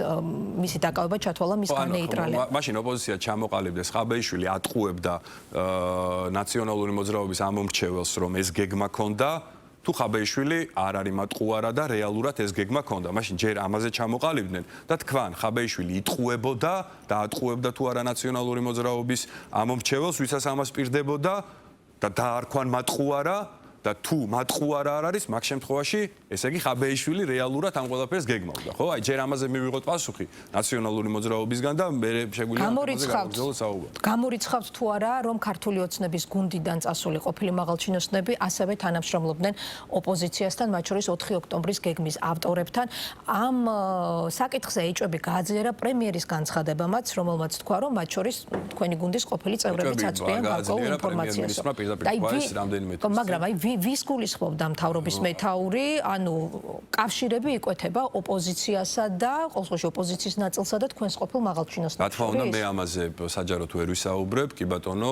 Speaker 1: მისი დაკავება ჩათვალა მის განეიტრალებას.
Speaker 4: მაშინ ოპოზიცია ჩამოყალიბდეს, ხაბეიშვილი ატყუებდა ნაციონალური მოძრაობის ამომრჩეველს, რომ ეს გეგმა ქონდა. თუ ხაბეიშვილი არ არის მატყუარა და რეალურად ეს გეგმა ქონდა. მაშინ ჯერ ამაზე ჩამოყალიბდნენ და თქვან ხაბეიშვილი იტყუებოდა და ატყუებდა თუ არა ნაციონალური მოძრაობის ამომრჩეველს, ვისაც ამას პირდებოდა და დაარქვან მატყუარა და თუ მატყუარა არ არის, მაგ შემთხვევაში, ესე იგი ხაბეიშვილი რეალურად ამ ყველაფერს გეგმავდა, ხო? აი ჯერ ამაზე მივიღოთ პასუხი ნაციონალური მოძრაობისგან და მე შეგვიძლია
Speaker 1: გამორიცხავთ თუ არა, რომ ქართული ოცნების გუნდიდან წასული ყოფილი მაღალჩინოსნები ასევე თანამშრომლობდნენ ოპოზიციასთან, მათ შორის 4 ოქტომბრის გეგმის ავტორებთან. ამ საკითხზე ეჭვები გააძლიერა პრემიერის განცხადებამაც, რომელმაც თქვა, რომ მათ შორის თქვენი გუნდის ყოფილი წევრებიც აწვდიან გარკვეულ ინფორმაციას. მაგრამ აი ვის გულისხმობდა მთავრობის მეთაური, ანუ კავშირები იკვეთება ოპოზიციასა და ყოველთვის ოპოზიციის ნაწილსა და თქვენს ყოფილ მაღალჩინოსნებს.
Speaker 4: რა თქმა უნდა, მე ამაზე საჯაროდ ვერ ვისაუბრებ, კი ბატონო,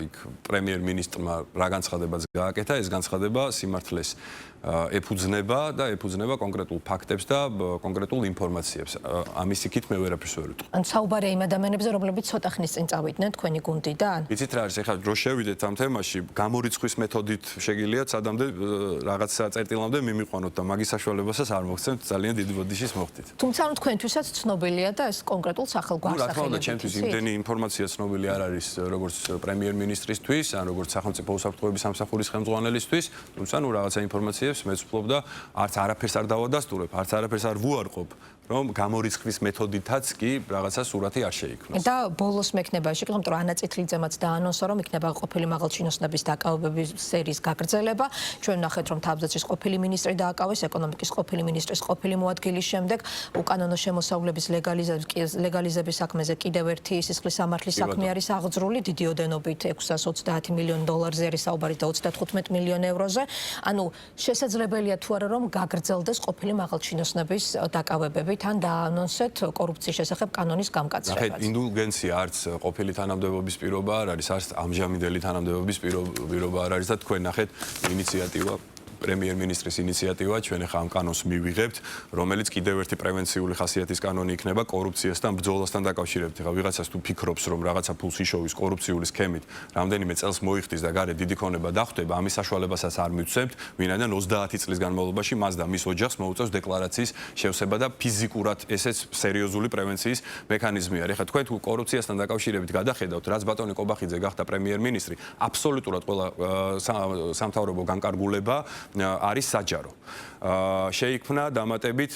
Speaker 4: იქ პრემიერ-მინისტრმა რა განცხადებაც გააკეთა, ეს განცხადება სიმართლეს ეფუძნება და ეფუძნება კონკრეტულ ფაქტებს და კონკრეტულ ინფორმაციებს. ამის იქით მე ვერაფერს ვერ ვიტყვი.
Speaker 1: ან საუბარია იმ ადამიანებზე, რომლებიც ცოტა ხნის წინ წავიდნენ თქვენი გუნდიდან?
Speaker 4: იცით რა არის, ეხლა რო შევიდეთ ამ თემაში, გამორიცხვის მეთოდით შეგიძლიათ სადამდე რაღაცა წერტილამდე მიმიყვანოთ და მაგის საშუალებასაც არ მოგცემთ, ძალიან დიდი ბოდიშის მოხდით.
Speaker 1: თუმცა ანუ თქვენთვისაც ცნობილია და ეს კონკრეტულ სახელგვარს
Speaker 4: რა თქმა უნდა, ჩემთვის იმდენი ინფორმაცია ცნობილი არ არის, როგორც პრემიერ-მინისტრისთვის, ან როგორც სახელმწიფო უსაფრთხოების სამსახურის ხელმძღვანელისთვის, თუმცა ნუ რაღაცა ინფორმაციებს მეც ვფლობ და არც არაფერს არ დავადასტურებ, არც არაფერს არ ვუარყოფ, რომ გამორიცხვის მეთოდითაც კი რაღაცა სურათი არ შეიქმნას.
Speaker 1: და ბოლოს მექნება შეკითხვა, რომ ანაწითლიძემაც დაანონსა, რომ იქნება ყოფილი მაღალჩინოსნების დაკავებების სერიის გაგრძელება. ჩვენ ვნახეთ, რომ თავდაცვის ყოფილი მინისტრი დააკავეს, ეკონომიკის ყოფილი მინისტრის ყოფილი მოადგილის შემდეგ უკანონო შემოსავლების ლეგალიზების საქმეზე კიდევ ერთი სისხლის სამართლის საქმე არის აღძრული, დიდი ოდენობით $630 მილიონ არის საუბარი და 35 მილიონ ევროზე. ანუ შესაძლებელია თუ არა, რომ გაგრძელდეს ყოფილი მაღალჩინოსნების დაკავებები. თან დაანონსეთ კორუფციის შესახებ კანონის გამკაცრებას.
Speaker 4: ნახეთ, ინდულგენცია არც ყოფილი თანამდებობის პირობა არ არის, არც ამჟამინდელი თანამდებობის პირობა არ არის და თქვენ ნახეთ ინიციატივა პრემიერ-მინისტრის ინიციატივა ჩვენ ახლა ამ კანონს მივიღებთ, რომელიც კიდევ ერთი პრევენციული ხასიათის კანონი იქნება კორუფციასთან, ბრძოლასთან დაკავშირებით. ახლა ვიღაცას თუ ფიქრობს, რომ რაღაცა ფულს იშოვის კორუფციული სქემით, რამდენიმე წელს მოიხდის და გარეთ დიდი ქონება დახვდება, ამის საშუალებასაც არ მივცემთ, ვინაიდან 30 წლის განმავლობაში მას და მის ოჯახს მოუწევს დეკლარაციის შევსება და ფიზიკურად ესეც სერიოზული პრევენციის მექანიზმი არის. ახლა თქვენ თუ კორუფციასთან დაკავშირებით გადახედავთ, რაც ბატონი კობახიძე გახდა პრემიერ-მინისტრი, აბსოლუტურად ყველა სამთავრობო განკარგულება არის საჯარო. შეიქმნა დამატებით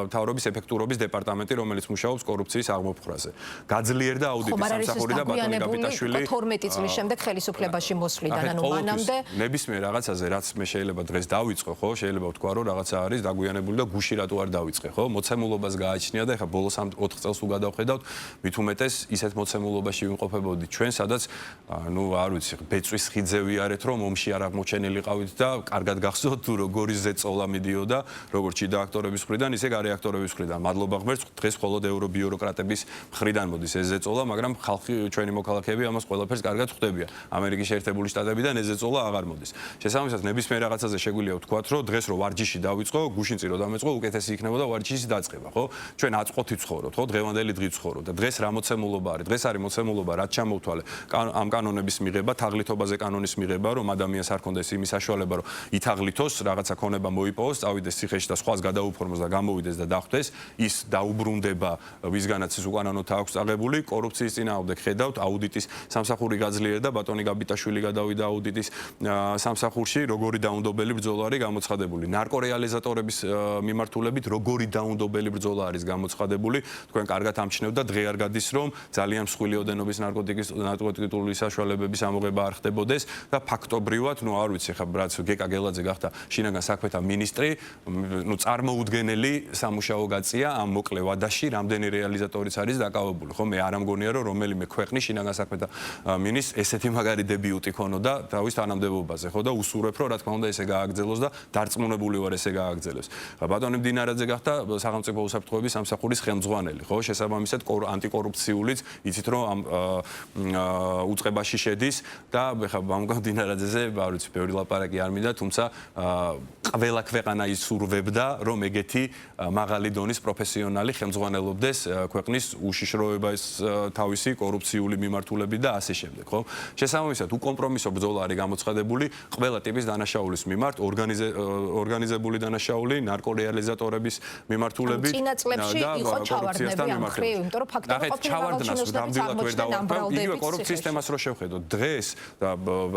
Speaker 4: მთავრობის ეფექტურობის დეპარტამენტი, რომელიც მუშაობს კორუფციის აღმოფხვრაზე. გაძლიერდა აუდიტის სამსახური და ბატონი გაბიტაშვილი
Speaker 1: 12 წლის შემდეგ ხელისუფლებაში მოსვლიდან, ანუ მანამდე
Speaker 4: ნებისმიერ რაღაცაზე, რაც მე შეიძლება დღეს დავიწყო, ხო, შეიძლება ვთქვა, რომ რაღაცა არის დაგვიანებული და გუში რატო არ დავიწყე, ხო? მოცემულობას გააჩნია და ეხლა ბოლოს 4 წელს უგადავხედავთ, მით უმეტეს ისეთ მოცემულობაში ვიმყოფებოდით ჩვენ, სადაც ნუ არ ვიცი, ბეწვის ხიძე ვიარეთ, რომ ომში არ აღმოჩენილიყავით და კარგად გახსოვთ თუ როგორი ზეწოლა მიდიოდა როგორც ჭიდა აქტორების მხრიდან, ისე გარე აქტორების მხრიდან. მადლობა ღმერთს, დღეს მხოლოდ ევრობიუროკრატების მხრიდან მოდის ეს ზეწოლა, მაგრამ ხალხი ჩვენი მოქალაქეები ამას ყველაფერს კარგად ხვდებიან. ამერიკის შეერთებული შტატებიდან ეს ზეწოლა აღარ მოდის. შესაბამისად, ნებისმიერ რაღაცაზე შეგვიძლია ვთქვათ, რომ დღეს რო ვარჯიში დავიწყო, გუშინწი რო დამეწყო, უკეთესი იქნებოდა ვარჯიშის დაწყება, ხო? ჩვენ აწყვოთი ცხოვრობთ, ხო? დღევანდელი დღით ცხოვრობთ და დღეს რა მოცემულობა არის? დღეს არის მოცემულობა, რაც ჩამოვთვალე ამ კანონების მიღება, თაღლითობაზე კანონის მიღება, რომ ადამიანს არ კონდეს იმის საშუალება, რომ ითაღლითოს, რაღაცა ქონება მოიპოვოს, წავიდეს ციხეში და სხვას გადაუფორმოს და გამოვიდეს და დახვდეს, ის დაუბრუნდება ვისგანაც ის უკანონოდ აქვს წაღებული, კორუფციის წინააღმდეგ ხედავთ, აუდიტის სამსახური გაძლიერდა, ბატონი გაბიტაშვილი გადავიდა აუდიტის სამსახურში, როგორი დაუნდობელი ბრძოლა არის გამოცხადებული. ნარკორეალიზატორების მიმართულებით როგორი დაუნდობელი ბრძოლა არის გამოცხადებული, თქვენ კარგად ამჩნევთ და დღე არ გადის, რომ ძალიან მსხვილი ოდენობის ნარკოტიკული საშუალებების ამოღება არ ხდებოდეს და ფაქტობრივად, ნუ არ ვიცი, ხა რაც გეკა გელაძე გახდა შინაგან საქმეთა მინისტრი, ნუ წარმოუდგენელი სამუშაო გაწია ამ მოკლე ვადაში, რამდენი რეალიზატორიც არის დაკავებული, ხო? მე არ ამგონია, რომ რომელიმე ქვეყნის შინაგან საქმეთა მინისტრს ესეთი მაგარი დებიუტი ქონოდა თავის თანამდებობაზე, ხო? და უსურვებ, რომ რა თქმა უნდა ესე გააგრძელოს და დარწმუნებული ვარ ესე გააგრძელოს. ბატონი მდინარაძე გახდა სახელმწიფო უსაფრთხოების სამსახურის ხელმძღვანელი, ხო? შესაბამისად ანტიკორუფციულიც იცით, რომ ამ უწყებაში შედის და ხა მდინარაძეზე, არ ვიცი, ბევრი ლაპარაკი არ მინდა, თუმცა ყველა ქვეყანა ისურვებდა, რომ ეგეთი მაღალი დონის პროფესიონალი ხელმძღვანელობდეს ქვეყნის უშიშროებას თავისი კორუფციული მიმართულებით და ასე შემდეგ, ხო? შესაბამისად, უკომპრომისო ბრძოლა არის გამოცხადებული ყველა ტიპის დანაშაულის მიმართ, ორგანიზებული დანაშაული, ნარკორეალიზატორების მიმართულებით
Speaker 1: წინა წლებში იყო ჩავარდნები ამ მხრივ, იმიტომ რომ ფაქტობრივად ყოფილი
Speaker 4: ჩავარდნას ნამდვილად ვერ დავარქვევ. იგივე კორუფციის თემას რო შევხედო, დღეს და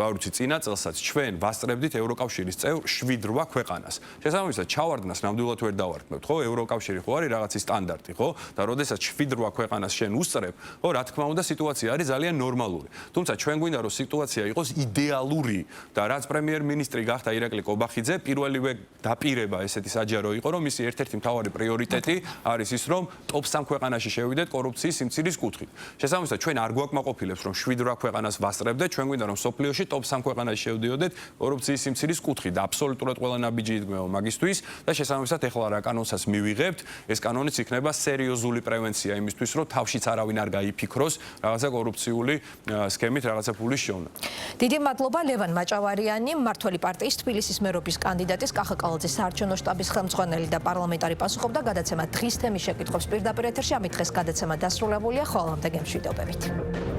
Speaker 4: არ ვიცი, წინა წელსაც ჩვენ ვასწრებდით ევროკავშირის წევრ 7-8 ქვეყანას. შესაბამისად, ჩავარდნას ნამდვილად ვერ დავარქმევთ, ხო? ევროკავშირი ხო არის რაღაცის სტანდარტი, ხო? და როდესაც 7-8 ქვეყანას შენ უსწრებ, ხო, რა თქმა უნდა, სიტუაცია არის ძალიან ნორმალური. თუმცა ჩვენ გვინდა რომ სიტუაცია იყოს იდეალური და რაც პრემიერ-მინისტრი გახდა ირაკლი კობახიძე, პირველივე დაპირება ესეთი საჯარო იყო, რომ მისი ერთ-ერთი მთავარი პრიორიტეტი არის ის, რომ ტოპ 3 ქვეყანაში შევიდეთ კორუფციის სიმცირის კუთხით. შესაბამისად, ჩვენ არ გვაკმაყოფილებს, რომ 7-8 ქვეყანას ვასწრებდეთ, ჩვენ გვინდა რომ სოფლიოში ტოპ 3 ქვეყანაში შევდიოდეთ კორუფციის სიმცირის კუთხით და აბსოლუტურად ყველა ნაბიჯი იდგმება მაგისთვის და შესაბამისად, ეხლა რა კანონსაც მივიღებთ, ეს კანონიც იქნება სერიოზული პრევენცია იმისთვის, რომ თავშიც არავინ არ გაიფიქროს რაღაცა კორუფციული სქემით რაღაცა ფულის შოვნა.
Speaker 1: დიდი მადლობა ლევან მაჭავარიანი, მმართველი პარტიის თბილისის მერობის კანდიდატის კახა კალაძის საარჩევნო შტაბის ხელმძღვანელი და პარლამენტარი პასუხობდა გადაცემა დღის თემის შეკითხვებს პირდაპირ ეთერში. ამით დღეს გადაცემა დასრულებულია. ხოლმე გემშვიდობებით.